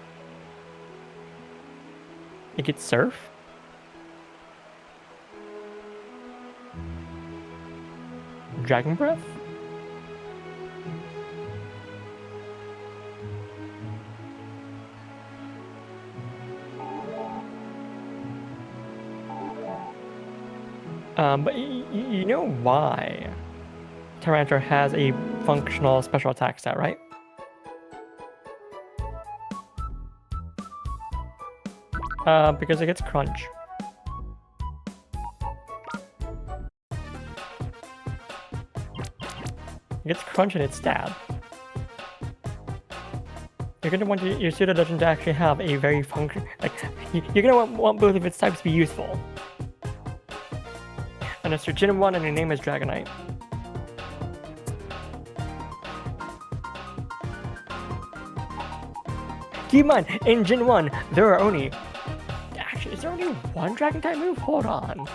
[SPEAKER 2] It gets Surf. Dragon Breath. But you know why Tyranitar has a functional special attack stat, right? Because it gets Crunch. It gets Crunch and it's Stab. You're gonna want your Pseudo Legend to actually have a very you're gonna want both of its types to be useful. Unless you're Gen 1 and your name is Dragonite. Keep in mind, in Gen 1, there are only... Actually, is there only one Dragon-type move? Hold on.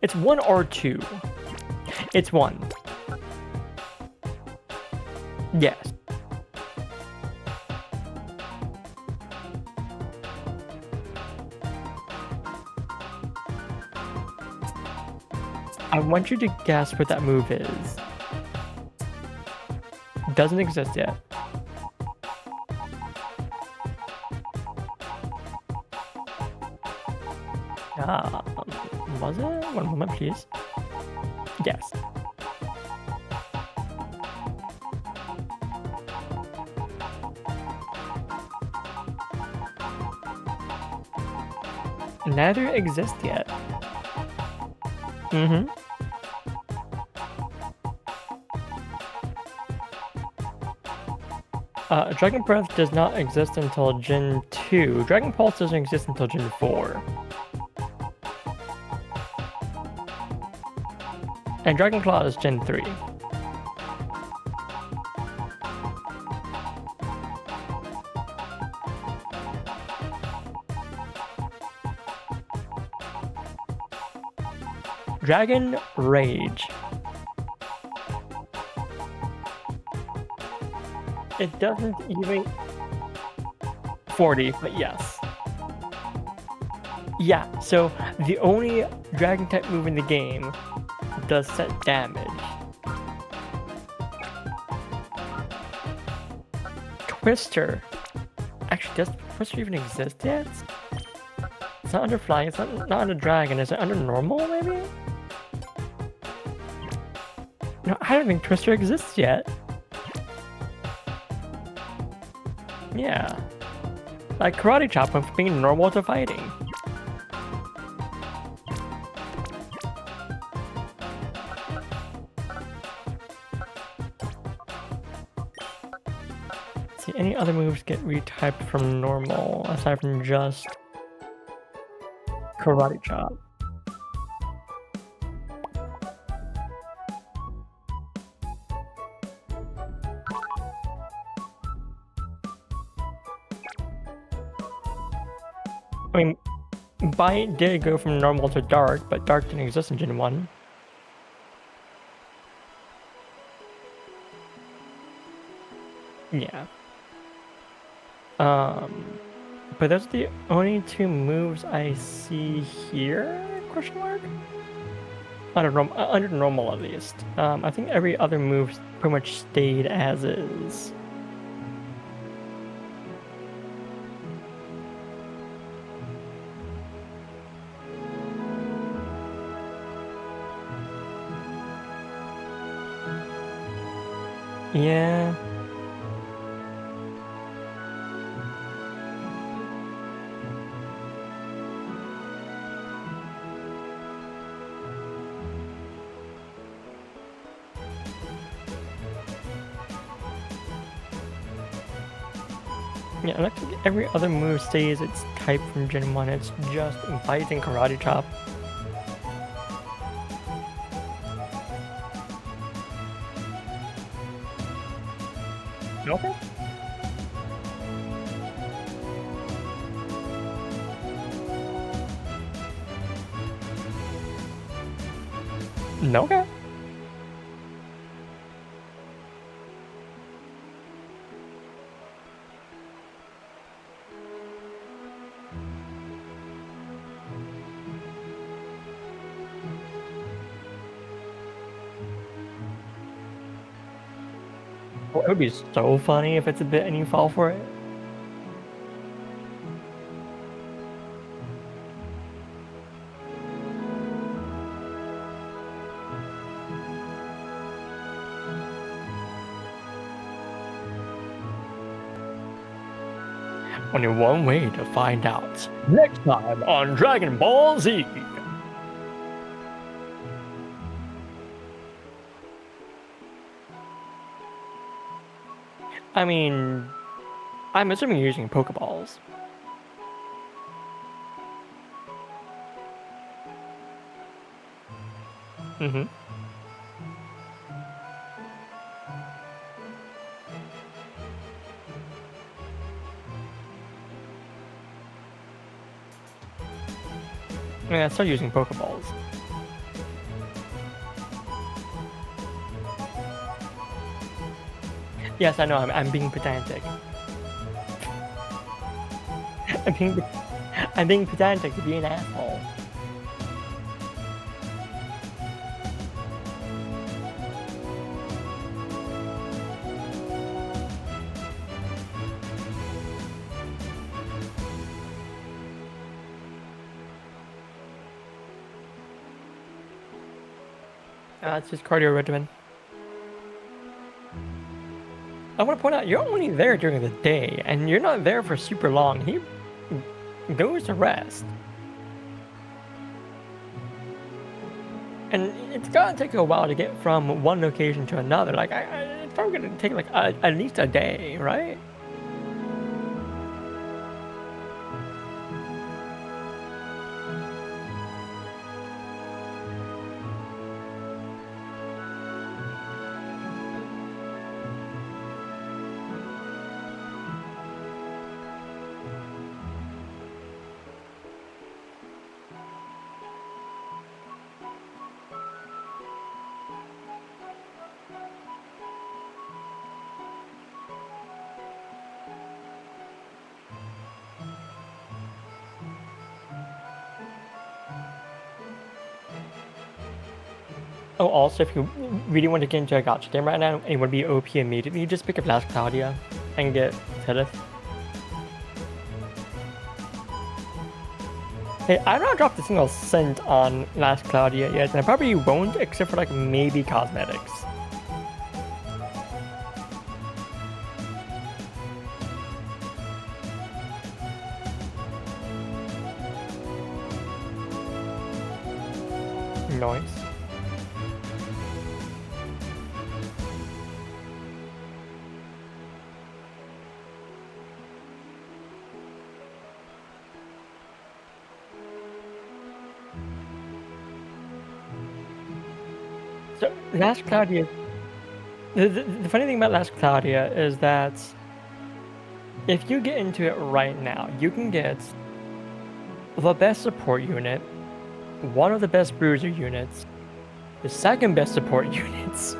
[SPEAKER 2] It's 1 or 2. It's 1. Yes. I want you to guess what that move is. Doesn't exist yet. Was it? One moment, please. Yes. Neither exist yet. Mm-hmm. Dragon Breath does not exist until Gen 2. Dragon Pulse doesn't exist until Gen 4. And Dragon Claw is Gen 3. Dragon Rage. It doesn't even... 40, but yes. Yeah, so the only Dragon type move in the game does set damage. Twister. Actually, does Twister even exist yet? It's not under Flying, it's not under Dragon. Is it under Normal, maybe? No, I don't think Twister exists yet. Yeah. Like Karate Chop went from being normal to fighting. see, any other moves get retyped from normal aside from just Karate Chop? I mean, Bite did go from normal to dark, but dark didn't exist in Gen 1. Yeah. But those are the only two moves I see here? Question mark? Under normal at least. I think every other move pretty much stayed as is. Yeah. Yeah, I think every other move stays its type from Gen 1. It's just Bite and Karate Chop. Okay. Okay. Well, it would be so funny if it's a bit and you fall for it. Only one way to find out. Next time on Dragon Ball Z. I mean, I'm assuming you're using Pokeballs. Mm-hmm. Yeah, start using Pokeballs. Yes, I know, I'm being pedantic. I'm being pedantic to be an asshole. It's just cardio regimen. I want to point out, you're only there during the day, and you're not there for super long. He goes to rest. And it's gonna take a while to get from one location to another. Like, it's probably gonna take like at least a day, right? Oh, also, if you really want to get into a gacha game right now and you want to be OP immediately, you just pick up Last Claudia and get Tillith. Hey, I've not dropped a single cent on Last Claudia yet, and I probably won't, except for like maybe cosmetics. Nice. So Last Claudia, the funny thing about Last Claudia is that if you get into it right now, you can get the best support unit, one of the best bruiser units, the second best support units,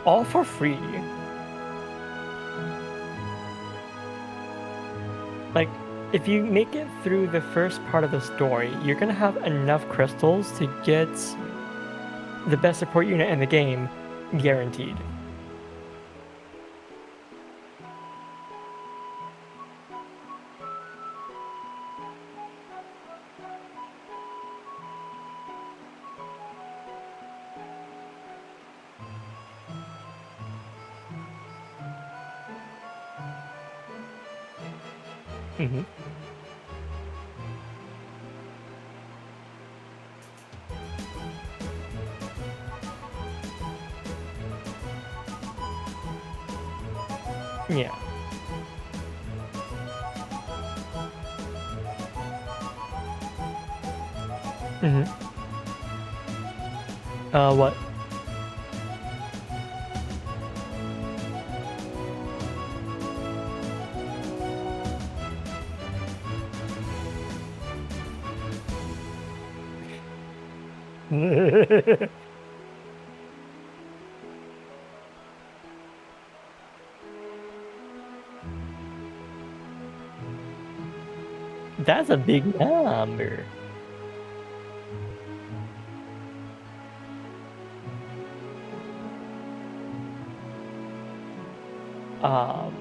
[SPEAKER 2] all for free. Like, if you make it through the first part of the story, you're gonna have enough crystals to get the best support unit in the game, guaranteed. Mm-hmm. Yeah. Mm-hmm. What? That's a big number. Um,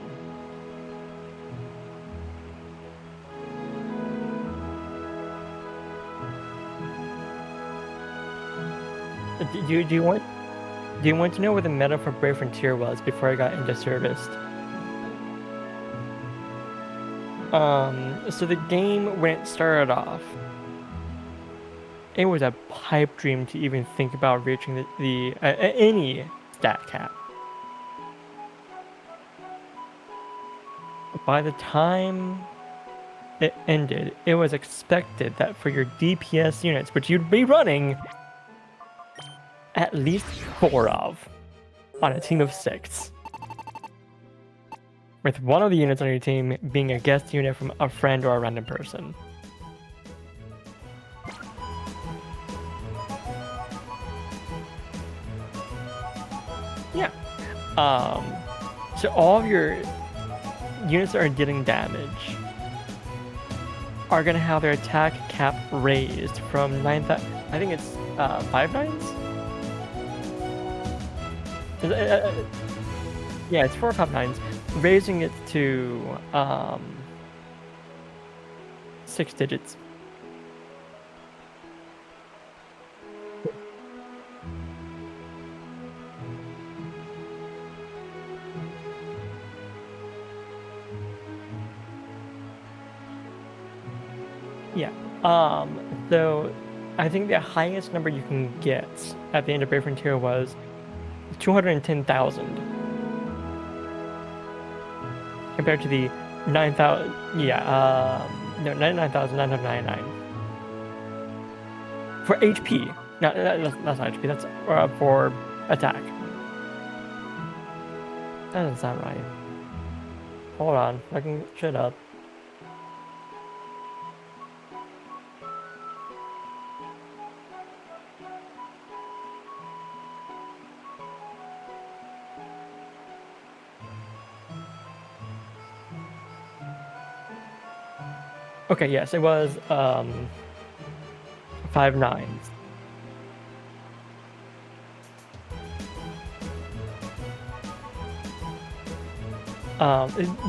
[SPEAKER 2] do you want to know what the meta for Brave Frontier was before I got into service? So the game, when it started off, it was a pipe dream to even think about reaching any stat cap. By the time it ended, it was expected that for your DPS units, which you'd be running at least 4 of on a team of 6, with one of the units on your team being a guest unit from a friend or a random person. Yeah. So all of your units that are dealing damage are gonna have their attack cap raised from 9,000. I think it's 5 nines. Yeah, it's 4 or 5 nines, raising it to 6 digits. Yeah. So I think the highest number you can get at the end of Brave Frontier was 210,000. Compared to the 9,000, yeah, no, 99,999 for HP. No, that's not HP. That's for attack. That doesn't sound right. Hold on, I can shut up. Okay, yes, it was 5 nines.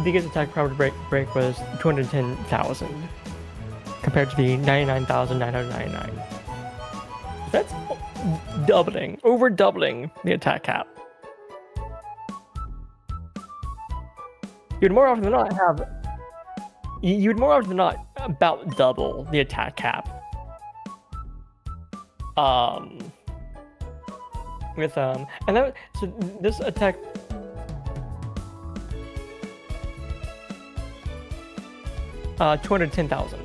[SPEAKER 2] Because attack power break was 210,000 compared to the 99,999. That's doubling, over doubling the attack cap. You'd more often than not have. You'd more often than not about double the attack cap. With and that so this attack. 210,000.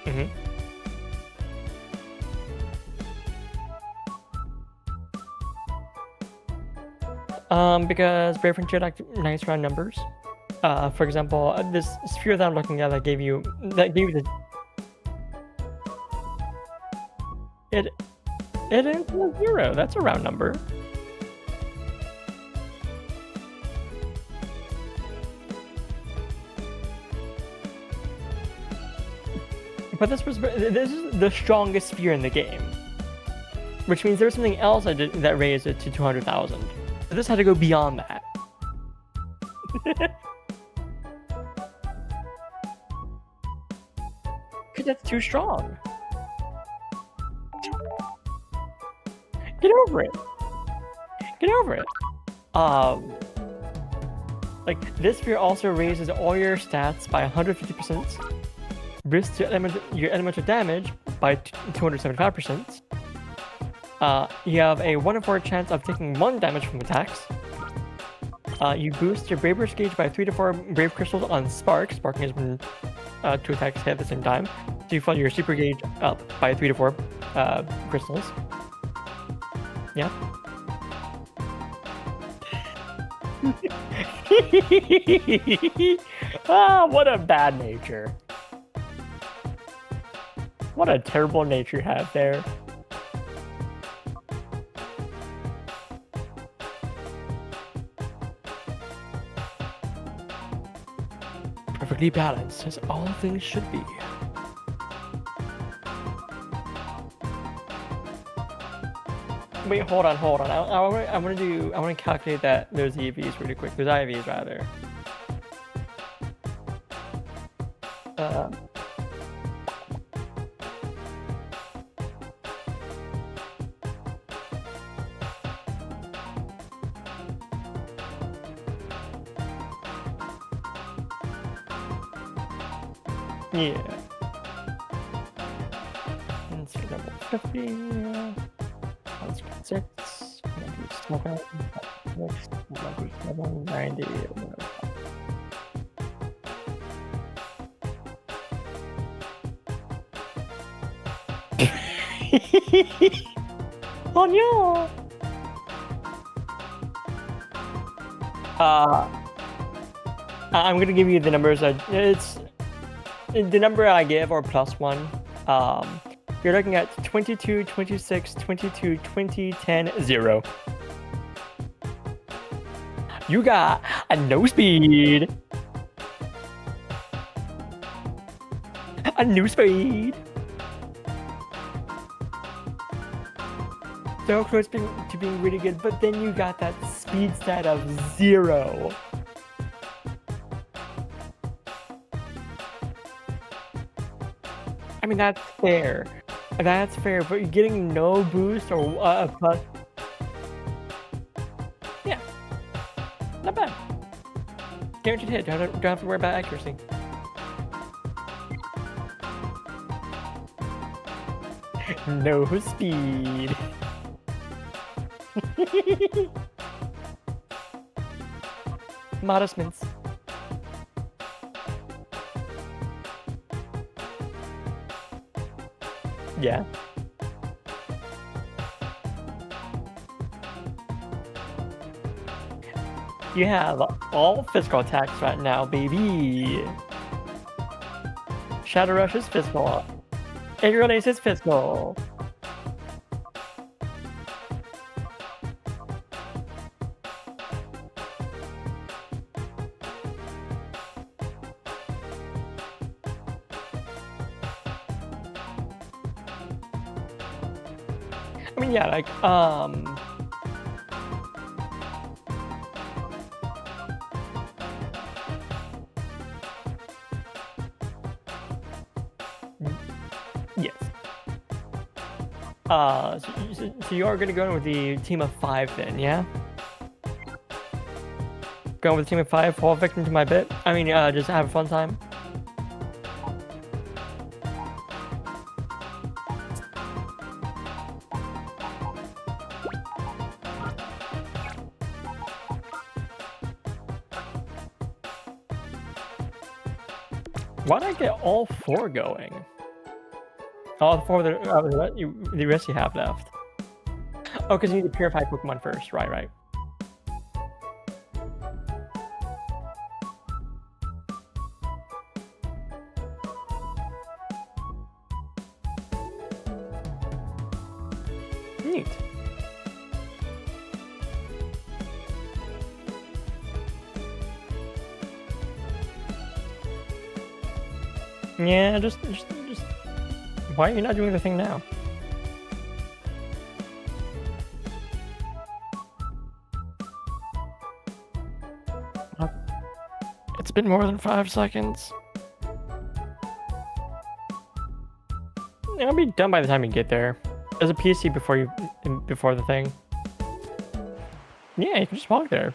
[SPEAKER 2] Mm-hmm. Because Brave Frontier like nice round numbers. For example, this sphere that I'm looking at that gave you the it is a 0. That's a round number. But this is the strongest sphere in the game, which means there's something else that raised it to 200,000. So this had to go beyond that. Because that's too strong. Get over it. Get over it. Like this sphere also raises all your stats by 150%. Boosts your elemental damage by 275%. You have a 1 in 4 chance of taking 1 damage from attacks. You boost your Brave Burst gauge by 3 to 4 Brave Crystals on Spark. Sparking is when 2 attacks hit at the same time. So you fill your Super Gauge up by 3 to 4 crystals. Yeah. Ah, what a bad nature. What a terrible nature you have there. Perfectly balanced, as all things should be. Wait, hold on. I want to calculate those EVs really quick. Those IVs rather. Yeah. And so level 50. Let's get 6. I'm gonna do 7. 90. Oh no! I'm gonna give you the numbers. It's the number I give, or +1. You're looking at 22, 26, 22, 20, 10, 0. You got a no speed. A new speed. So close to being really good, but then you got that speed stat of 0. I mean, that's fair. That's fair, but you're getting no boost or a plus. Yeah. Not bad. Guaranteed hit. Don't have to worry about accuracy. No speed. Modestments. Yeah. You have all physical attacks right now, baby. Shadow Rush is physical. Aerial Ace is physical. I mean, yeah, like, yes. So you are gonna go in with the team of 5 then, yeah? Going with the team of 5, fall victim to my bit? I mean, just have a fun time. Why'd I get all 4 going? All four of the rest you have left. Oh, because you need to purify Pokemon first. Right, right. Neat. Yeah, just. Why are you not doing the thing now? It's been more than 5 seconds. It'll be done by the time you get there. There's a PC before the thing. Yeah, you can just walk there.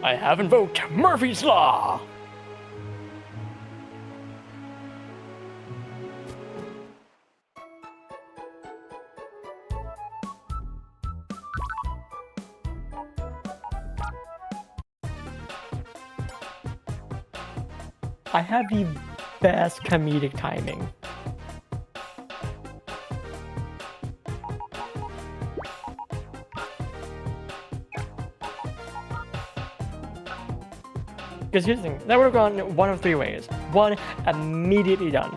[SPEAKER 2] I have invoked Murphy's Law! I have the best comedic timing. Because here's the thing, that would have gone one of 3 ways. 1, immediately done.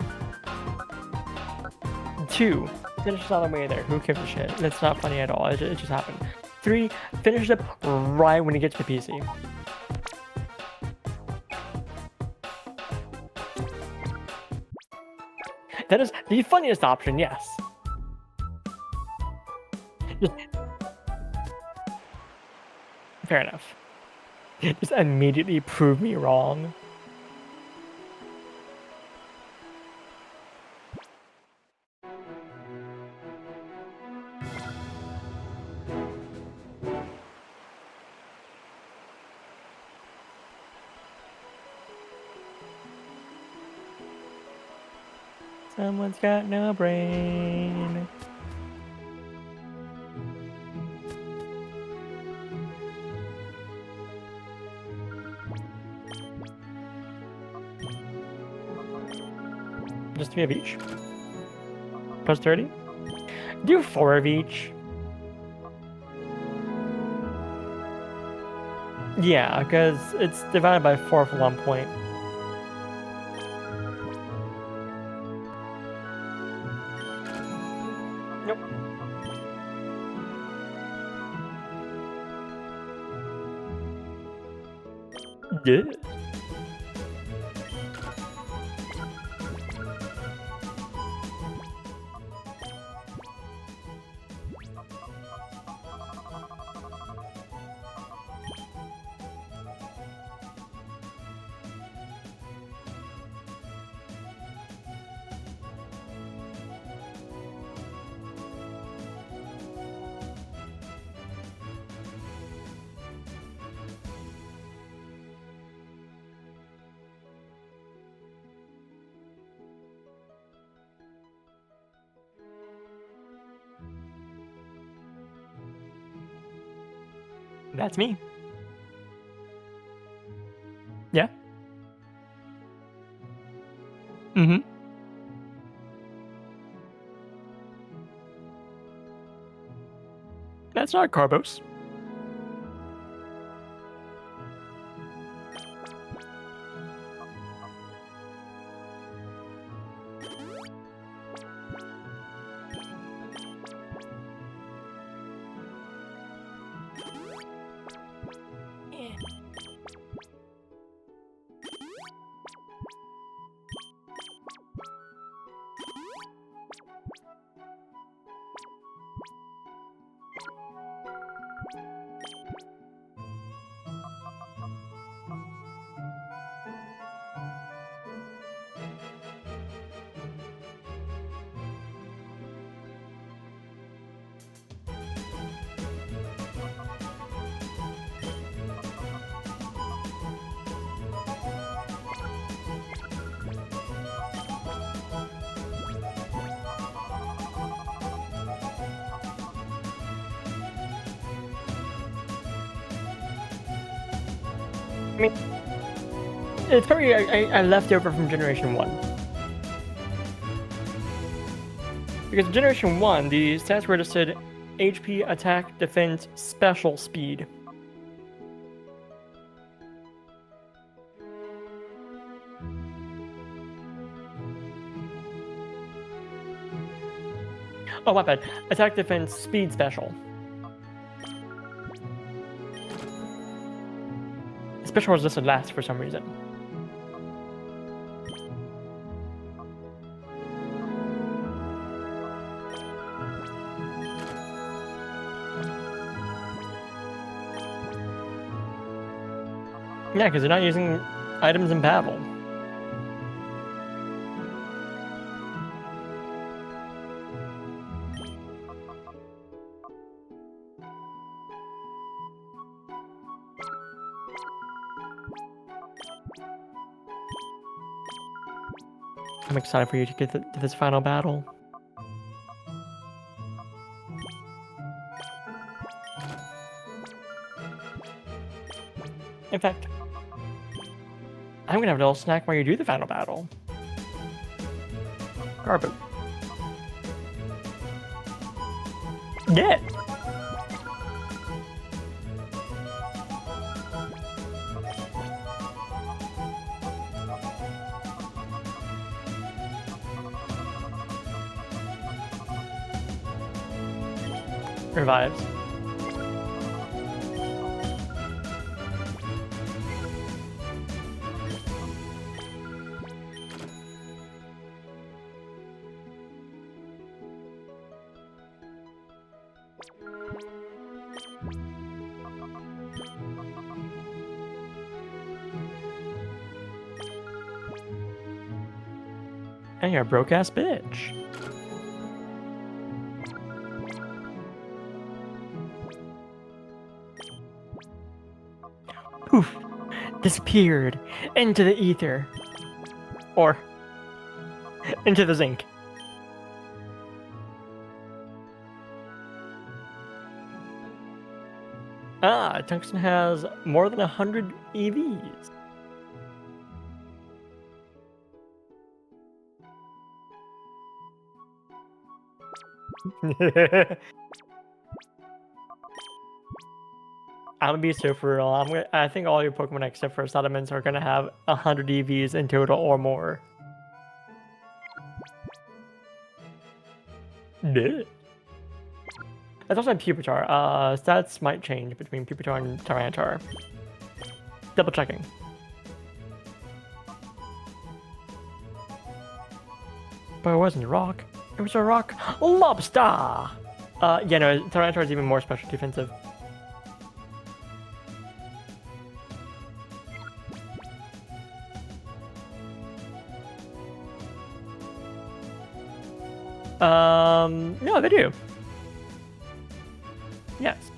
[SPEAKER 2] 2, finish it on the way there. Who gives a shit? That's not funny at all. It just happened. 3, finish it up right when you get to the PC. That is the funniest option, yes. Fair enough. Just immediately prove me wrong. Someone's got no brain. Just 3 of each. Plus 30. Do 4 of each. Yeah, because it's divided by 4 for 1 point. Nope. Yeah. That's me. Yeah. Mm-hmm. That's not Carbos. mean, it's probably I left over from Generation 1. Because in Generation 1, the stats were listed HP, attack, defense, special, speed. Oh, my bad. Attack, defense, speed, special. Special was listed last for some reason. Yeah, because they're not using items in battle. I'm excited for you to get to this final battle. In fact, I'm gonna have a little snack while you do the final battle. Garbo. Yeah. Revives. And you're a broke-ass bitch. Poof. Disappeared into the ether. Or into the zinc. Ah, Tungsten has more than 100 EVs. I'm gonna be super real. I think all your Pokemon except for Sediments are gonna have 100 EVs in total or more. Yeah. That's also Pupitar. Stats might change between Pupitar and Tyranitar. Double checking. But it wasn't a rock. It was a rock lobster. Yeah, no, Tyranitar is even more special defensive. No, they do. Yes.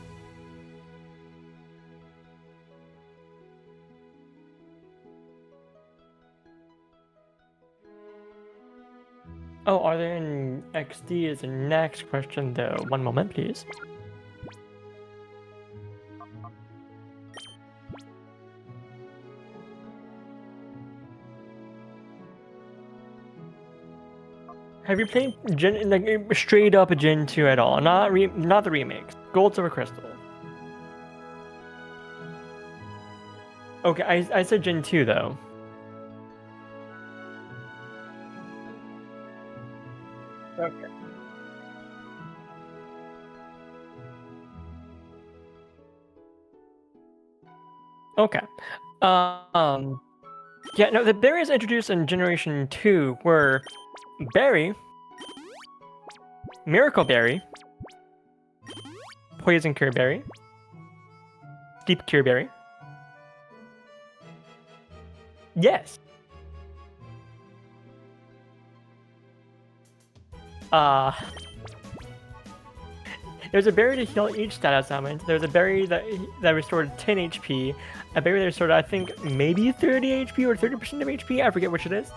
[SPEAKER 2] Oh, are they in XD is the next question though. One moment, please. Have you played Gen, like straight up Gen 2 at all? Not the remakes. Gold, Silver, Crystal. Okay, I said Gen 2 though. Okay. Okay. Yeah, no, the berries introduced in Generation 2 were Berry, Miracle Berry, Poison Cure Berry, Deep Cure Berry. Yes. There's a berry to heal each status element. There's a berry that restored 10 HP. A berry that restored, I think, maybe 30 HP or 30% of HP. I forget which it is.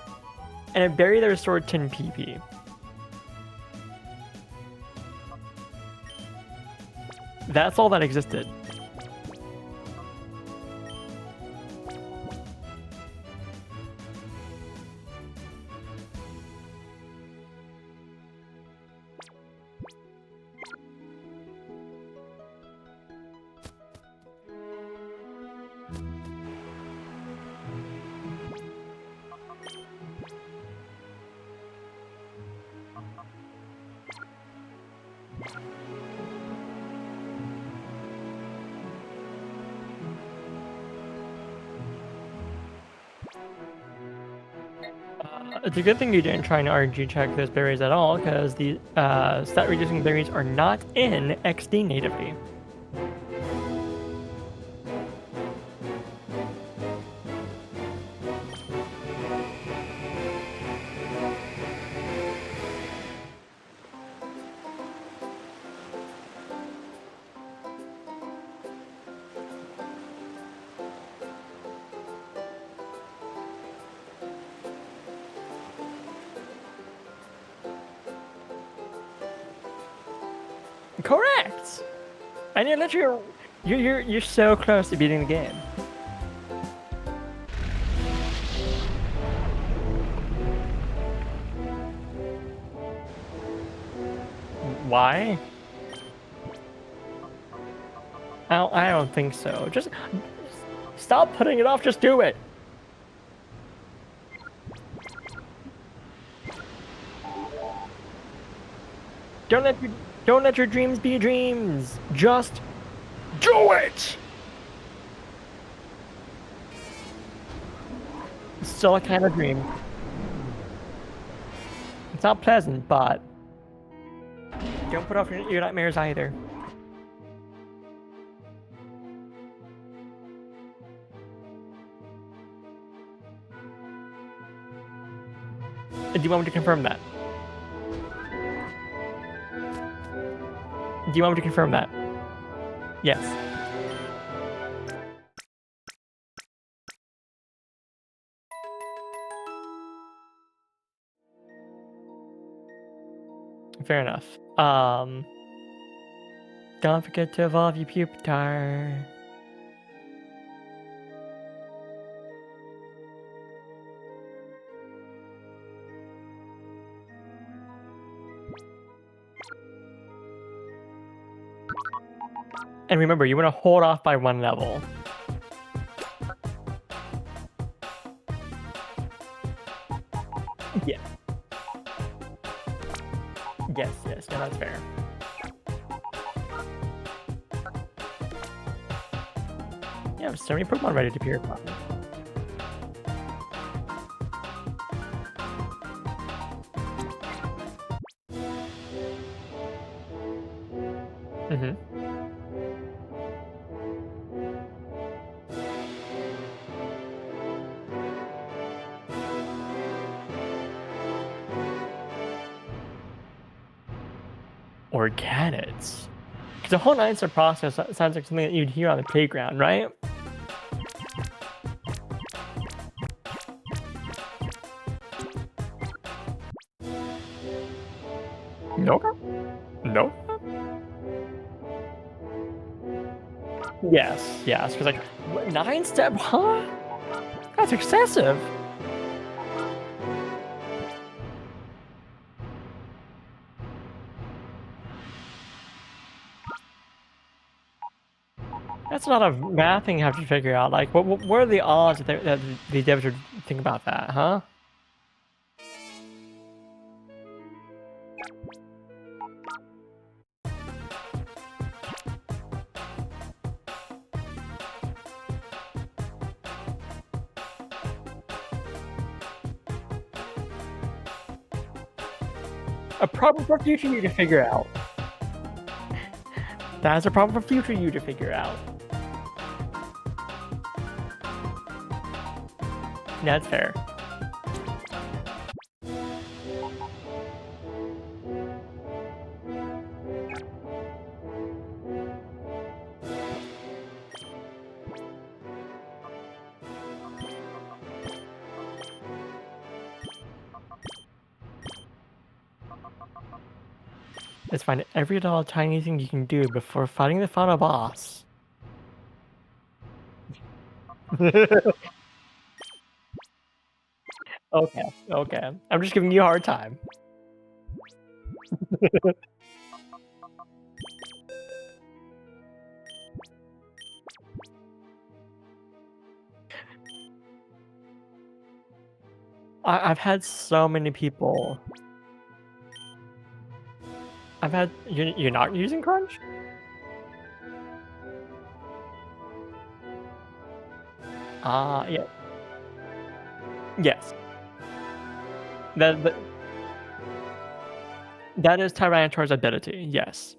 [SPEAKER 2] And a berry that restored 10 PP. That's all that existed. It's a good thing you didn't try and RNG check those berries at all, because the stat reducing berries are not in XD natively. Correct. And you're literally you're so close to beating the game. Why? I don't think so. Just stop putting it off. Just do it. Don't let your dreams be dreams. Just do it. It's still a kind of dream. It's not pleasant, but don't put off your nightmares either. Do you want me to confirm that? Do you want me to confirm that? Yes. Fair enough. Don't forget to evolve your Pupitar. And remember, you want to hold off by 1 level. Yeah. Yes, no, that's fair. Yeah, so many Pokemon ready to purify. Mm-hmm. Organics. Because the whole 9-step process sounds like something that you'd hear on the playground, right? Nope. Nope. Yes, because like, 9-step, huh? That's excessive. That's a lot of mathing you have to figure out. Like, what are the odds that the devs would think about that, huh? A problem for future you to figure out. That's a problem for future you to figure out. That's fair. Let's find every little tiny thing you can do before fighting the final boss. Okay. I'm just giving you a hard time. I've had so many people. You're not using Crunch? Yeah. Yes. That is Tyranitar's ability, yes.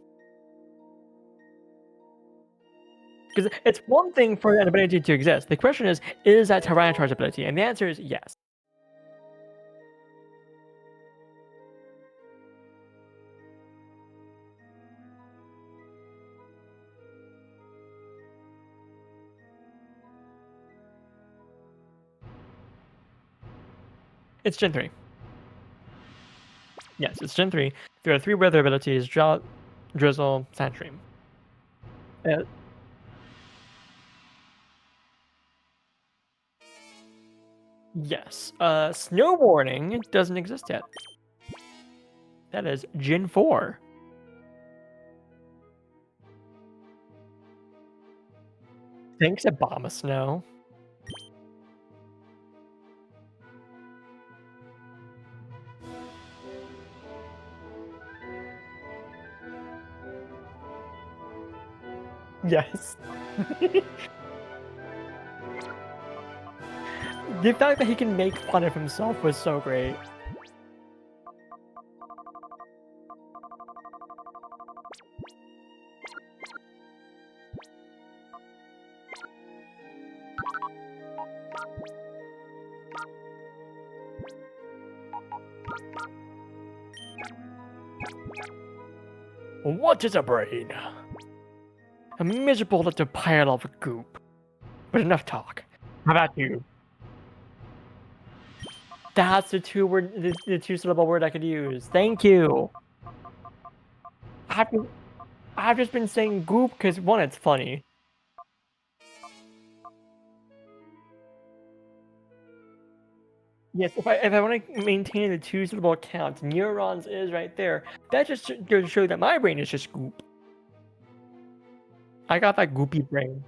[SPEAKER 2] Because it's one thing for an ability to exist. The question is that Tyranitar's ability? And the answer is yes. It's Gen 3. Yes, it's Gen 3. There are 3 weather abilities: Drought, Drizzle, Sandstream. Yes. Snow Warning doesn't exist yet. That is Gen 4. Thanks, Obama Snow. Yes. The fact that he can make fun of himself was so great. What is a brain? A miserable little pile of goop. But enough talk. How about you? That's the the 2-syllable word I could use. Thank you. I've just been saying goop because, one, it's funny. Yes, if I want to maintain the 2-syllable count, neurons is right there. That just goes to show that my brain is just goop. I got that goopy brain.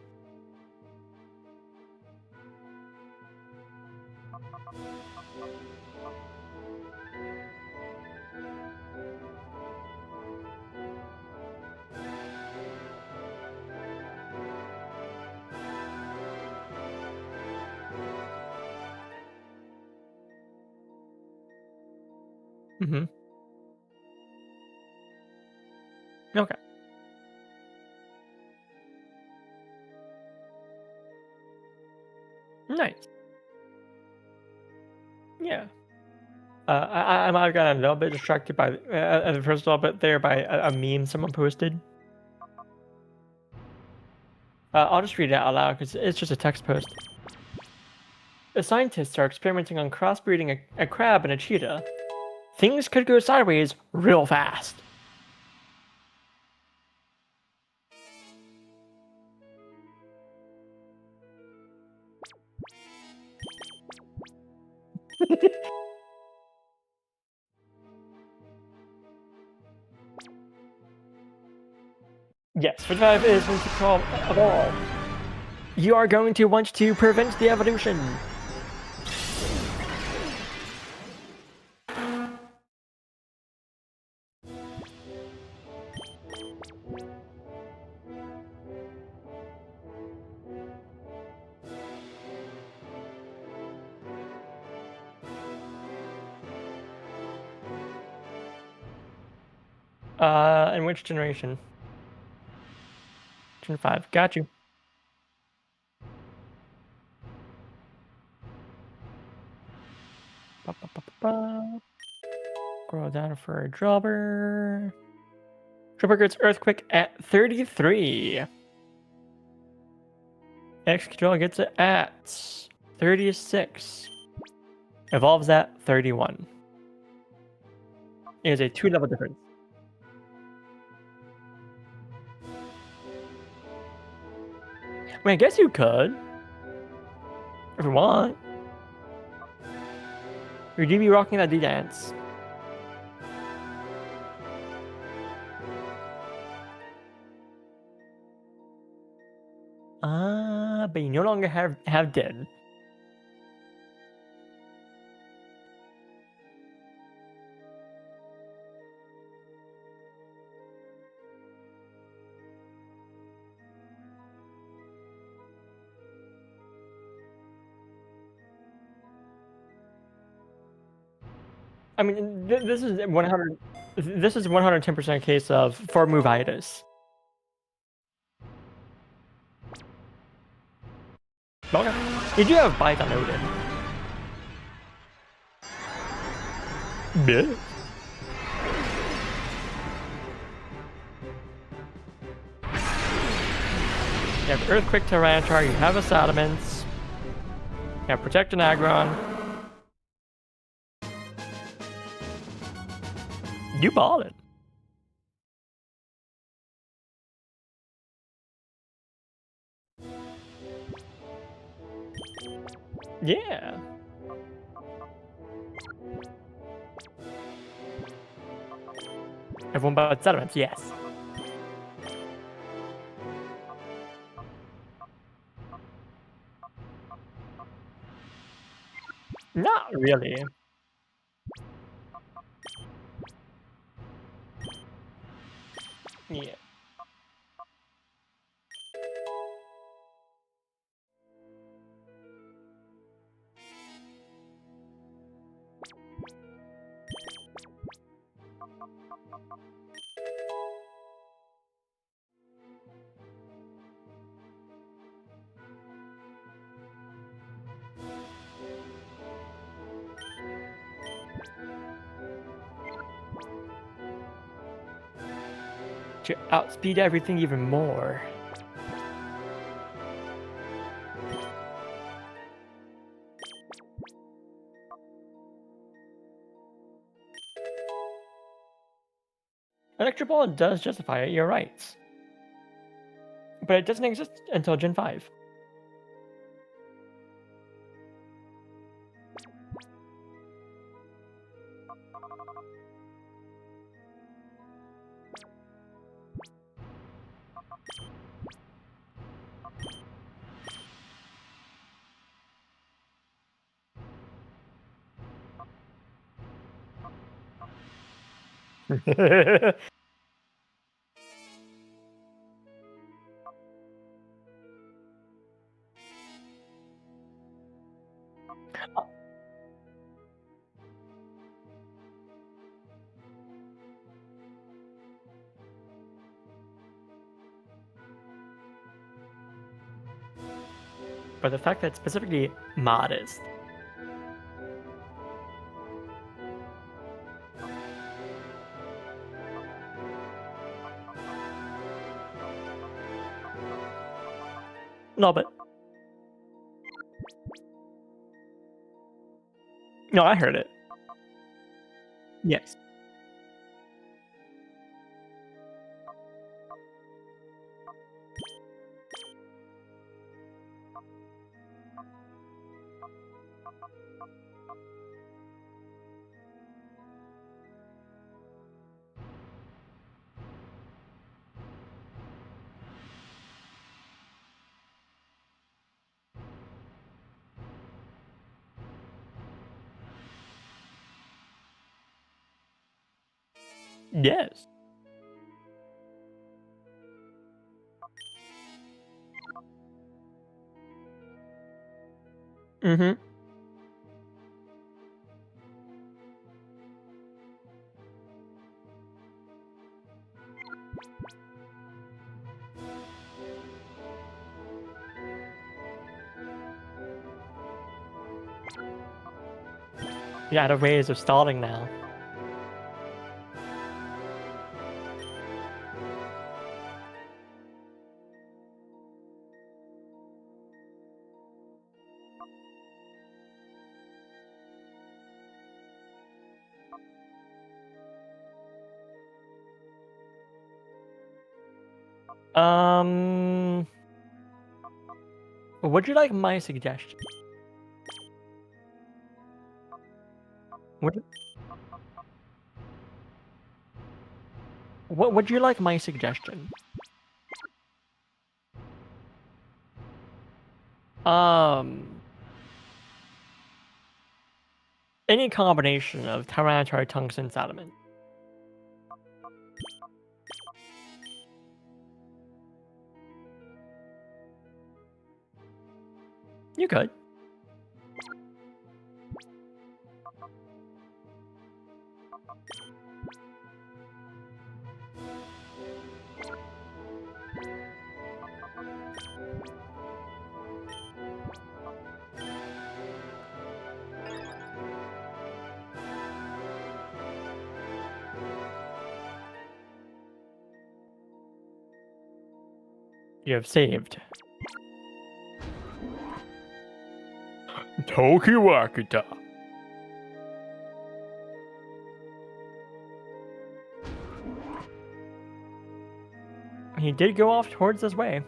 [SPEAKER 2] Mm-hmm. Okay. Nice. Yeah. I might have gotten a little bit distracted by the first little bit there by a meme someone posted. I'll just read it out loud because it's just a text post. The scientists are experimenting on crossbreeding a crab and a cheetah. Things could go sideways real fast. Yes, 45 is going to evolve. You are going to want to prevent the evolution. In which generation? Gen 5. Got you. Scroll down for a Dropper. Dropper gets Earthquake at 33. Excadrill gets it at 36. Evolves at 31. It is a 2-level difference. I mean, I guess you could. If you want. Or do you be rocking that D-Dance? But you no longer have dead. I mean, this is 100. This is 110% case of for movitis. Okay. You do have Python noted. Yeah. You have Earthquake Tyranitar, you have a Salamence, you have Protect an Aggron. You bought it. Yeah. Everyone bought Salamence, yes. Not really. Yeah. To outspeed everything even more. Electro Ball does justify it, you're right. But it doesn't exist until Gen 5. But the fact that it's specifically modest. No, but no, I heard it. Yes. Yes. Mm-hmm. You got ways of stalling now. Would you like my suggestion? Would What would you like my suggestion? Any combination of Tyranitar, Tungsten, Salamence. You could. You have saved. Tokiwakita. He did go off towards this way.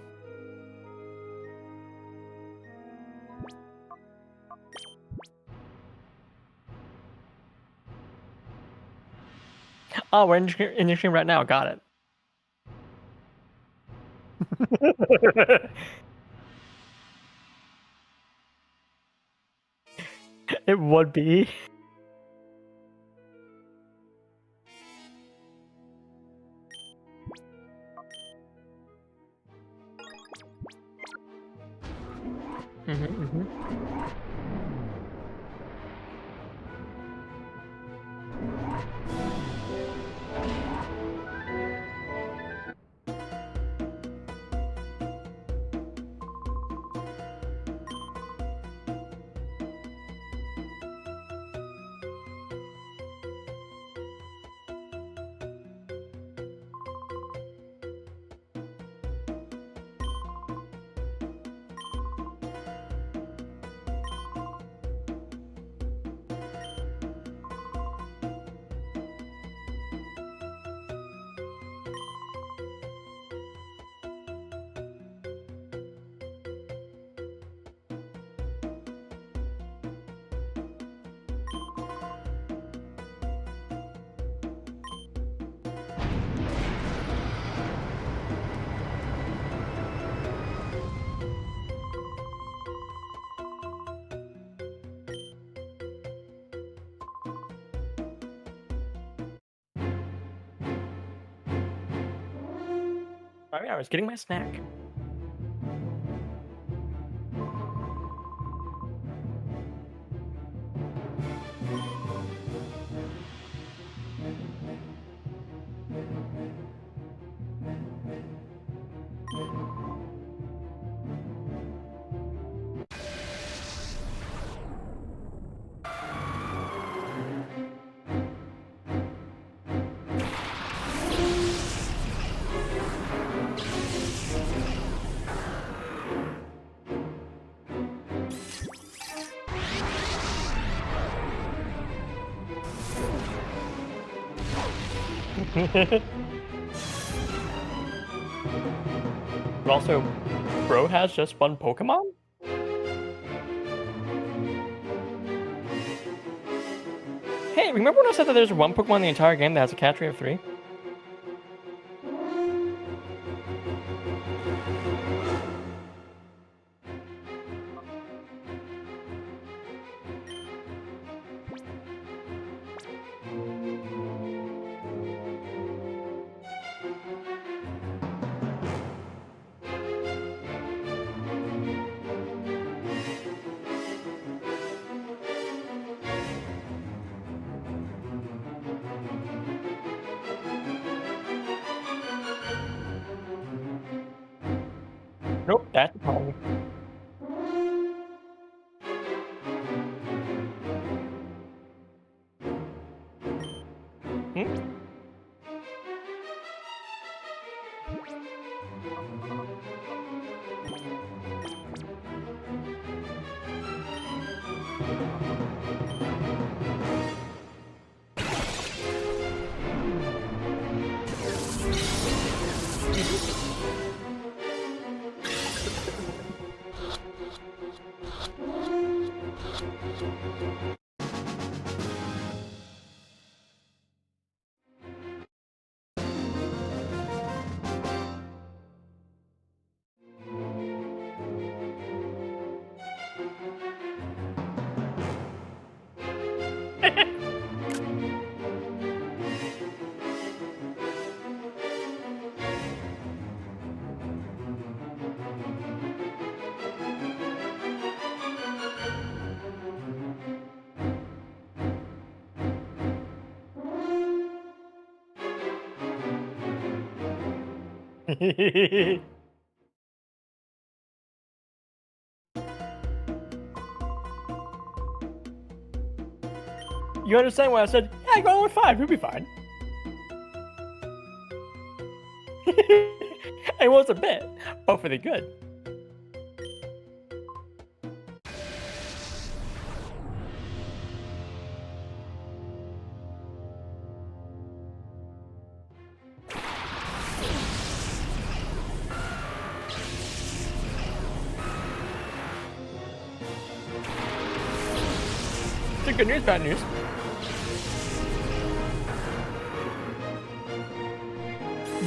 [SPEAKER 2] Oh, we're in the stream right now. Got it. It would be. Sorry, I was getting my snack. But also, Bro has just one Pokemon? Hey, remember when I said that there's one Pokemon in the entire game that has a catch rate of 3? Nope, that's wrong. You understand why I said, yeah, go on with 5, you'll be fine. It was a bit, but for the good. It's good news, bad news.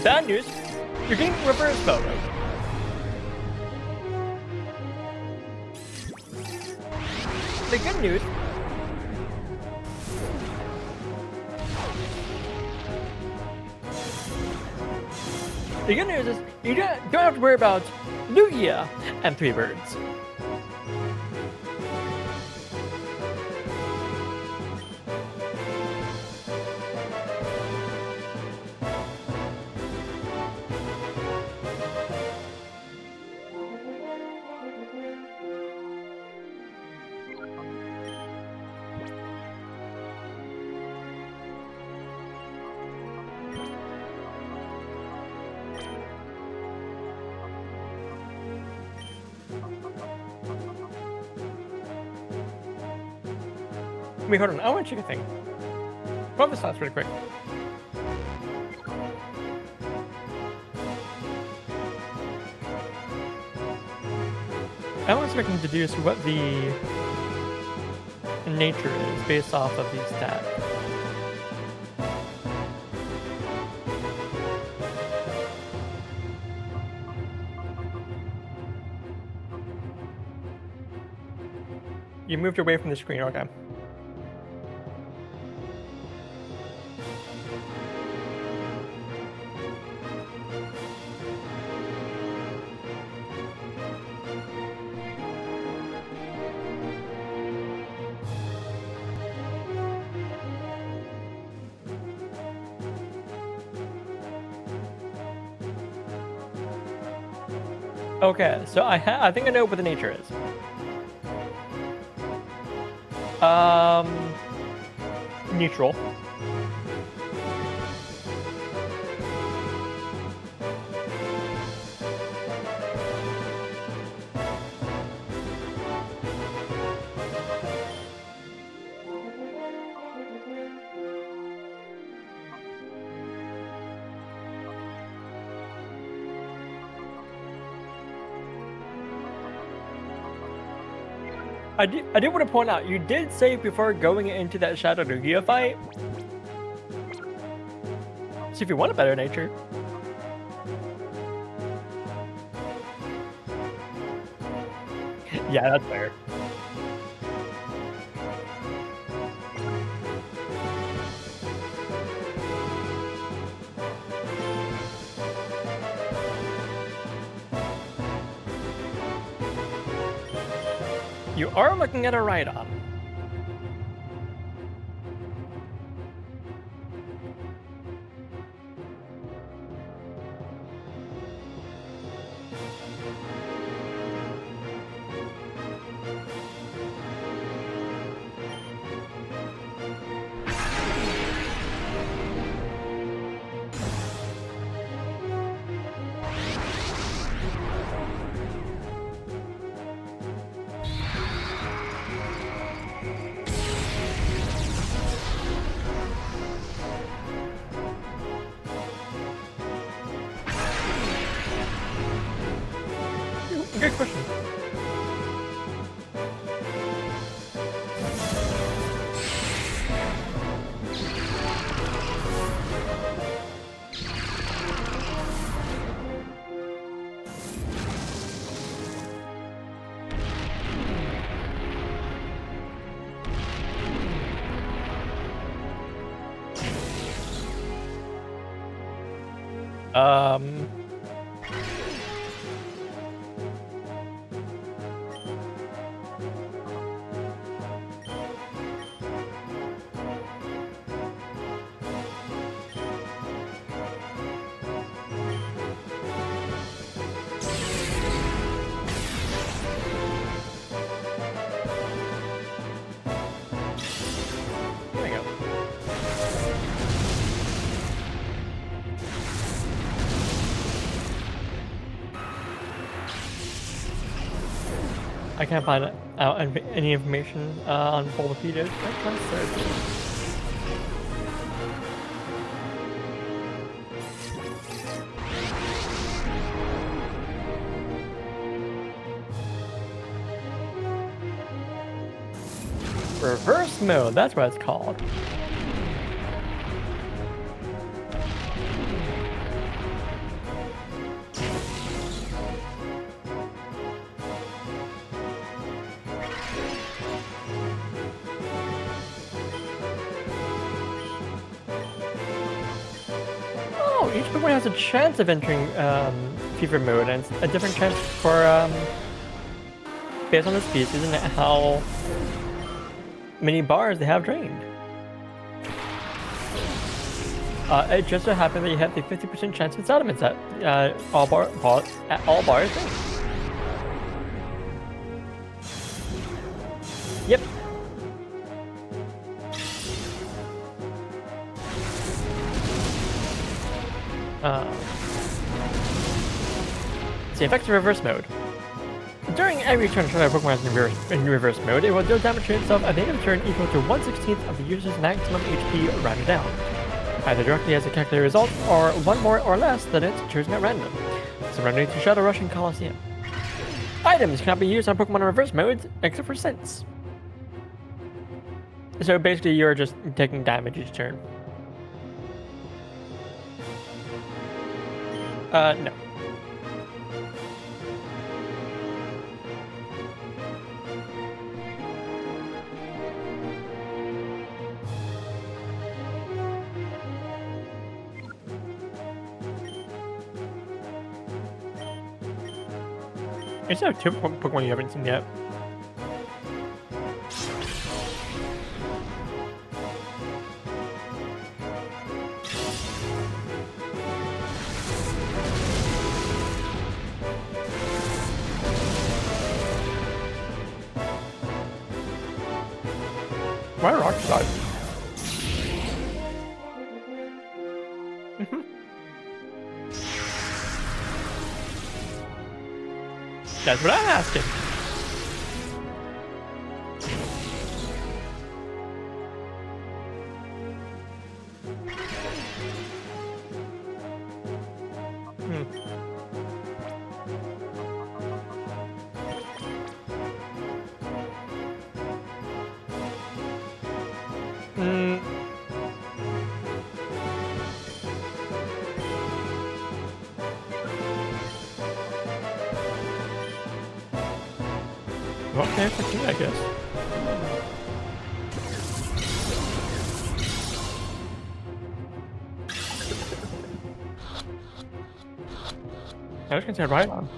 [SPEAKER 2] Bad news, you're getting reverse photo. The good news, is you don't have to worry about Lugia and 3 birds. Wait, hold on. I want to check a thing. Pump this sauce really quick. I want to see if I can deduce what the nature is based off of these stats. You moved away from the screen, okay. Okay, so I think I know what the nature is. Neutral. I did want to point out, you did say before going into that Shadow Lugia fight. So if you want a better nature. Yeah, that's fair. You are looking at a Rhydon. Good question. There we go. I can't find out any information on Bulbapedia. Let's search. Reverse mode, that's what it's called. Oh, each Pokemon has a chance of entering fever mode, and it's a different chance for based on the species and how many bars they have drained. It just so happened that you have the 50% chance of settlements at all bars drained. Yep. The effects of reverse mode. During every turn a Pokemon is in reverse mode, it will deal damage to itself at the end of the turn equal to 1/16 of the user's maximum HP rounded down, either directly as a calculated result, or one more or less than it's chosen at random. Surrendering to Shadow Rush and Colosseum. Items cannot be used on Pokemon in reverse mode, except for Scents. So basically you're just taking damage each turn. No. Is there two Pokemon you haven't seen yet? Why rock slide? That's what I'm asking. Okay, for you, I guess. I was gonna say right on.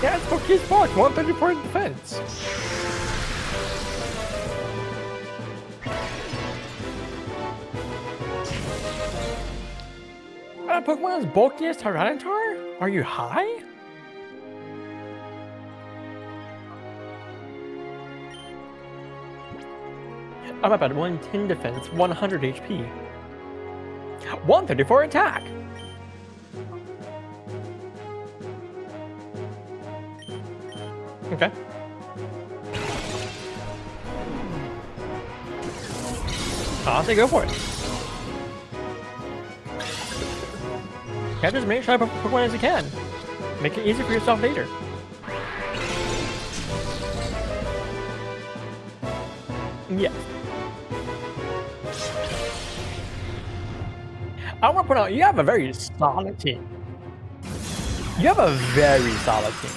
[SPEAKER 2] Yeah, it's Poke's fault. 134 in defense. Pokemon is bulky as Tyranitar? Are you high? I'm about 110 defense, 100 HP. 134 attack! Okay. I'll say go for it. Catch as many shy Pokemon as you can. Make it easy for yourself later. Yes. I want to point out, you have a very solid team. You have a very solid team.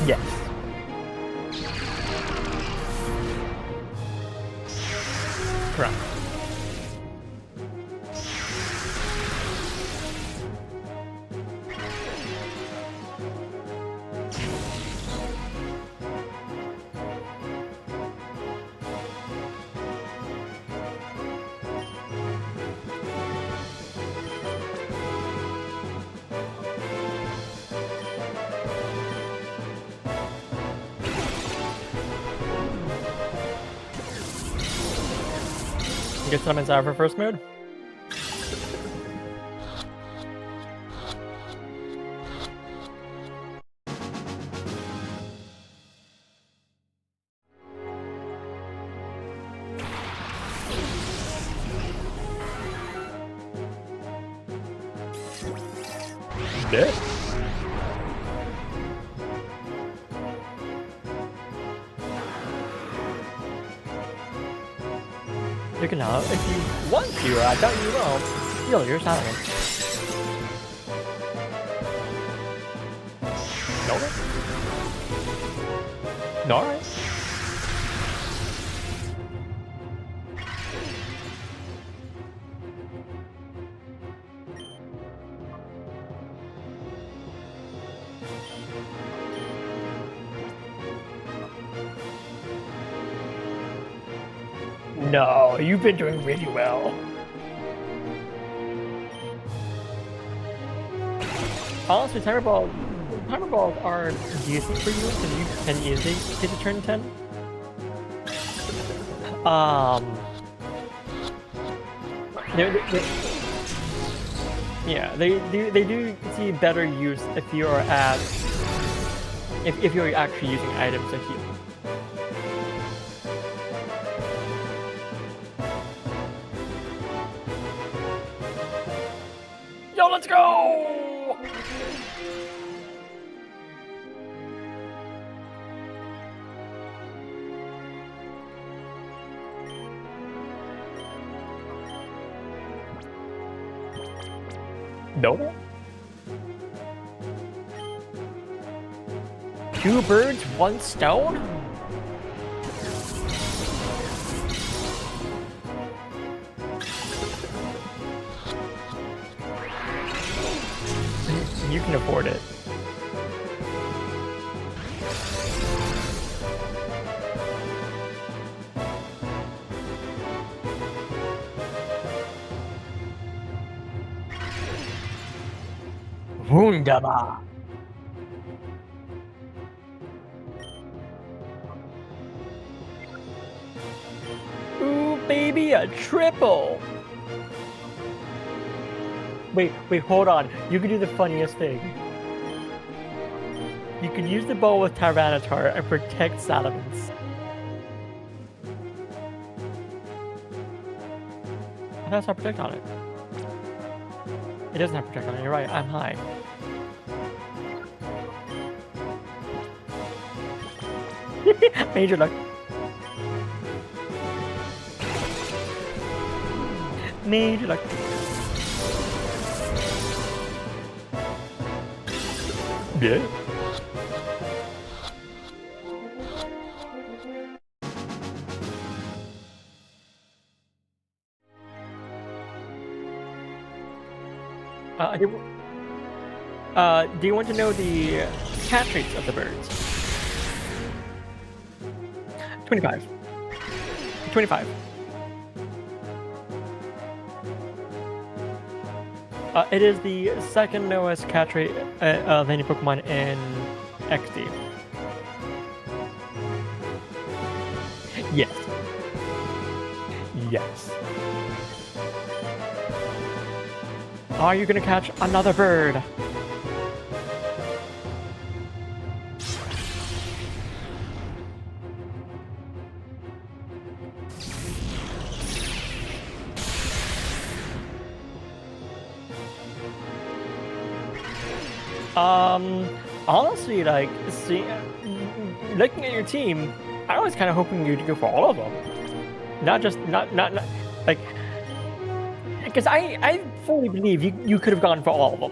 [SPEAKER 2] Yes. Correct. Get summons out for first mode. Dead. You can now, if you want to, I doubt you will, heal your salmon. No. Alright. No, you've been doing really well. Honestly, timer balls are decent for you because you can easily get to turn 10. They do see better use if you are if you're actually using items to heal. Yo, let's go! No. 2 birds, 1 stone? You can afford it. Wunderbar. Ooh, baby, a triple. Wait, hold on. You could do the funniest thing. You could use the bow with Tyranitar and protect Salamence. It doesn't have protect on it. It doesn't have protect on it, you're right, I'm high. Major luck. Major luck. Yeah. Do you want to know the catch rates of the birds? 25. 25. It is the second lowest catch rate of any Pokemon in XD. Yes. Yes. Are you gonna catch another bird? Honestly, like, looking at your team, I was kind of hoping you'd go for all of them. Not like, because I fully believe you could have gone for all of them.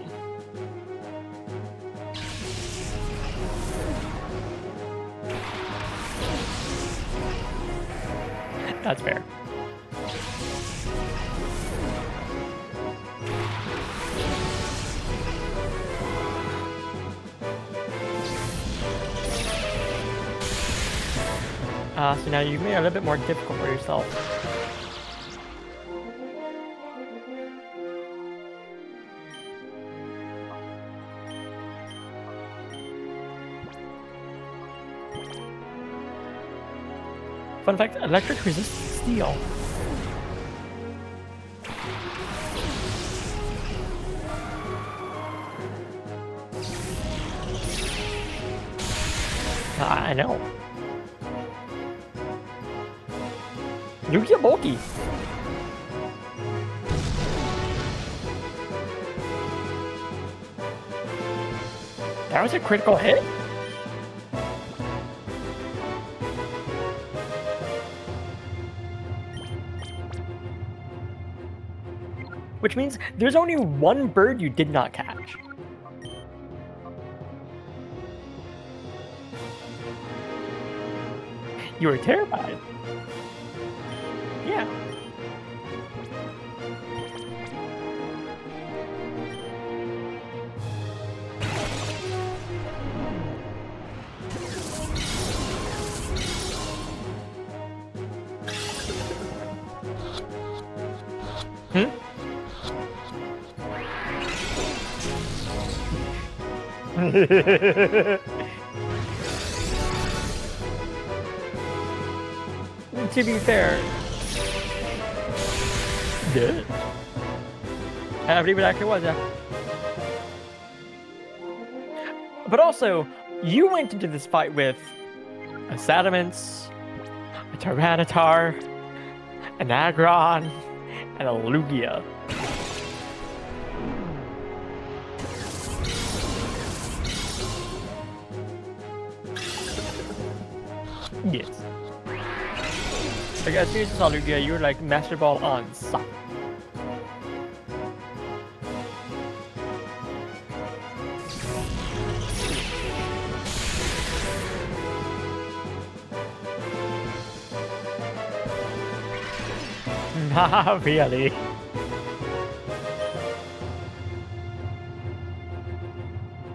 [SPEAKER 2] That's fair. So now you've made it a little bit more difficult for yourself. Fun fact, electric resists steel. I know. You get bulky. That was a critical hit? Which means there's only one bird you did not catch. You were terrified. Yeah. To be fair, good. I believe it actually was, yeah. But also, you went into this fight with a Salamence, a Tyranitar, an Aggron, and a Lugia. Yes. Like, as soon as you saw Lugia, you were like Master Ball on suck. Not really.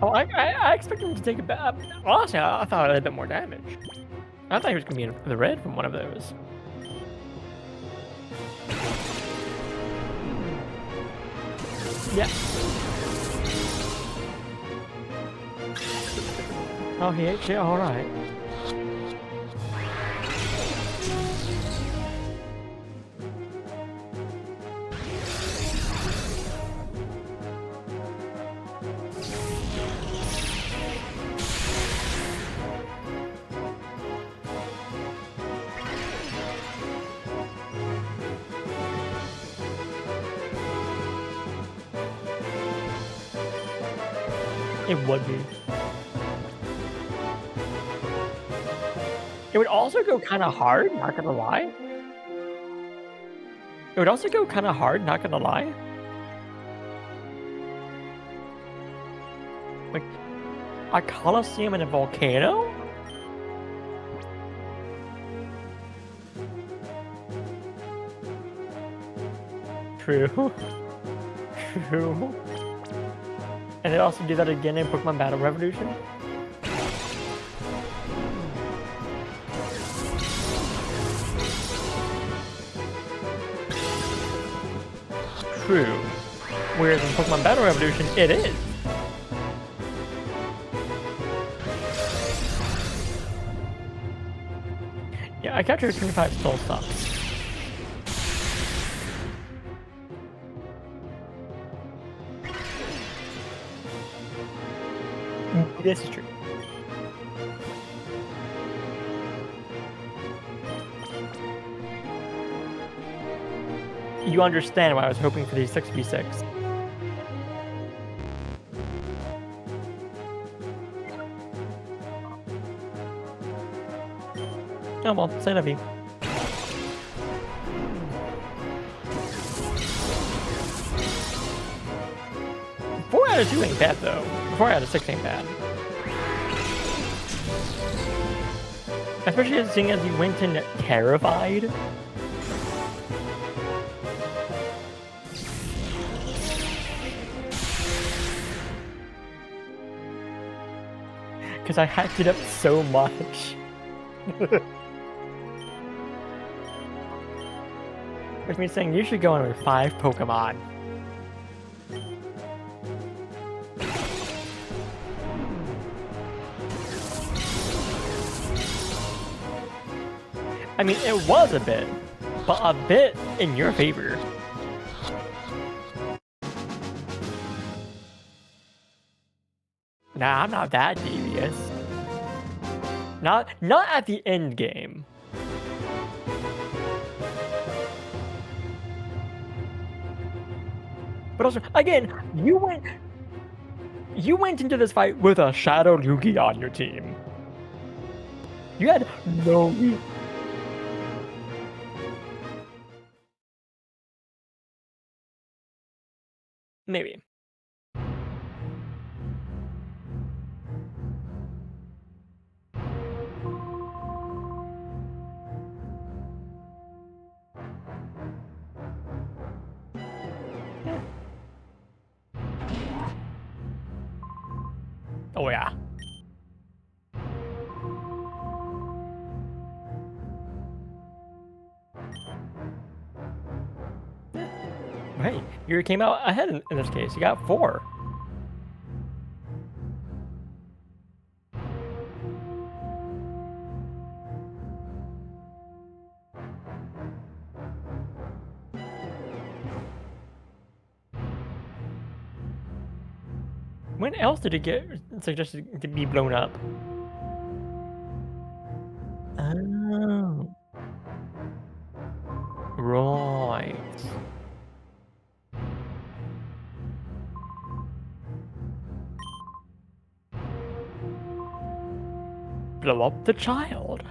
[SPEAKER 2] Oh, I expected him to take a bad. Honestly, I thought it had a bit more damage. I thought he was going to be in the red from one of those. Yeah. Oh, he ate shit, alright. It would be. It would also go kind of hard, not gonna lie. It would also go kind of hard, not gonna lie. Like, a Coliseum and a volcano? True. True. And they also do that again in Pokemon Battle Revolution. True. Whereas in Pokemon Battle Revolution, it is. Yeah, I captured 25 Soul Stops. This is true. You understand why I was hoping for these 6v6. Oh well, c'est la vie. 4 out of 2 ain't bad though. 4 out of 6 ain't bad. Especially seeing as you went in terrified. Because I hacked it up so much. Which means saying you should go in with 5 Pokemon. I mean, it was a bit, but a bit in your favor. Nah, I'm not that devious. Not at the end game. But also, again, you went into this fight with a Shadow Yugi on your team. You had no. Maybe. Oh yeah. Hey, you came out ahead in this case. You got 4. When else did it get suggested to be blown up? Oh. Right. Blow up the child.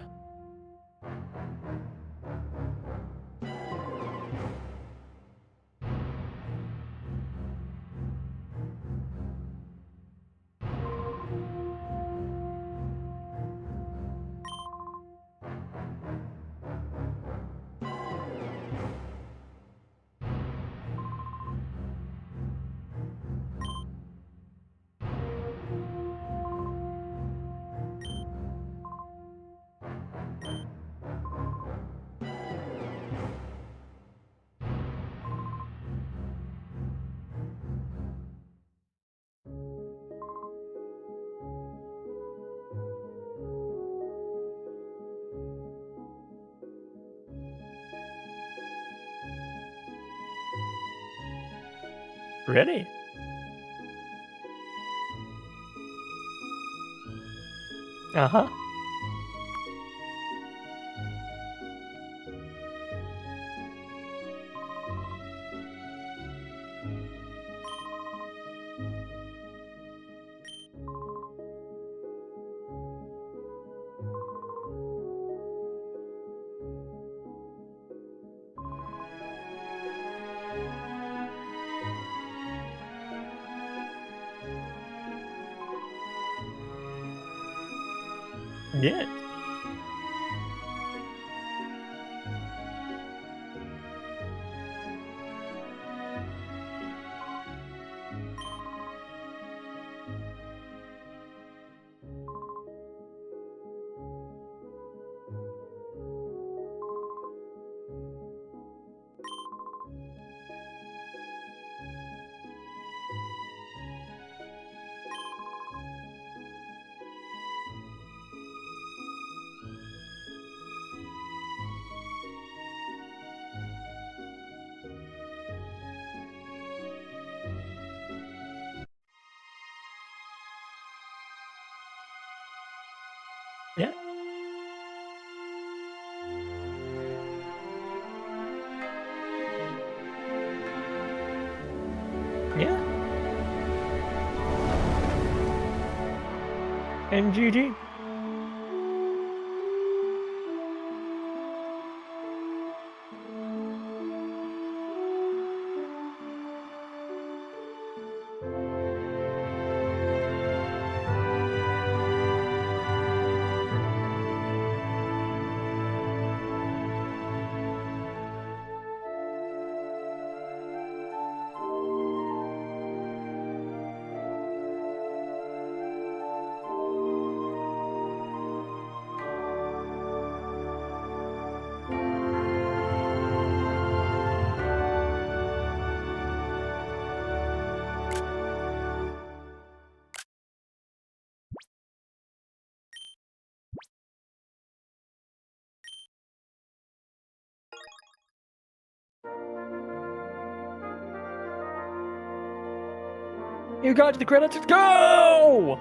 [SPEAKER 2] Really? Uh-huh. Yeah. Yeah. Yeah. And GG. You got to the credits. Let's go!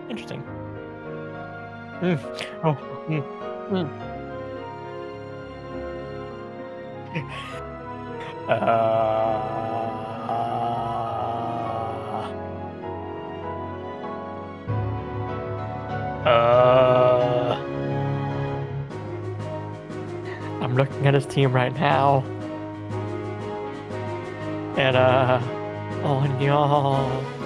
[SPEAKER 2] Interesting. Oh. I'm looking at his team right now. And, oh no.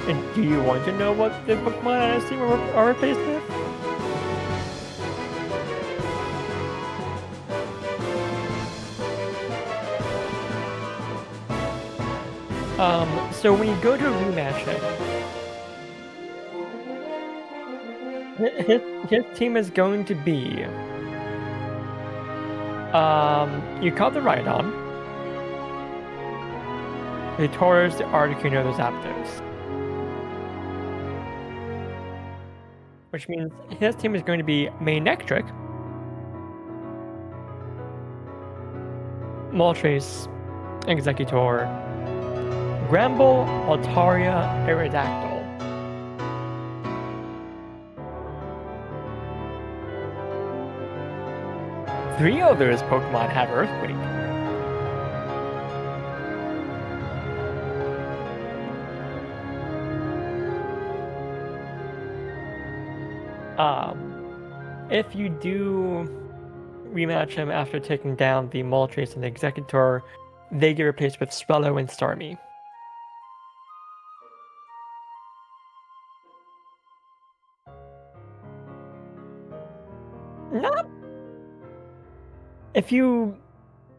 [SPEAKER 2] And do you want to know what the Pokemon on his team are replaced with? So when you go to rematching, his team is going to be, you caught the Rhydon, the Taurus, the Articuno, the Zapdos. Which means his team is going to be Manectric, Moltres, Executor, Gramble, Altaria, Aerodactyl. Three of those Pokemon have Earthquake. If you do rematch him after taking down the Moltres and the Executor, they get replaced with Swellow and Starmie. Not. If you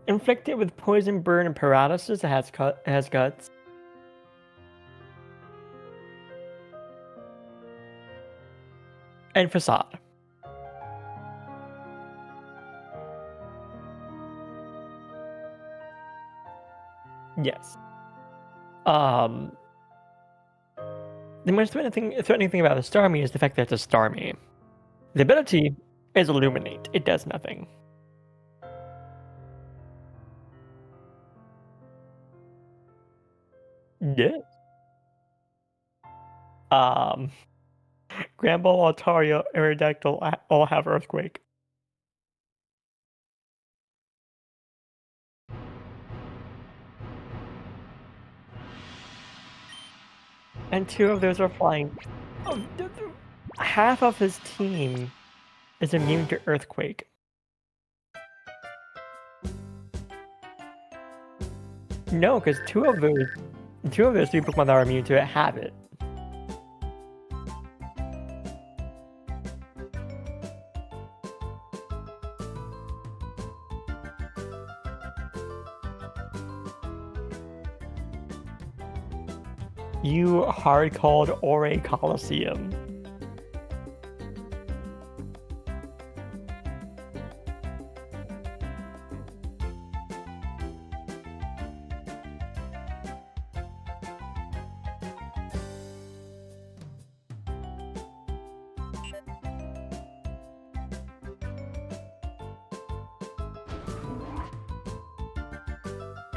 [SPEAKER 2] inflict it with Poison, Burn, and Paralysis, it has Guts. And Facade. Yes. The most threatening thing about the Starmie is the fact that it's a Starmie. The ability is Illuminate. It does nothing. Yes. Gramble, Altaria, Aerodactyl all have Earthquake. And two of those are flying. Half of his team is immune to Earthquake. No, because two of those three Pokemon that are immune to it have it. You hard called Ore Coliseum.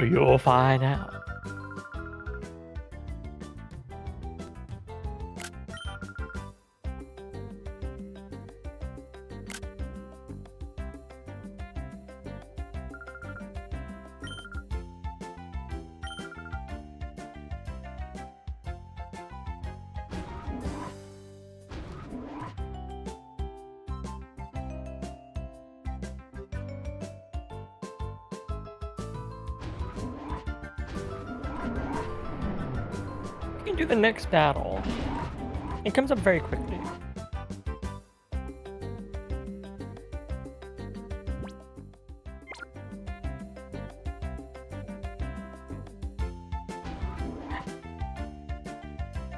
[SPEAKER 2] You'll find out. You can do the next battle. It comes up very quickly.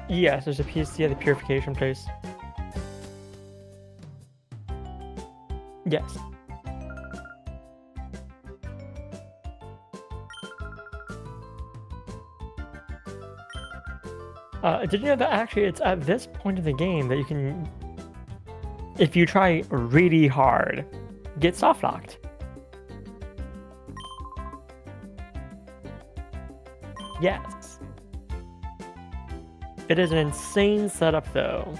[SPEAKER 2] Yes, there's a PC at the purification place. Yes. Did you know that actually it's at this point of the game that you can, if you try really hard, get soft locked? Yes. It is an insane setup though.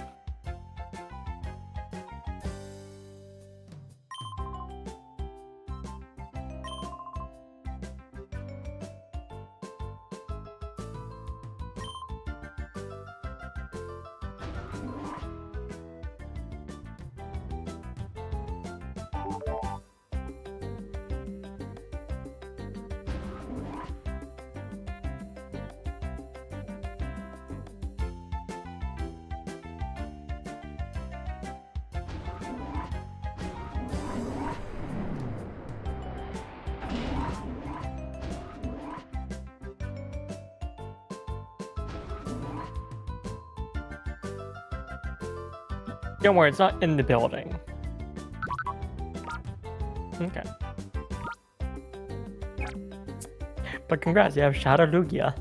[SPEAKER 2] Don't worry, it's not in the building. Okay. But congrats, you have Shadow Lugia.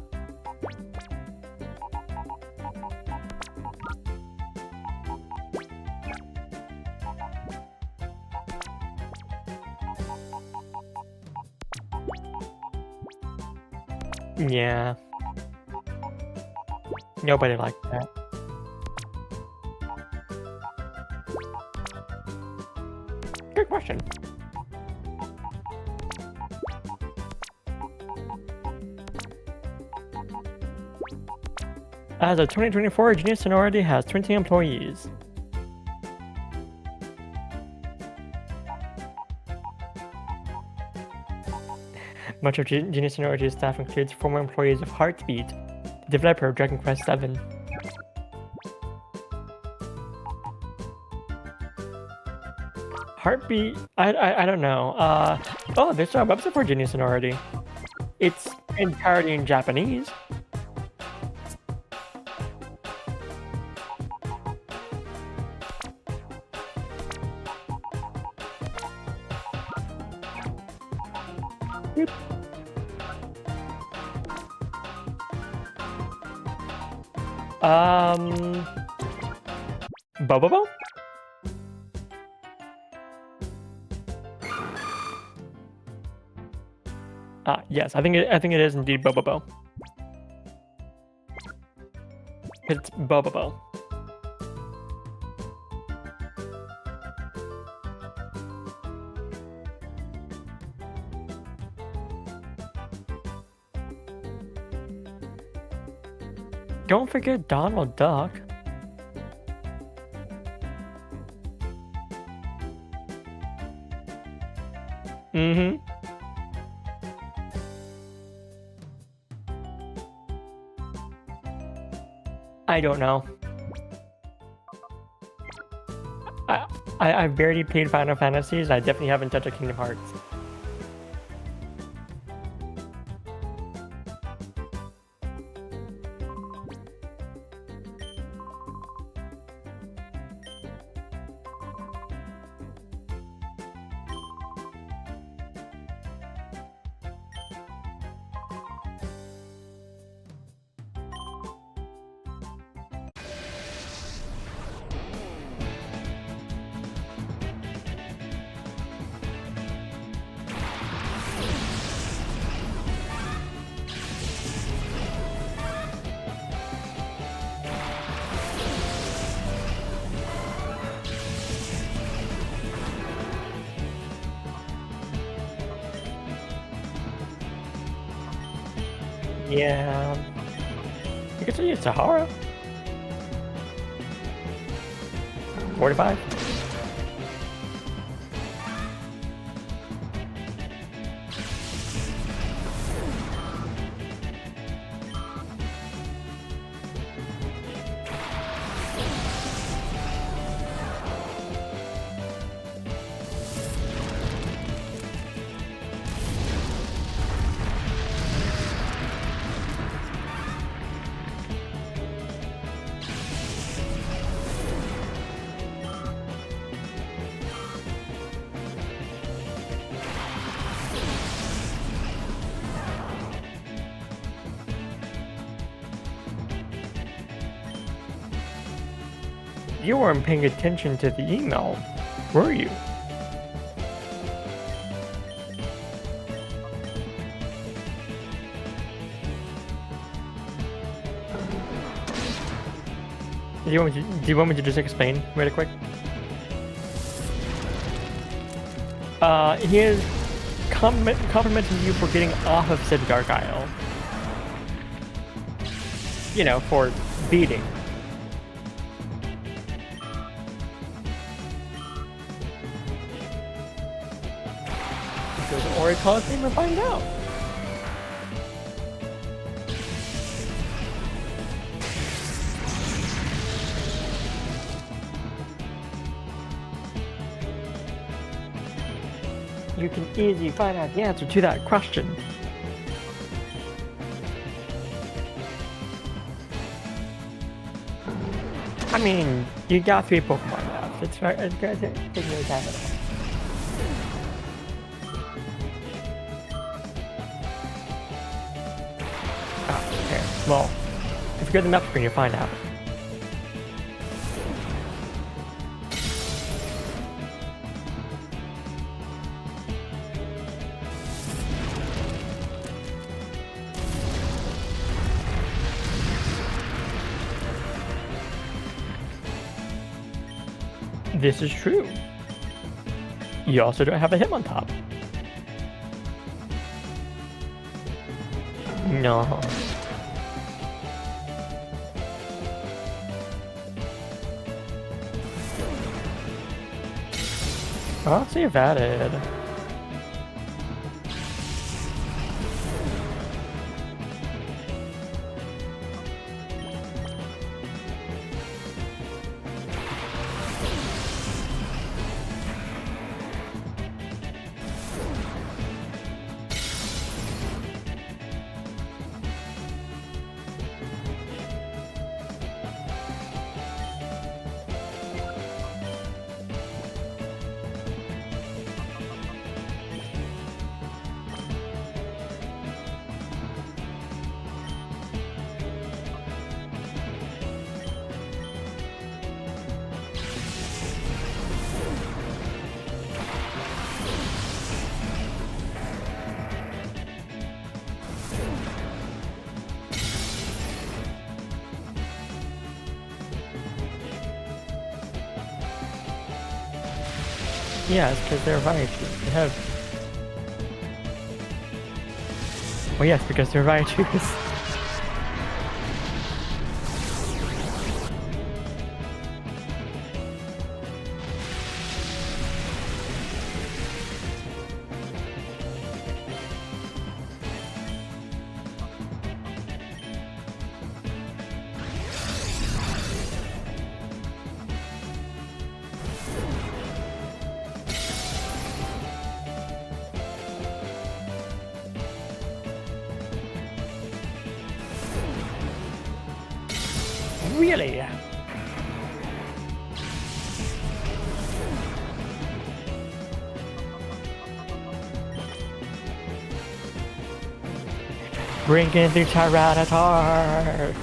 [SPEAKER 2] Yeah. Nobody liked that. Good question. As of 2024, Genius Sonority has 20 employees. Much of Genius Sonority's staff includes former employees of Heartbeat, the developer of Dragon Quest VII. Heartbeat? I don't know. Oh, there's a website for Genius Sonority. It's entirely in Japanese. Yep. Bobobo? Yes, I think it is indeed Bobobo. It's Bobobo. Don't forget Donald Duck. Mm-hmm. I don't know. I've barely played Final Fantasies. I definitely haven't touched a Kingdom Hearts. Yeah. You could say it's Sahara. 45. You weren't paying attention to the email, were you? Do you want me to just explain really quick? He is complimenting you for getting off of said Gargoyle. You know, for beating. Go to Ori Coliseum and find out. You can easily find out the answer to that question. I mean, you got 3 Pokemon left. It's gonna take no time at all. Oh, okay. Well, if you go to the map screen, you'll find out. This is true. You also don't have a Hitmontop. No. I'll see if added. Yeah, it's because they're Raichu. They have... Well, yes, because they're Raichus. Really? Bring in the Tyranitar!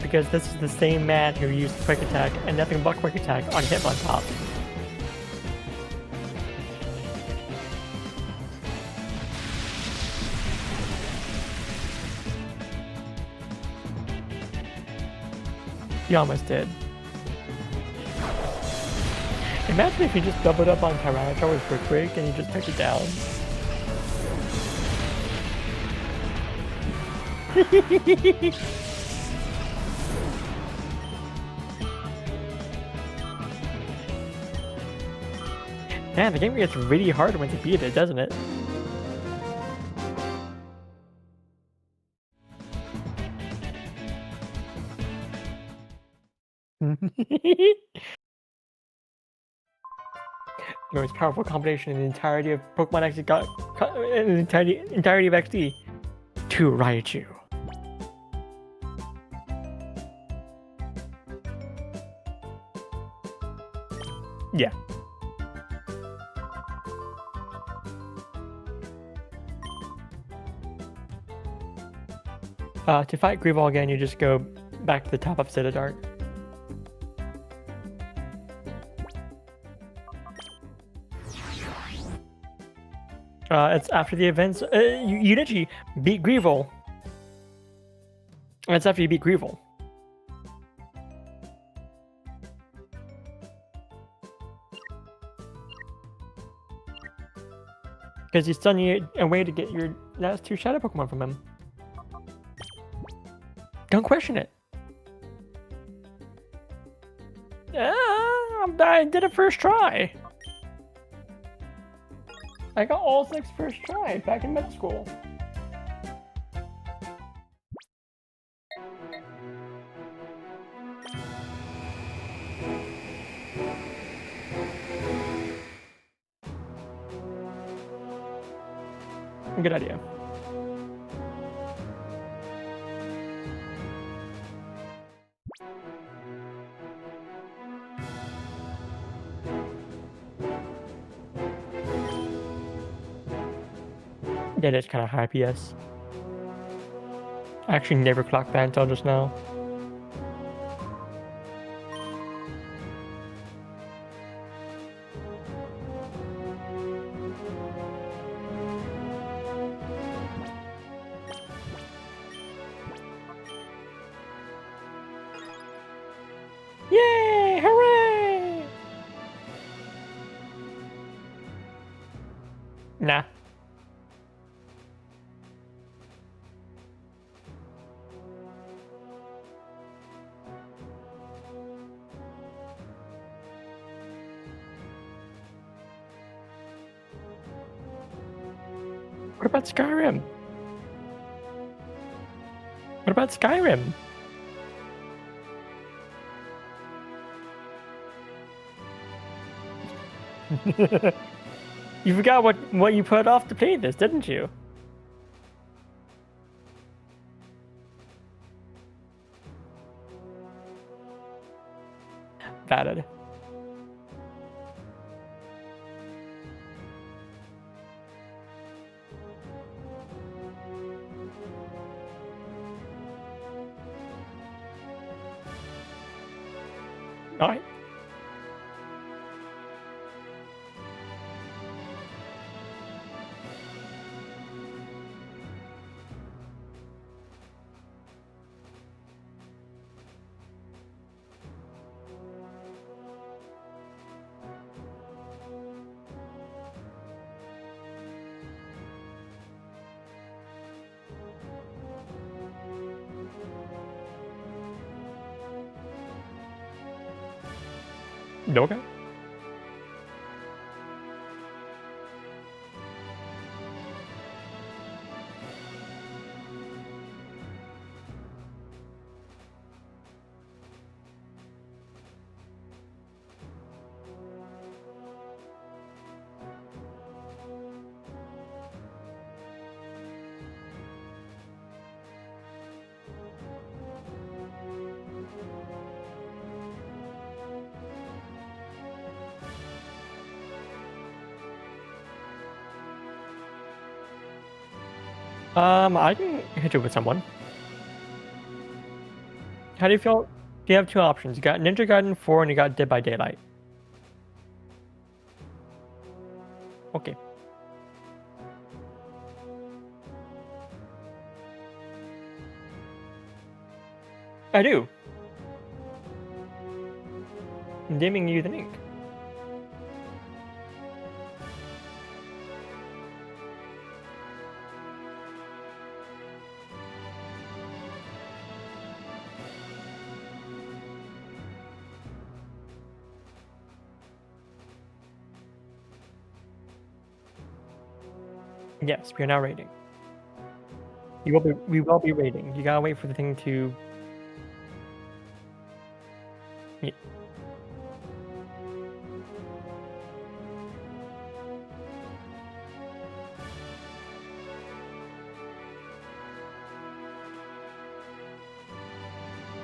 [SPEAKER 2] Because this is the same man who used Quick Attack and nothing but Quick Attack on Hitmontop. He almost did. Imagine if you just doubled up on Tyranitar with Brick Break and you just took it down. Man, the game gets really hard once you beat it, doesn't it? The most powerful combination in the entirety of Pokemon XD in the entirety of XD. 2 Raichu. Yeah. To fight GREEVIL again, you just go back to the top of Citadart. It's after the events. You literally beat GREEVIL. It's after you beat GREEVIL. Because you still need a way to get your last 2 Shadow Pokemon from him. Don't question it. I did it first try. I got all 6 first try back in middle school. Good idea. That is kind of high PS. I actually never clocked that until just now. Yay! Hooray! Nah. What about Skyrim? What about Skyrim? You forgot what you put off to play this, didn't you? Valid. Alright. Okay. I can hit you with someone. How do you feel? You have 2 options. You got Ninja Gaiden 4 and you got Dead by Daylight. Okay. I do. I'm dimming you the ink. Yes, we are now raiding. We will be raiding. You gotta wait for the thing to. Yeah.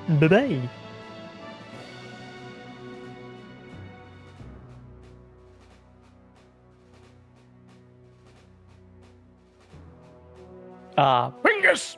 [SPEAKER 2] Bye-bye. Bingus!